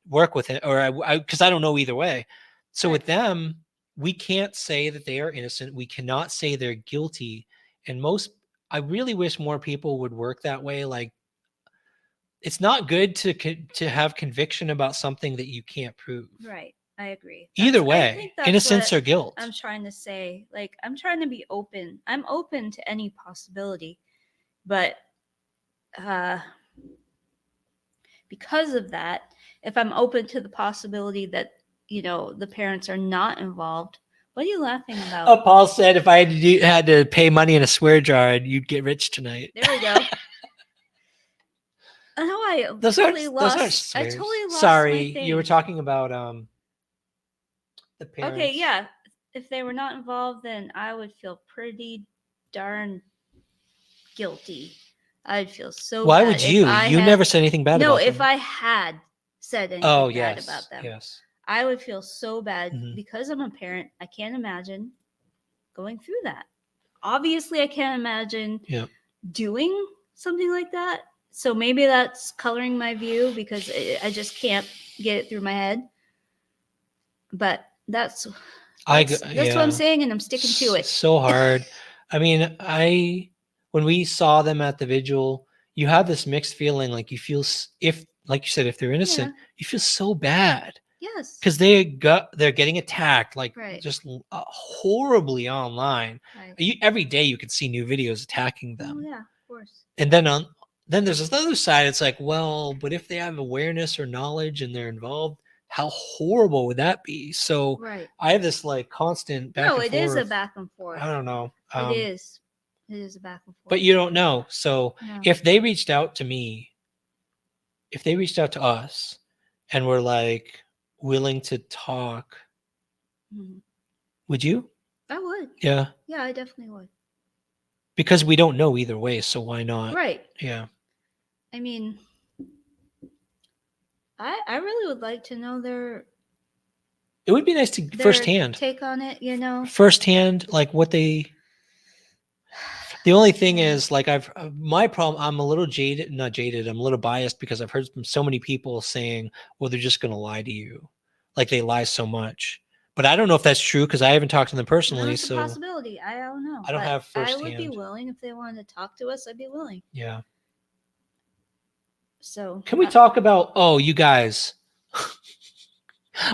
A: work with it, or because I don't know either way. So with them, we can't say that they are innocent. We cannot say they're guilty. And I really wish more people would work that way. Like, it's not good to have conviction about something that you can't prove.
B: Right. I agree.
A: Either
B: I
A: way,
B: think that's
A: innocence
B: what
A: or guilt.
B: I'm trying to say. Like, I'm trying to be open. I'm open to any possibility. But because of that, if I'm open to the possibility that, the parents are not involved, what are you laughing about?
A: Oh, Paul said if I had to pay money in a swear jar, you'd get rich tonight.
B: There we go. I
A: Those
B: totally
A: aren't
B: lost. I
A: swears.
B: totally lost.
A: Sorry,
B: my thing.
A: you were talking about the parents.
B: Okay, yeah. If they were not involved, then I would feel pretty darn guilty. I'd feel so
A: Why
B: bad.
A: would you? You never said anything bad about them.
B: No, if I had said anything bad about them.
A: Yes.
B: I would feel so bad
A: Mhm.
B: because I'm a parent. I can't imagine going through that. Obviously, I can't imagine doing something like that. So maybe that's coloring my view because I just can't get it through my head. But that's what I'm saying, and I'm sticking to it.
A: So hard. I mean, when we saw them at the vigil, you have this mixed feeling. Like you feel, like you said, if they're innocent, you feel so bad.
B: Yes.
A: Because they're getting attacked, like just horribly online.
B: Right.
A: Every day you can see new videos attacking them.
B: Oh yeah, of course.
A: And then there's this other side. It's like, well, but if they have awareness or knowledge and they're involved, how horrible would that be? So I have this like constant back and forth.
B: No, it is a back and forth.
A: I don't know.
B: It is. It is a back and forth.
A: But you don't know. So if they reached out to me, if they reached out to us and were like willing to talk, would you?
B: I would.
A: Yeah.
B: Yeah, I definitely would.
A: Because we don't know either way, so why not?
B: Right.
A: Yeah.
B: I mean, I really would like to know
A: it would be nice to firsthand
B: take on it,
A: firsthand, like what they. The only thing is, like, my problem. I'm a little not jaded. I'm a little biased because I've heard from so many people saying, "Well, they're just going to lie to you." like they lie so much. But I don't know if that's true because I haven't talked to them personally.
B: That's a
A: So
B: possibility. I don't know.
A: I don't
B: but
A: have
B: I would be
A: firsthand.
B: willing if they wanted to talk to us. I'd be willing.
A: Yeah.
B: So
A: Can we talk about? Oh, you guys.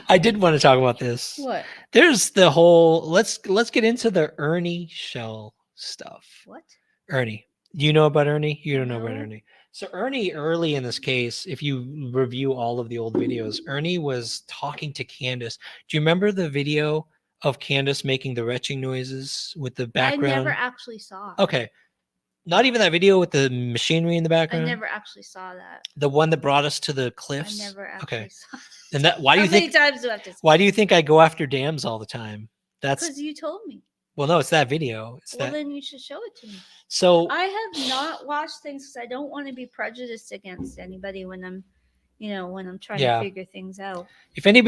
A: I did want to talk about this.
B: what?
A: There's the whole. Let's get into the Ernie Shell stuff.
B: What?
A: Ernie. Do you know about Ernie? You don't know about
B: No.
A: Ernie. So Ernie, early in this case, if you review all of the old videos, Ernie was talking to Candace. Do you remember the video of Candace making the retching noises with the background?
B: I never actually saw.
A: Okay. Not even that video with the machinery in the
B: I
A: background.
B: never actually saw that.
A: The one that brought us to the
B: I
A: cliffs.
B: never actually saw.
A: And that why do you
B: How many
A: think
B: times do I have to?
A: why do you think I go after dams all the time? That's
B: Because you told me.
A: well, no, it's that video. It's
B: Well,
A: that.
B: then you should show it to me.
A: So
B: I have not watched things because I don't want to be prejudiced against anybody when I'm, when I'm trying
A: Yeah.
B: to figure things out.
A: if any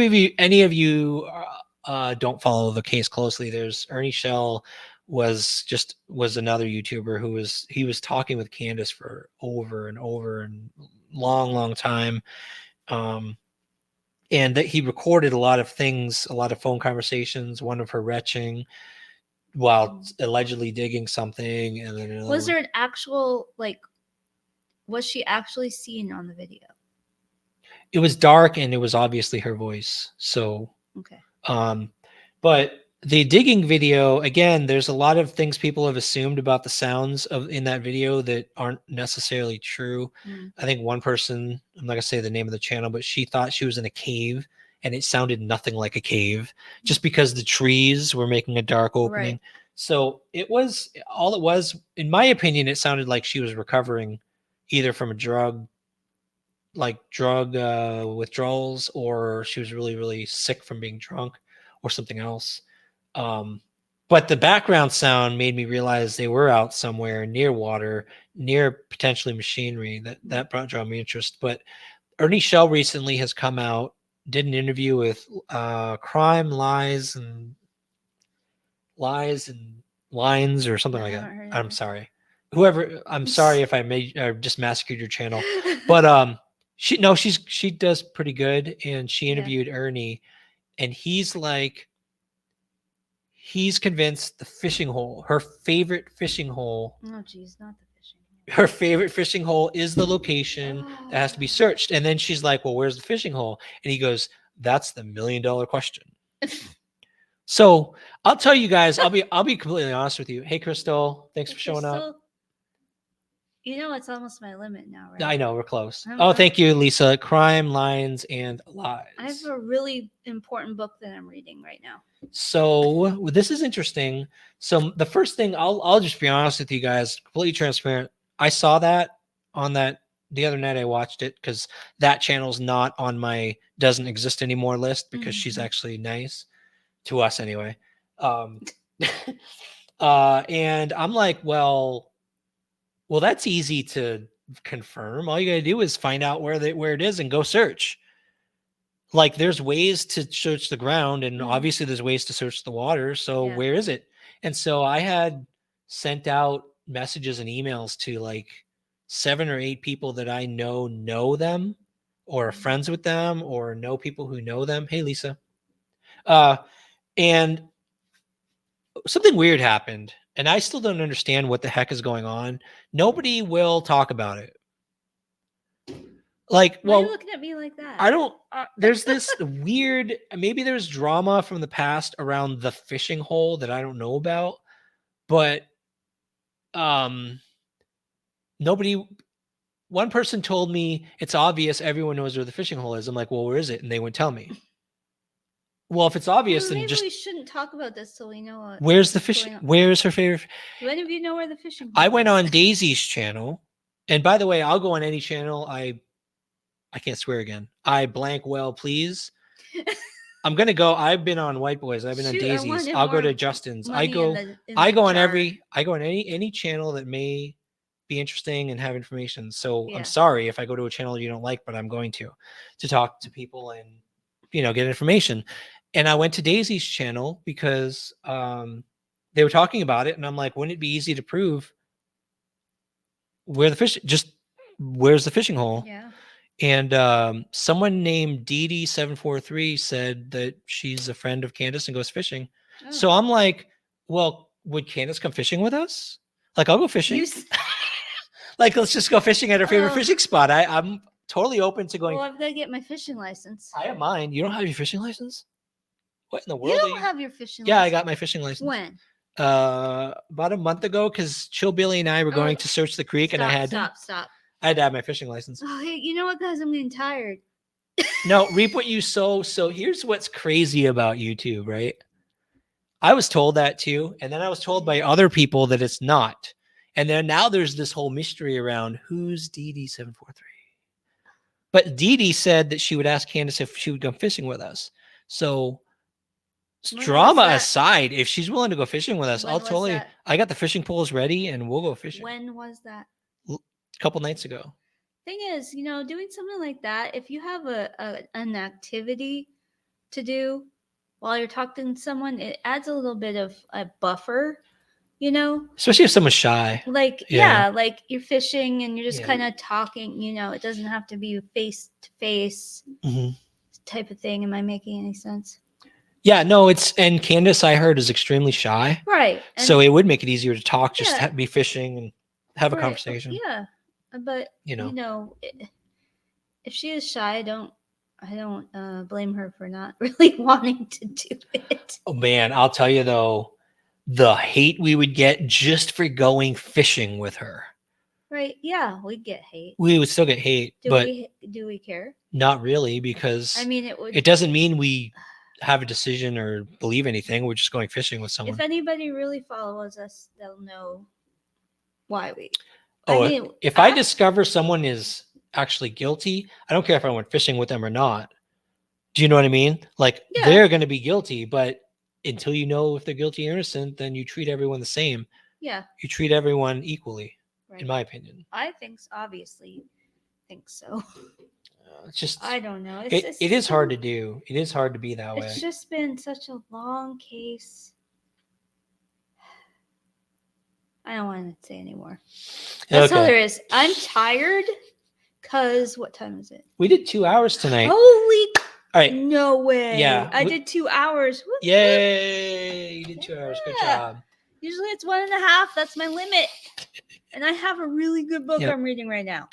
A: of you don't follow the case closely, there's Ernie Shell was another YouTuber who was talking with Candace for over and over and long time. And that he recorded a lot of things, a lot of phone conversations, one of her retching while allegedly digging something. And then another
B: Was
A: one.
B: there an actual, was she actually seen on the video?
A: It was dark and it was obviously her voice. So,
B: Okay.
A: but the digging video, again, there's a lot of things people have assumed about the sounds in that video that aren't necessarily true.
B: Mm.
A: I think one person, I'm not gonna say the name of the channel, but she thought she was in a cave and it sounded nothing like a cave just because the trees were making a dark opening.
B: Right.
A: So it was, in my opinion, it sounded like she was recovering either from a drug withdrawals, or she was really, really sick from being drunk or something else. But the background sound made me realize they were out somewhere near water, near potentially machinery. That brought me interest. But Ernie Shell recently has come out, did an interview with Crime, Lies, and Lines or something
B: I
A: like that.
B: haven't heard of
A: I'm
B: it.
A: sorry. Whoever, I'm sorry if I just massacred your channel. But she does pretty good, and she
B: Yeah.
A: interviewed Ernie, and he's convinced the fishing hole, her favorite fishing hole,
B: Oh, geez, not the fishing.
A: her favorite fishing hole is the location that has to be searched. And then she's like, well, where's the fishing hole? And he goes, that's the $1 million question. So I'll tell you guys, I'll be completely honest with you. Hey, Crystal, thanks for showing up.
B: It's almost my limit now, right?
A: I know we're close.
B: I'm-
A: Oh,
B: I'm-
A: thank you, Lisa. Crime, Lions, and Lies.
B: I have a really important book that I'm reading right now.
A: So this is interesting. So the first thing, I'll just be honest with you guys, completely transparent. I saw that on the other night. I watched it because that channel's not on my doesn't exist anymore list because she's
B: Mhm.
A: actually nice to us anyway. And I'm like, well, that's easy to confirm. All you gotta do is find out where it is and go search. Like there's ways to search the ground, and obviously there's ways to search the water. So
B: Yeah.
A: where is it? And so I had sent out messages and emails to like 7 or 8 people that I know them or are friends with them or know people who know them. Hey, Lisa. And something weird happened, and I still don't understand what the heck is going on. Nobody will talk about it. Like,
B: Why are you
A: well,
B: looking at me like that?
A: I don't. There's this weird. Maybe there's drama from the past around the fishing hole that I don't know about, but nobody. One person told me it's obvious. Everyone knows where the fishing hole is. I'm like, well, where is it? And they wouldn't tell me. Well, if it's obvious,
B: Well,
A: then
B: maybe
A: just
B: we shouldn't talk about this till we know what.
A: where's the
B: what's
A: fish?
B: going on.
A: Where's her favorite?
B: Do any of you know where the fishing?
A: I
B: hole
A: went
B: is?
A: on Daisy's channel, and by the way, I'll go on any channel. I can't swear again. I blank well, please. I'm gonna go. I've been on White Boys. I've been on
B: Shoot, I
A: Daisy's.
B: wanted
A: I'll go
B: more
A: to Justin's. I
B: money
A: go.
B: in
A: I
B: the
A: go on
B: jar.
A: any channel that may be interesting and have information. So
B: Yeah.
A: I'm sorry if I go to a channel you don't like, but I'm going to talk to people and get information. And I went to Daisy's channel because they were talking about it, and I'm like, wouldn't it be easy to prove where the fish? Just where's the fishing hole?
B: Yeah.
A: And someone named Dee743 said that she's a friend of Candace and goes fishing.
B: Oh.
A: So I'm like, well, would Candace come fishing with us? Like, I'll go fishing. Like, let's just go fishing at her favorite fishing spot. I'm totally open to going.
B: Well, I've got to get my fishing license.
A: I don't mind. You don't have your fishing license? What in the world?
B: You don't have your fishing
A: Yeah,
B: license?
A: I got my fishing license.
B: When?
A: About a month ago, because Chill Billy and I were going to search the creek, and I had
B: Stop.
A: I had to have my fishing license.
B: Oh, hey, you know what, guys? I'm getting tired.
A: No, reap what you sow. So here's what's crazy about YouTube, right? I was told that too, and then I was told by other people that it's not. And then now there's this whole mystery around who's Dee743. But Dee said that she would ask Candace if she would go fishing with us. So
B: When was
A: drama
B: that?
A: aside, if she's willing to go fishing with us,
B: When
A: I'll
B: was
A: totally.
B: that?
A: I got the fishing poles ready, and we'll go fishing.
B: When was that?
A: A couple nights ago.
B: Thing is, doing something like that, if you have an activity to do while you're talking to someone, it adds a little bit of a buffer,
A: Especially if someone's shy.
B: like
A: Yeah.
B: like you're fishing and you're just
A: Yeah.
B: kind of talking, it doesn't have to be face to face
A: Mhm.
B: type of thing. Am I making any sense?
A: Yeah, no, and Candace, I heard, is extremely shy.
B: Right.
A: So it would make it easier to talk, just
B: Yeah.
A: be fishing and have a
B: Right,
A: conversation.
B: Yeah. But if she is shy, I don't blame her for not really wanting to do it.
A: Oh man, I'll tell you though, the hate we would get just for going fishing with her.
B: Right. Yeah, we get hate.
A: We would still get hate, but
B: Do we care?
A: not really, because
B: I mean,
A: it doesn't mean we have a decision or believe anything. We're just going fishing with someone.
B: If anybody really follows us, they'll know why we.
A: If I discover someone is actually guilty, I don't care if I went fishing with them or not. Do you know what I mean? Like, they're going to be guilty, but until you know if they're guilty or innocent, then you treat everyone the same.
B: Yeah.
A: You treat everyone equally,
B: Right.
A: in my opinion.
B: I think obviously think so.
A: It's just,
B: I don't know.
A: it is hard to do. It is hard to be that way.
B: It's just been such a long case. I don't want to say anymore. That's all there is. I'm tired because what time is it?
A: We did 2 hours tonight.
B: Holy
A: all right.
B: No way.
A: Yeah.
B: I did 2 hours. Whoop,
A: Yay. You did 2 hours. Good job.
B: Usually it's 1.5. That's my limit. And I have a really good book I'm reading right now.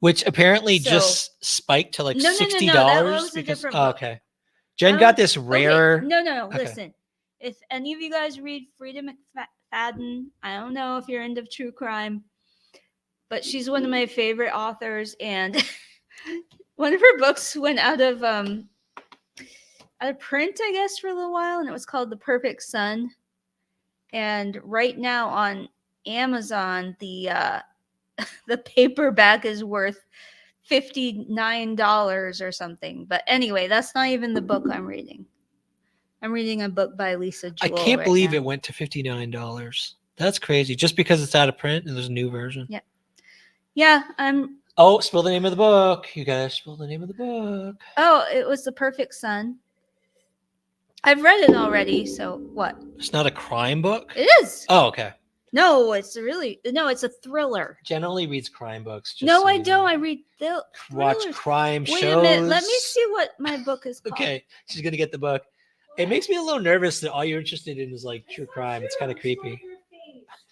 A: Which apparently just spiked to like $60.
B: No. That was a different book.
A: Okay. Jen got this rare.
B: Okay. No. Okay. Listen. If any of you guys read Frida McFadden, I don't know if you're into true crime, but she's one of my favorite authors, and one of her books went out of print, I guess, for a little while, and it was called The Perfect Son. And right now on Amazon, the paperback is worth $59 or something. But anyway, that's not even the book I'm reading. I'm reading a book by Lisa Jewell.
A: I can't believe it went to $59. That's crazy. Just because it's out of print and there's a new version.
B: Yeah. Yeah.
A: Oh, spill the name of the book. You gotta spill the name of the book.
B: Oh, it was The Perfect Son. I've read it already. So what?
A: It's not a crime book?
B: It is.
A: Oh, okay.
B: No, it's a thriller.
A: Jen only reads crime books.
B: No, I don't. I read
A: watch crime shows.
B: Wait a minute. Let me see what my book is called.
A: Okay. She's going to get the book. It makes me a little nervous that all you're interested in is like true crime. It's kind of creepy.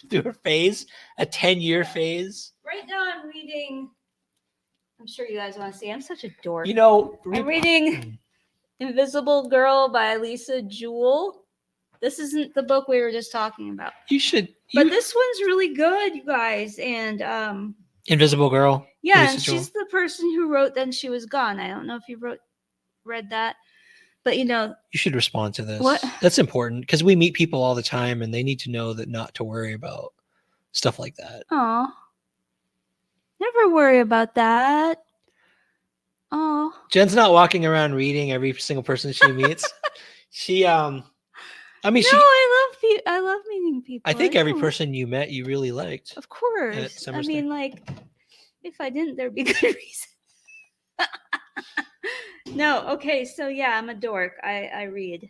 A: Through her phase? A 10-year phase?
B: Right now I'm reading, I'm sure you guys want to see. I'm such a dork.
A: I'm
B: reading Invisible Girl by Lisa Jewell. This isn't the book we were just talking about. But this one's really good, you guys. And
A: Invisible Girl.
B: Yeah, Lisa and Jewell. She's the person who wrote Then She Was Gone. I don't know if you read that. But you
A: should respond to this.
B: What?
A: That's important because we meet people all the time and they need to know that not to worry about stuff like that.
B: Oh, never worry about that. Oh,
A: Jen's not walking around reading every single person she meets. I
B: love meeting people.
A: I think every person you met you really liked.
B: Of course. I mean, like, if I didn't, there'd be good reason. No, okay, so yeah, I'm a dork. I read.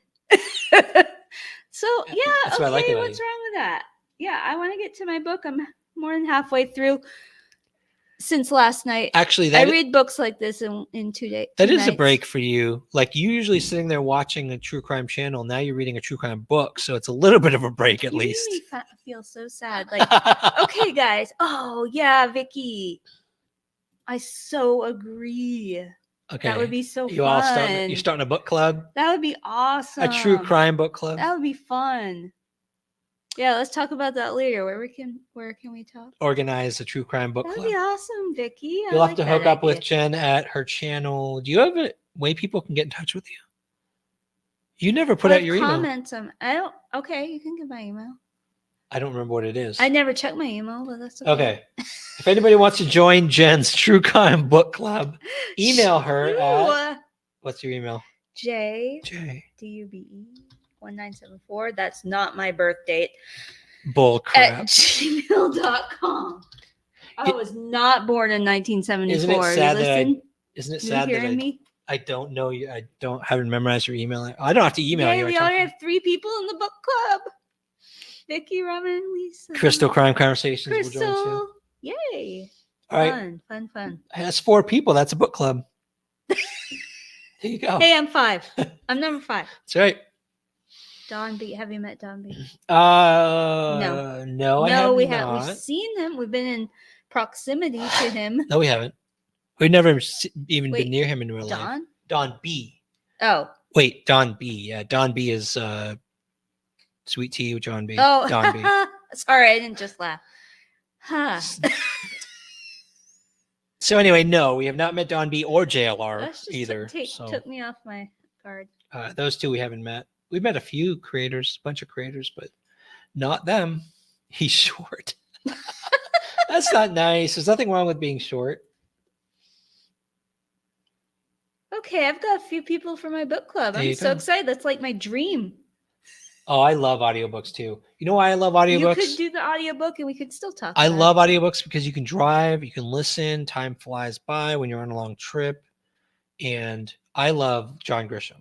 B: So yeah,
A: that's
B: okay,
A: what I like
B: what's wrong with that? Yeah, I want to get to my book. I'm more than halfway through. since last night.
A: Actually,
B: I
A: that
B: read books like this in 2 days.
A: that is a break for you. Like you usually sitting there watching a true crime channel. Now you're reading a true crime book, so it's a little bit of a break at
B: You
A: least.
B: made me feel so sad. Like, okay, guys. Oh yeah, Vicky. I so agree.
A: Okay.
B: That would be so
A: You
B: fun.
A: all starting? You're starting a book club,
B: That would be awesome.
A: a true crime book club.
B: That would be fun. Yeah, let's talk about that later. Where can we talk?
A: Organize a true crime book
B: That'd
A: club.
B: be awesome, Vicky.
A: You'll have to hook up with Jen at her channel. Do you have a way people can get in touch with you? You never put out your email.
B: Comments. I don't. Okay, you can get my email.
A: I don't remember what it is.
B: I never check my email, but that's okay.
A: Okay. If anybody wants to join Jen's True Crime Book Club, email her at what's your email?
B: J
A: J.
B: DUBE 1974. That's not my birth date.
A: Bull crap.
B: At gmail.com. I was not born in 1974.
A: Isn't it sad that
B: Isn't it
A: sad that
B: me?
A: I don't know you? I haven't memorized your email. I don't have to email you.
B: We already have 3 people in the book club. Vicky, Robin, Lisa.
A: Crystal Crime Conversations will join
B: Crystal.
A: too.
B: Yay.
A: All right.
B: Fun.
A: That's 4 people. That's a book club. There you go.
B: Hey, I'm 5. I'm number 5.
A: That's right.
B: Don B. Have you met Don B?
A: No, I have
B: we
A: not.
B: have. We've seen him. We've been in proximity to him.
A: No, we haven't. We've never even
B: Wait,
A: been near him in real life.
B: Don?
A: Don B.
B: Oh.
A: Wait, Don B. Yeah, Don B is Sweet Tea with John B.
B: Oh.
A: Don B.
B: Sorry, I didn't just laugh. Huh.
A: So anyway, no, we have not met Don B or JLR
B: That's just
A: either. So
B: took me off my guard.
A: those two we haven't met. We've met a few creators, a bunch of creators, but not them. He's short. That's not nice. There's nothing wrong with being short.
B: Okay, I've got a few people for my book club.
A: There
B: I'm
A: you
B: so
A: go.
B: excited. That's like my dream.
A: Oh, I love audiobooks too. You know why I love audiobooks?
B: You could do the audiobook and we could still talk.
A: I
B: about
A: love
B: it.
A: audiobooks because you can drive, you can listen, time flies by when you're on a long trip. And I love John Grisham's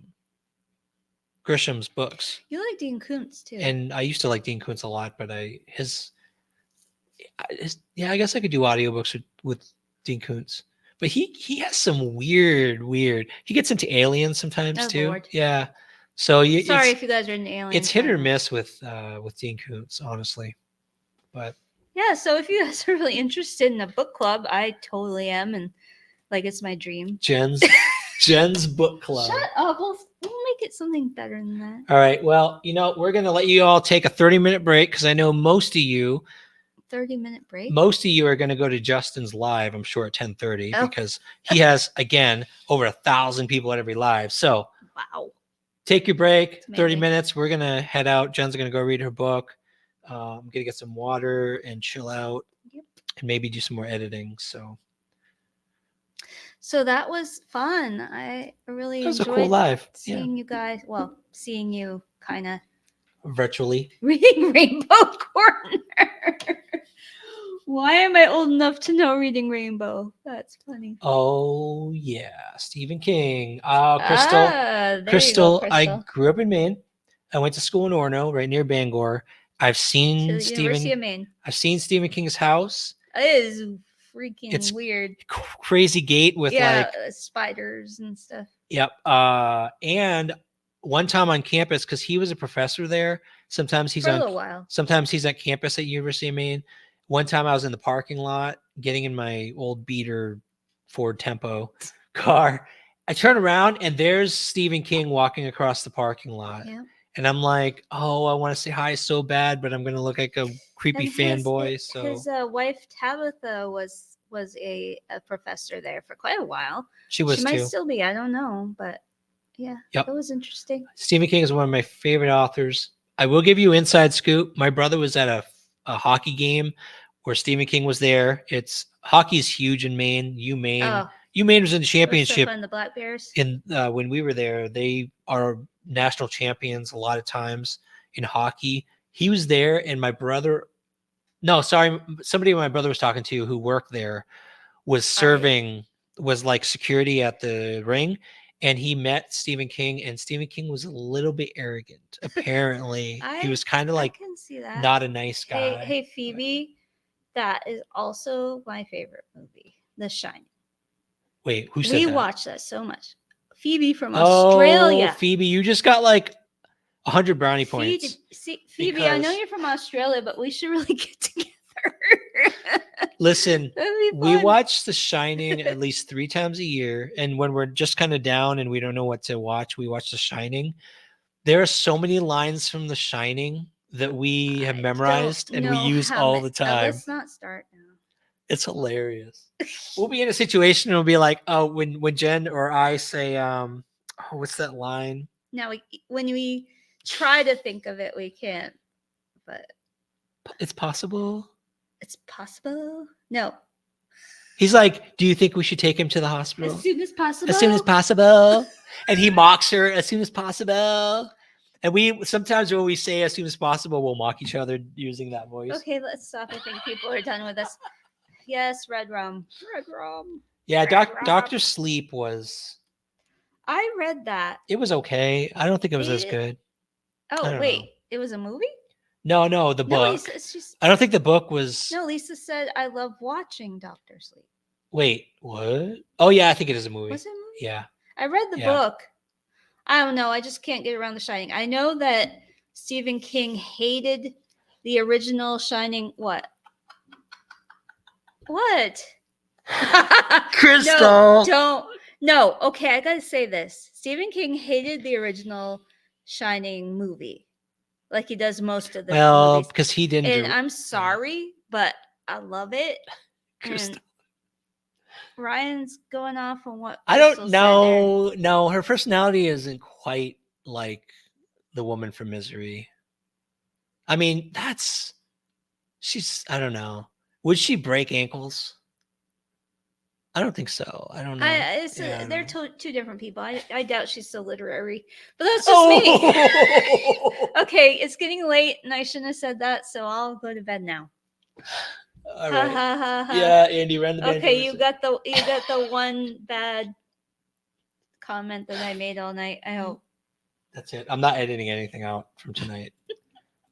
A: books.
B: You like Dean Koontz too.
A: And I used to like Dean Koontz a lot, but I guess I could do audiobooks with Dean Koontz. But he has some weird. He gets into aliens sometimes
B: Oh,
A: too.
B: Lord.
A: Yeah. So
B: Sorry if you guys are into aliens.
A: it's hit or miss with Dean Koontz, honestly. But
B: yeah, so if you guys are really interested in a book club, I totally am, and like it's my dream.
A: Jen's book club.
B: Shut up. We'll make it something better than that.
A: All right. Well, we're gonna let you all take a 30-minute break because I know most of you
B: 30-minute break.
A: are going to go to Justin's live, I'm sure, at 10:30
B: Oh.
A: because he has, again, over 1,000 people at every live. So
B: Wow.
A: take your break, 30
B: amazing.
A: minutes. We're going to head out. Jen's going to go read her book. I'm going to get some water and chill out.
B: Yep.
A: And maybe do some more editing. So
B: that was fun. I really
A: that was a
B: enjoyed
A: cool live. Yeah.
B: seeing you guys. Well, seeing you kind of
A: Virtually.
B: reading Rainbow Corner. Why am I old enough to know reading Rainbow? That's funny.
A: Oh, yeah. Stephen King. Crystal.
B: There
A: Crystal,
B: you go,
A: I
B: Crystal.
A: grew up in Maine. I went to school in Orono, right near Bangor. I've
B: To
A: seen
B: the University of Maine.
A: I've seen Stephen King's house.
B: It is freaking
A: It's
B: weird.
A: Crazy gate with
B: Spiders and stuff.
A: Yep. And one time on campus, because he was a professor there. Sometimes he's
B: For a little while.
A: Sometimes he's at campus at University of Maine. One time I was in the parking lot getting in my old beater Ford Tempo car. I turn around and there's Stephen King walking across the parking lot.
B: Yeah.
A: And I'm like, oh, I want to say hi so bad, but I'm going to look like a creepy
B: And
A: fanboy. So
B: his wife Tabitha was a professor there for quite a while.
A: she was
B: She might
A: too.
B: still be. I don't know, but yeah,
A: Yep.
B: it was interesting.
A: Stephen King is one of my favorite authors. I will give you inside scoop. My brother was at a hockey game where Stephen King was there. Hockey is huge in Maine. Maine was in the
B: What's so
A: championship
B: fun, the Black Bears.
A: when we were there. They are national champions a lot of times in hockey. He was there, and somebody my brother was talking to who worked there was serving, was like security at the ring. And he met Stephen King, and Stephen King was a little bit arrogant. Apparently, he was kind of
B: I
A: like
B: can see that.
A: not a nice guy.
B: Hey Phoebe, that is also my favorite movie. The Shining.
A: Wait, who said
B: We
A: that?
B: watched that so much. Phoebe from Australia.
A: Oh, Phoebe, you just got like 100 brownie points.
B: Phoebe, I know
A: because-
B: you're from Australia, but we should really get together.
A: Listen,
B: That'd be
A: we
B: fun.
A: watch The Shining at least 3 times a year, and when we're just kind of down and we don't know what to watch, we watch The Shining. There are so many lines from The Shining that we have
B: I
A: memorized
B: don't
A: and we
B: know
A: use
B: how
A: all
B: ma-
A: the time.
B: Let's not start now.
A: It's hilarious. We'll be in a situation and we'll be like, oh, when Jen or I say, oh, what's that line?
B: Now, when we try to think of it, we can't. But
A: It's possible.
B: it's possible. No,
A: He's like, do you think we should take him to the hospital?
B: as soon as possible.
A: As soon as possible. And he mocks her as soon as possible. And we sometimes when we say as soon as possible, we'll mock each other using that voice.
B: Okay, let's stop. I think people are done with us. Yes, red rum. Red rum.
A: Yeah,
B: Rob.
A: Dr. Sleep
B: I read that.
A: it was okay. I don't think it was as
B: It-
A: good. I
B: Oh
A: don't
B: wait,
A: know.
B: it was a movie.
A: No, the
B: No,
A: book.
B: Lisa, she's,
A: I don't think the book was.
B: no. Lisa said I love watching Doctor Sleep.
A: Wait, what? Oh yeah, I think it is a movie.
B: Was it a movie?
A: Yeah.
B: I read the
A: Yeah.
B: book. I don't know. I just can't get around The Shining. I know that Stephen King hated the original Shining. What? What?
A: Crystal.
B: No, don't. No. Okay, I gotta say this. Stephen King hated the original Shining movie, like he does most of the
A: Well,
B: movies.
A: because he didn't.
B: And I'm sorry, but I love it.
A: Crystal.
B: And Ryan's going off on what
A: I
B: Crystal
A: don't
B: said there.
A: know. No, her personality isn't quite like the woman from Misery. I mean, she's. I don't know. Would she break ankles? I don't think so. I don't know. Yeah, I don't
B: They're
A: know.
B: two different people. I doubt she's so literary, but that's just me.
A: Oh!
B: Okay, it's getting late, and I shouldn't have said that, so I'll go to bed now.
A: All
B: Ha
A: right.
B: ha ha ha.
A: Yeah, Andy, run the band.
B: Okay, you got the one bad comment that I made all night. I hope.
A: That's it. I'm not editing anything out from tonight.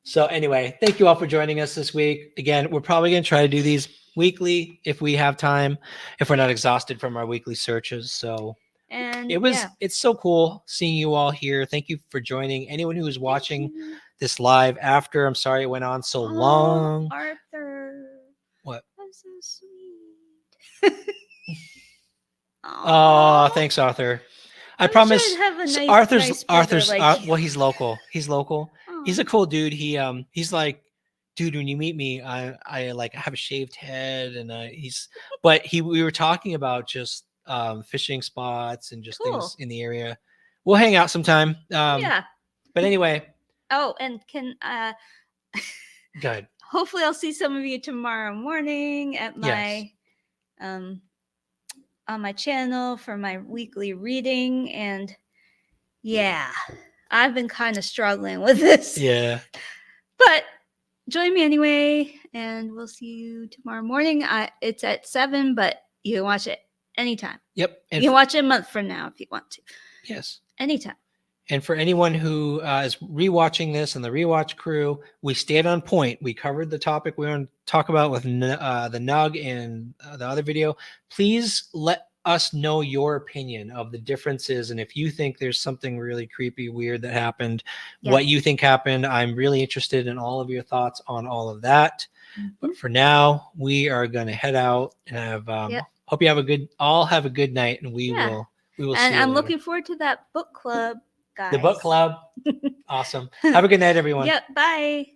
A: So anyway, thank you all for joining us this week. Again, we're probably going to try to do these weekly if we have time, if we're not exhausted from our weekly searches. So
B: And
A: it's so cool seeing you all here. Thank you for joining. Anyone who is watching
B: you.
A: this live after, I'm sorry it went on so
B: Oh,
A: long.
B: Arthur.
A: What?
B: That's so sweet.
A: Oh, thanks, Arthur. I
B: wish
A: promise.
B: I'd have a
A: So
B: nice brother like you.
A: well, he's local. He's local. He's a
B: Aw.
A: cool dude. He's like, dude, when you meet me, I like have a shaved head and we were talking about just fishing spots and just
B: Cool.
A: things in the area. We'll hang out sometime.
B: Yeah.
A: But anyway,
B: Oh, and
A: good.
B: hopefully I'll see some of you tomorrow morning at my
A: Yes.
B: On my channel for my weekly reading. And yeah, I've been kind of struggling with this.
A: Yeah.
B: But join me anyway, and we'll see you tomorrow morning. It's at 7, but you can watch it anytime.
A: Yep.
B: You can watch it a month from now if you want to.
A: Yes.
B: Anytime.
A: And for anyone who is rewatching this and the rewatch crew, we stayed on point. We covered the topic we want to talk about with the Nug and the other video. Please let us know your opinion of the differences. And if you think there's something really creepy, weird that happened,
B: Yeah.
A: what you think happened, I'm really interested in all of your thoughts on all of that.
B: Mhm.
A: But for now, we are going to head out and have, hope you have a good night, and we
B: Yeah.
A: will see you
B: And I'm
A: later.
B: looking forward to that book club, guys.
A: The book club. Awesome. Have a good night, everyone.
B: Yep. Bye.